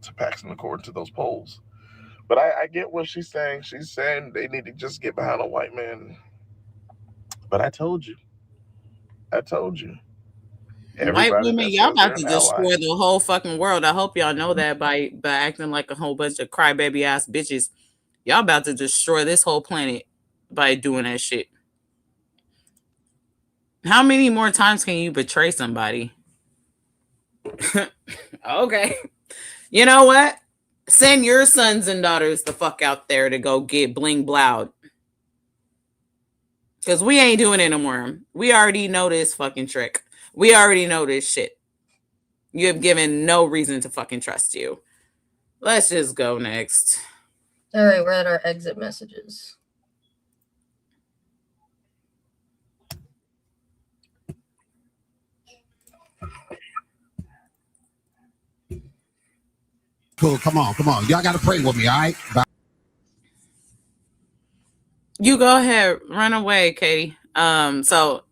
S23: to Paxton according to those polls. But I get what she's saying. She's saying they need to just get behind a white man. But I told you, I told you.
S2: White
S23: Everybody
S2: women,
S23: that
S2: y'all
S23: says they're
S2: about to
S23: an ally.
S2: destroy the whole fucking world. I hope y'all know that by acting like a whole bunch of crybaby ass bitches. Y'all about to destroy this whole planet by doing that shit. How many more times can you betray somebody? Okay. You know what? Send your sons and daughters the fuck out there to go get bling blowed. Because we ain't doing it no more. We already know this fucking trick. We already know this shit. You have given no reason to fucking trust you. Let's just go next.
S3: All right, we're at our exit messages.
S6: Cool. Come on. Y'all got to pray with me, all right? Bye.
S2: You go ahead. Run away, Katie. So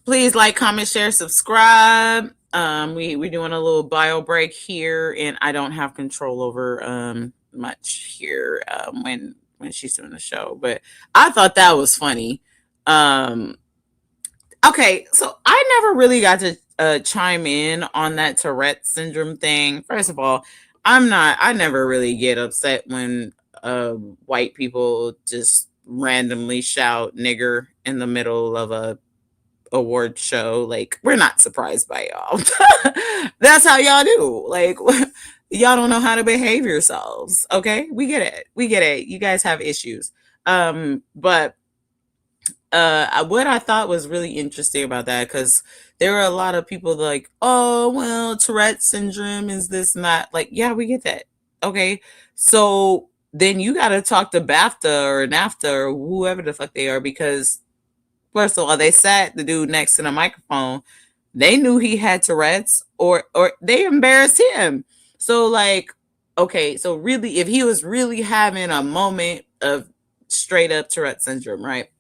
S2: please like, comment, share, subscribe. We're doing a little bio break here, and I don't have control over much here when she's doing the show, but I thought that was funny. Okay, so I never really got to chime in on that Tourette syndrome thing. First of all, I never really get upset when white people just randomly shout nigger in the middle of a award show. Like, we're not surprised by y'all. That's how y'all do. Like, y'all don't know how to behave yourselves. Okay, we get it. You guys have issues. But what I thought was really interesting about that, because there were a lot of people like, oh, well, Tourette syndrome is this and that. Like, yeah, we get that. Okay, so then you got to talk to BAFTA or NAFTA or whoever the fuck they are, because first of all, they sat the dude next to the microphone. They knew he had Tourette's, or they embarrassed him. So, like, okay, so really, if he was really having a moment of straight up Tourette syndrome, right?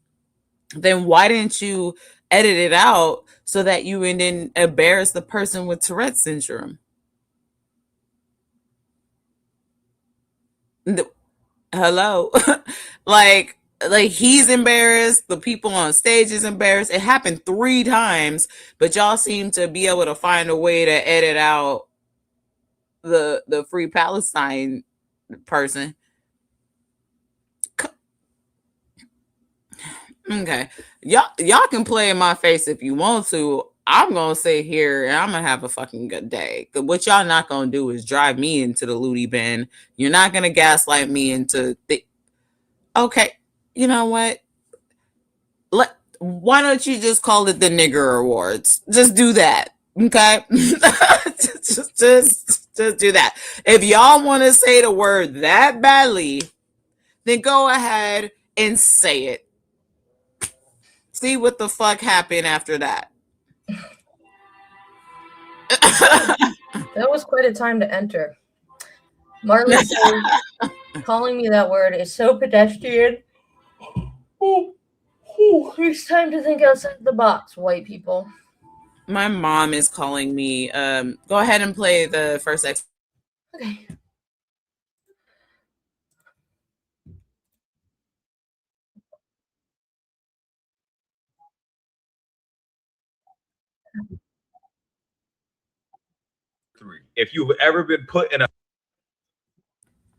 S2: Then why didn't you edit it out so that you didn't embarrass the person with Tourette syndrome? Hello? like he's embarrassed, the people on stage is embarrassed. It happened 3 times, but y'all seem to be able to find a way to edit out the Free Palestine person. Okay, y'all can play in my face if you want to. I'm gonna sit here and I'm gonna have a fucking good day. Cause what y'all not gonna do is drive me into the Ludi bin. You're not gonna gaslight me into okay, you know what? Why don't you just call it the Nigger Awards? Just do that, okay? just do that. If y'all want to say the word that badly, then go ahead and say it. See what the fuck happened after that.
S3: That was quite a time to enter. Marley says, calling me that word is so pedestrian. It's time to think outside the box, white people.
S2: My mom is calling me. Go ahead and play the first X.
S3: Okay.
S19: If you've ever been put in a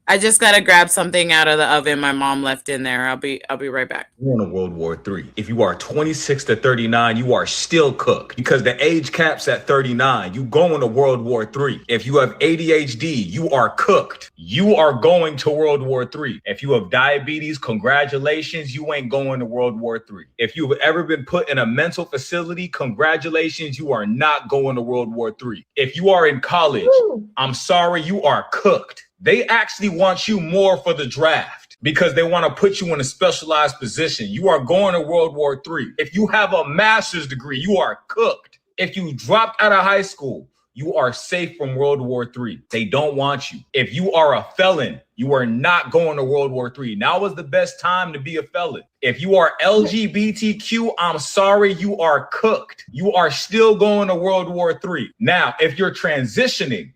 S2: I just gotta grab something out of the oven my mom left in there. I'll be right back.
S19: We're in a World War III. If you are 26 to 39, you are still cooked because the age cap's at 39. You go into World War III. If you have ADHD, you are cooked. You are going to World War III. If you have diabetes, congratulations, you ain't going to World War III. If you've ever been put in a mental facility, congratulations, you are not going to World War III. If you are in college, I'm sorry, you are cooked. They actually want you more for the draft because they want to put you in a specialized position. You are going to World War III. If you have a master's degree, you are cooked. If you dropped out of high school, you are safe from World War III. They don't want you. If you are a felon, you are not going to World War III. Now is the best time to be a felon. If you are LGBTQ, I'm sorry, you are cooked. You are still going to World War III. Now, if you're transitioning,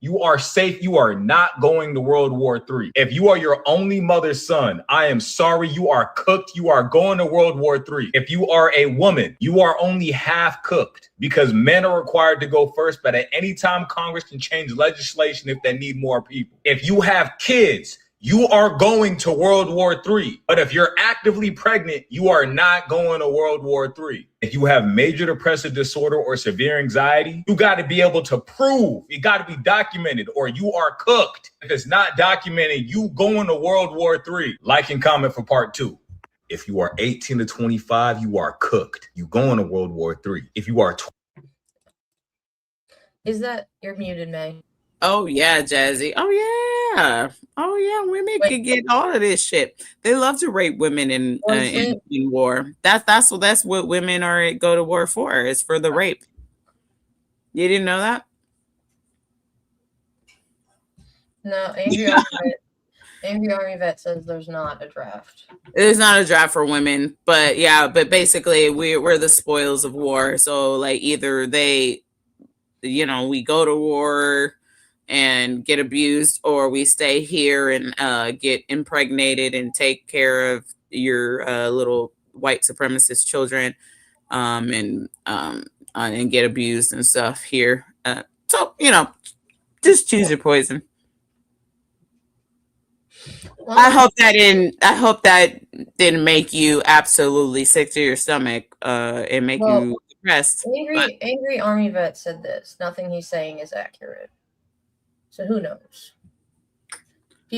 S7: You are safe. You are not going to World War III. If you are your only mother's son, I am sorry. You are cooked. You are going to World War III. If you are a woman, you are only half cooked because men are required to go first. But at any time, Congress can change legislation if they need more people. If you have kids, you are going to World War III. But if you're actively pregnant, you are not going to World War III. If you have major depressive disorder or severe anxiety, you got to be able to prove, it got to be documented, or you are cooked. If it's not documented, you going to World War III. Like and comment for part 2. If you are 18 to 25, you are cooked. You going to World War III. If you are...
S3: Is that... You're muted, May.
S2: Oh, yeah, Jazzy. Oh, yeah. Oh, yeah. Women can get all of this shit. They love to rape women in war. That's what women go to war for. It's for the rape. You didn't know that?
S3: No, Angry Army Vet says there's not a draft.
S2: There's not a draft for women, but yeah, but basically we're the spoils of war. So like either they, we go to war and get abused, or we stay here and get impregnated and take care of your little white supremacist children and get abused and stuff here. So, just choose your poison. Well, I hope that didn't make you absolutely sick to your stomach and make you depressed.
S3: Angry Army Vet said this. Nothing he's saying is accurate. So who knows?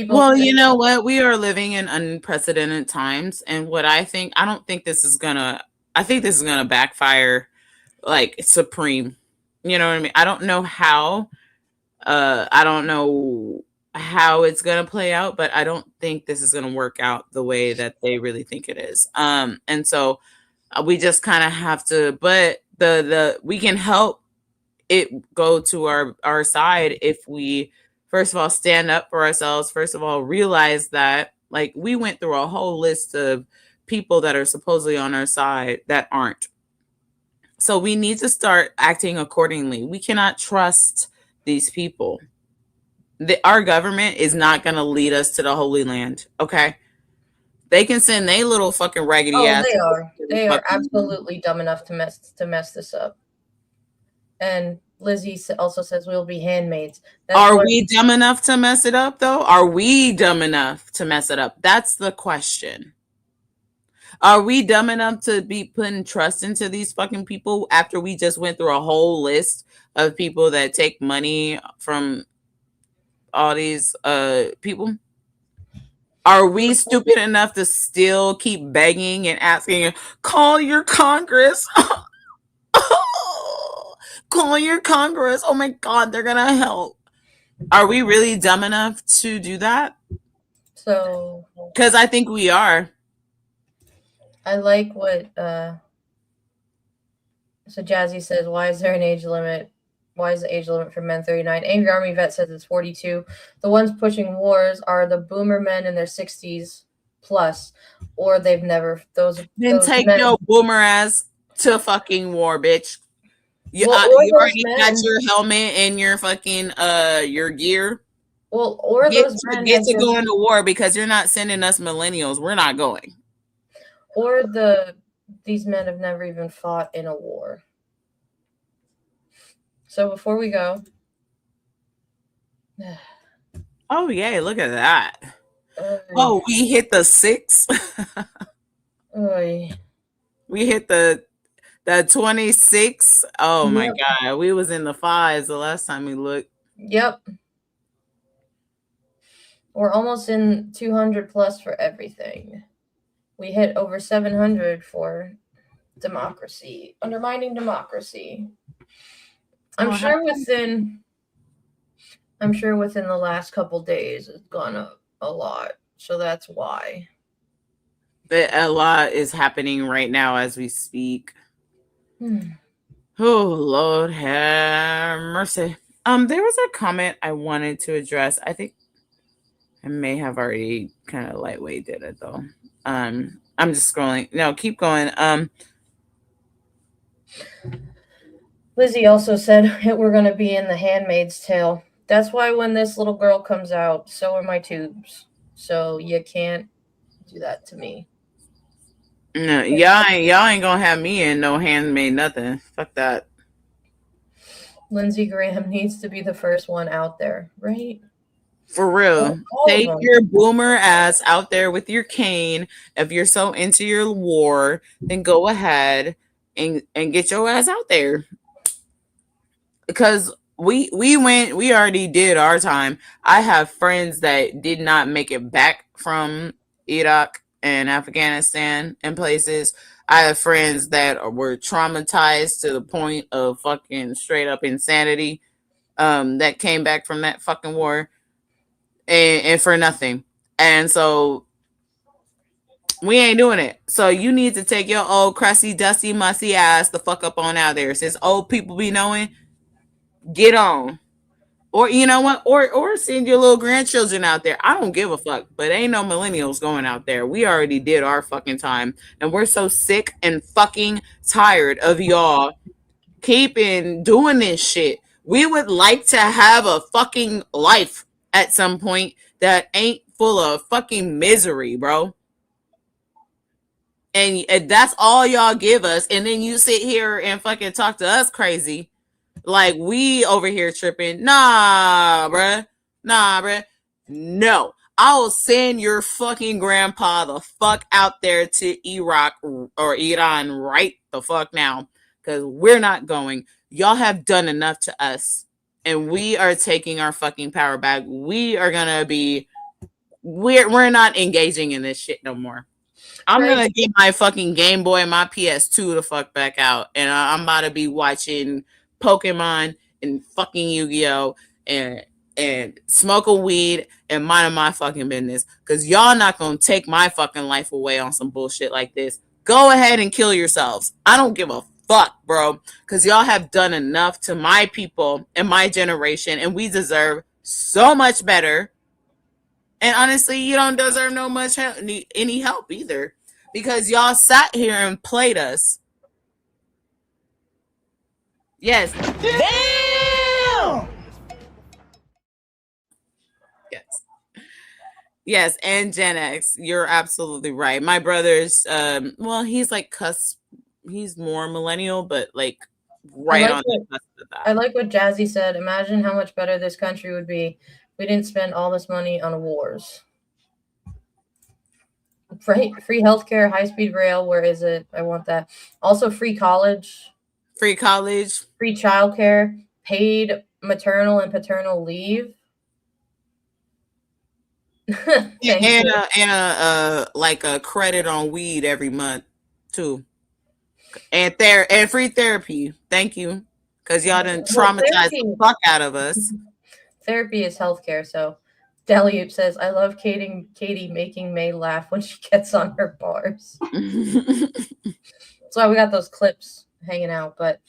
S2: Well, you know what? We are living in unprecedented times, and I don't think this is gonna. I think this is gonna backfire, like supreme. You know what I mean? I don't know how. I don't know how it's gonna play out, but I don't think this is gonna work out the way that they really think it is. And so we just kind of have to. But we can help it go to our side if we first of all stand up for ourselves, first of all realize that like we went through a whole list of people that are supposedly on our side that aren't. So we need to start acting accordingly. We cannot trust these people. Our government is not going to lead us to the Holy Land. Okay, they can send their little fucking raggedy ass.
S3: They are absolutely dumb enough to mess this up. And Lizzie also says we'll be handmaids.
S2: Are we dumb enough to mess it up, though? Are we dumb enough to mess it up? That's the question. Are we dumb enough to be putting trust into these fucking people after we just went through a whole list of people that take money from all these people? Are we stupid enough to still keep begging and asking, call your Congress? Call your Congress. Oh my God, they're gonna help. Are we really dumb enough to do that?
S3: So,
S2: because I think we are.
S3: I like what so Jazzy says, why is there an age limit? Why is the age limit for men 39? Angry Army Vet says it's 42. The ones pushing wars are the boomer men in their 60s plus, or they've never
S2: Then take your boomer ass to fucking war, bitch. You already got your helmet and your fucking your gear.
S3: Well, or
S2: get to go into war because you're not sending us millennials. We're not going.
S3: Or these men have never even fought in a war. So before we go.
S2: Oh yeah, look at that. Oh, we hit the 6. We hit the 26. Oh my God. We was in the 5s the last time we looked.
S3: Yep. We're almost in 200 plus for everything. We hit over 700 for democracy, undermining democracy. I'm sure within the last couple days it's gone up a lot. So that's why.
S2: A lot is happening right now as we speak. Oh, Lord have mercy. There was a comment I wanted to address. I think I may have already kind of lightweight did it though. I'm just scrolling. No, keep going.
S3: Lizzie also said we're going to be in the Handmaid's Tale. That's why when this little girl comes out, so are my tubes. So you can't do that to me.
S2: No, y'all ain't gonna have me in no handmade nothing. Fuck that.
S3: Lindsey Graham needs to be the first one out there, right?
S2: For real. Take your boomer ass out there with your cane. If you're so into your war, then go ahead and get your ass out there. Because we already did our time. I have friends that did not make it back from Iraq and Afghanistan and places. I have friends that were traumatized to the point of fucking straight up insanity that came back from that fucking war and for nothing. And so we ain't doing it. So you need to take your old crusty, dusty, musty ass the fuck up on out there. Since old people be knowing, get on. Or you know what? Or send your little grandchildren out there. I don't give a fuck. But ain't no millennials going out there. We already did our fucking time. And we're so sick and fucking tired of y'all keeping doing this shit. We would like to have a fucking life at some point that ain't full of fucking misery, bro. And that's all y'all give us. And then you sit here and fucking talk to us crazy. Like we over here tripping. Nah, bruh. No. I'll send your fucking grandpa the fuck out there to Iraq or Iran right the fuck now. Because we're not going. Y'all have done enough to us. And we are taking our fucking power back. We are gonna be... We're not engaging in this shit no more. I'm gonna get my fucking Game Boy and my PS2 the fuck back out. And I'm about to be watching Pokemon and fucking Yu-Gi-Oh! And smoking weed and minding my fucking business. Because y'all not gonna take my fucking life away on some bullshit like this. Go ahead and kill yourselves. I don't give a fuck, bro. Because y'all have done enough to my people and my generation. And we deserve so much better. And honestly, you don't deserve no much help, any help either. Because y'all sat here and played us. Yes. Damn! Yes, and Gen X. You're absolutely right. My brother's well, he's like he's more millennial, but like right on the cusp of that.
S3: I like what Jazzy said. Imagine how much better this country would be if we didn't spend all this money on wars. Free healthcare, high-speed rail. Where is it? I want that. Also, free college.
S2: Free college.
S3: Free childcare. Paid maternal and paternal leave.
S2: and like a credit on weed every month too. And free therapy. Thank you. Because y'all done traumatized the fuck out of us.
S3: Therapy is healthcare, so Deliup says, I love Katie making May laugh when she gets on her bars. So we got those clips hanging out, but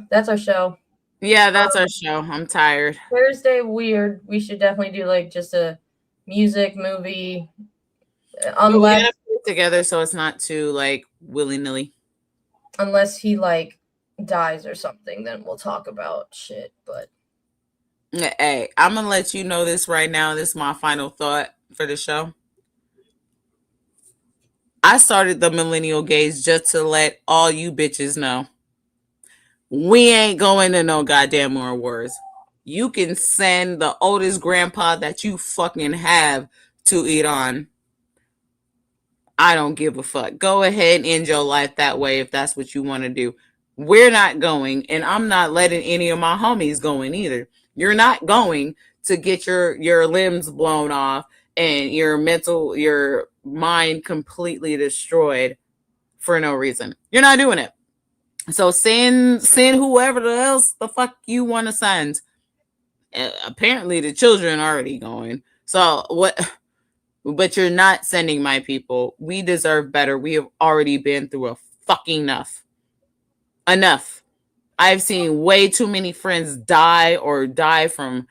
S3: that's our show.
S2: Yeah, that's our show. I'm tired.
S3: Thursday, we should definitely do like just a music movie.
S2: We gotta put it together so it's not too like willy-nilly.
S3: Unless he like dies or something, then we'll talk about shit, but
S2: hey, I'm gonna let you know this right now. This is my final thought for the show. I started the Millennial Gaze just to let all you bitches know we ain't going to no goddamn more wars. You can send the oldest grandpa that you fucking have to Iran. I don't give a fuck. Go ahead and end your life that way if that's what you want to do. We're not going, and I'm not letting any of my homies going either. You're not going to get your limbs blown off and your mind completely destroyed for no reason. You're not doing it. So send whoever else the fuck you want to send. Apparently the children are already going. So what? But you're not sending my people. We deserve better. We have already been through a fucking enough. I've seen way too many friends die from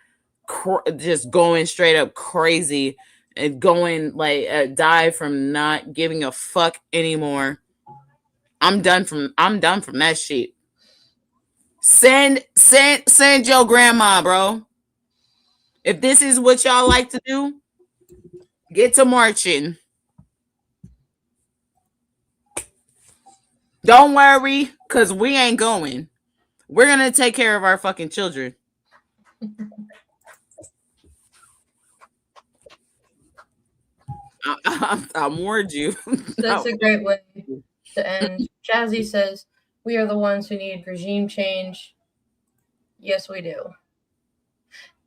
S2: just going straight up crazy and going like die from not giving a fuck anymore. I'm done from that shit. Send your grandma, bro. If this is what y'all like to do, get to marching. Don't worry, because we ain't going. We're going to take care of our fucking children. I warned you.
S3: That's a great way to end. Jazzy says, we are the ones who need regime change. Yes, we do.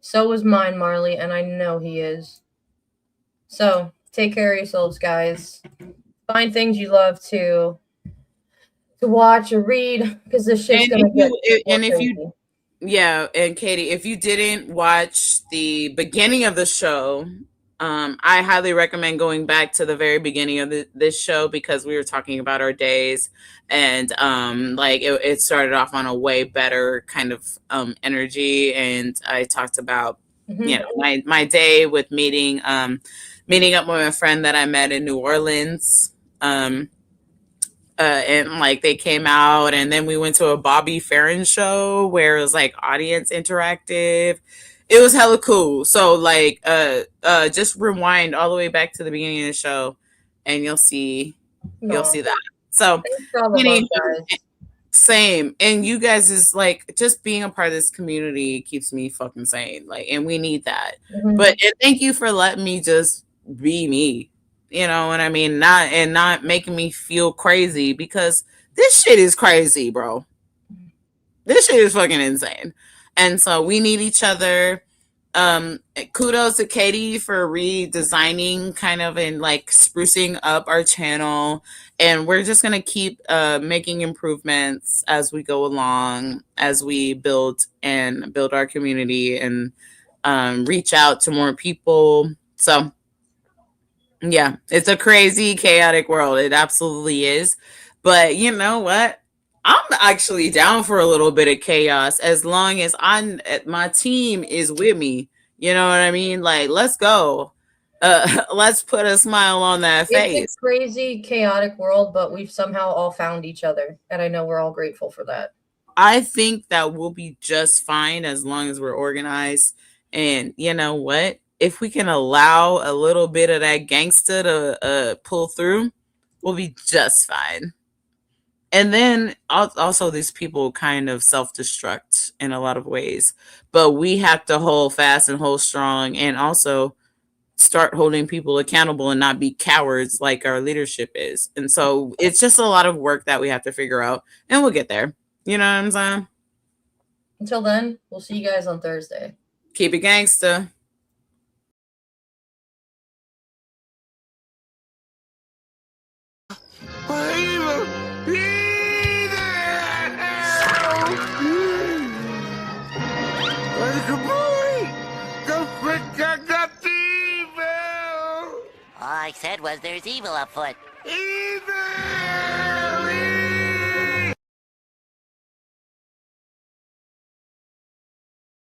S3: So is mine, Marley, and I know he is. So, take care of yourselves, guys. Find things you love to watch or read, because this shit's going to get
S2: Yeah, and Katie, if you didn't watch the beginning of the show, I highly recommend going back to the very beginning of this show, because we were talking about our days, and it started off on a way better kind of energy, and I talked about my day with meeting up with a friend that I met in New Orleans, and they came out, and then we went to a Bobby Farron show where it was like audience interactive. It was hella cool. So just rewind all the way back to the beginning of the show, and you'll see that. So same. And you guys is just being a part of this community keeps me fucking sane. And we need that. But thank you for letting me just be me. You know what I mean? Not making me feel crazy, because this shit is crazy, bro. This shit is fucking insane. And so we need each other. Kudos to Katie for redesigning kind of and sprucing up our channel. And we're just going to keep making improvements as we go along, as we build our community and reach out to more people. So yeah, it's a crazy, chaotic world. It absolutely is. But you know what? I'm actually down for a little bit of chaos, as long as my team is with me. You know what I mean? Let's go. Let's put a smile on that face.
S3: It's a crazy, chaotic world, but we've somehow all found each other. And I know we're all grateful for that.
S2: I think that we'll be just fine as long as we're organized. And you know what? If we can allow a little bit of that gangster to pull through, we'll be just fine. And then also these people kind of self-destruct in a lot of ways. But we have to hold fast and hold strong, and also start holding people accountable and not be cowards like our leadership is. And so it's just a lot of work that we have to figure out, and we'll get there. You know what I'm saying?
S3: Until then, we'll see you guys on Thursday.
S2: Keep it gangsta.
S8: All I said was there's evil afoot. Evil!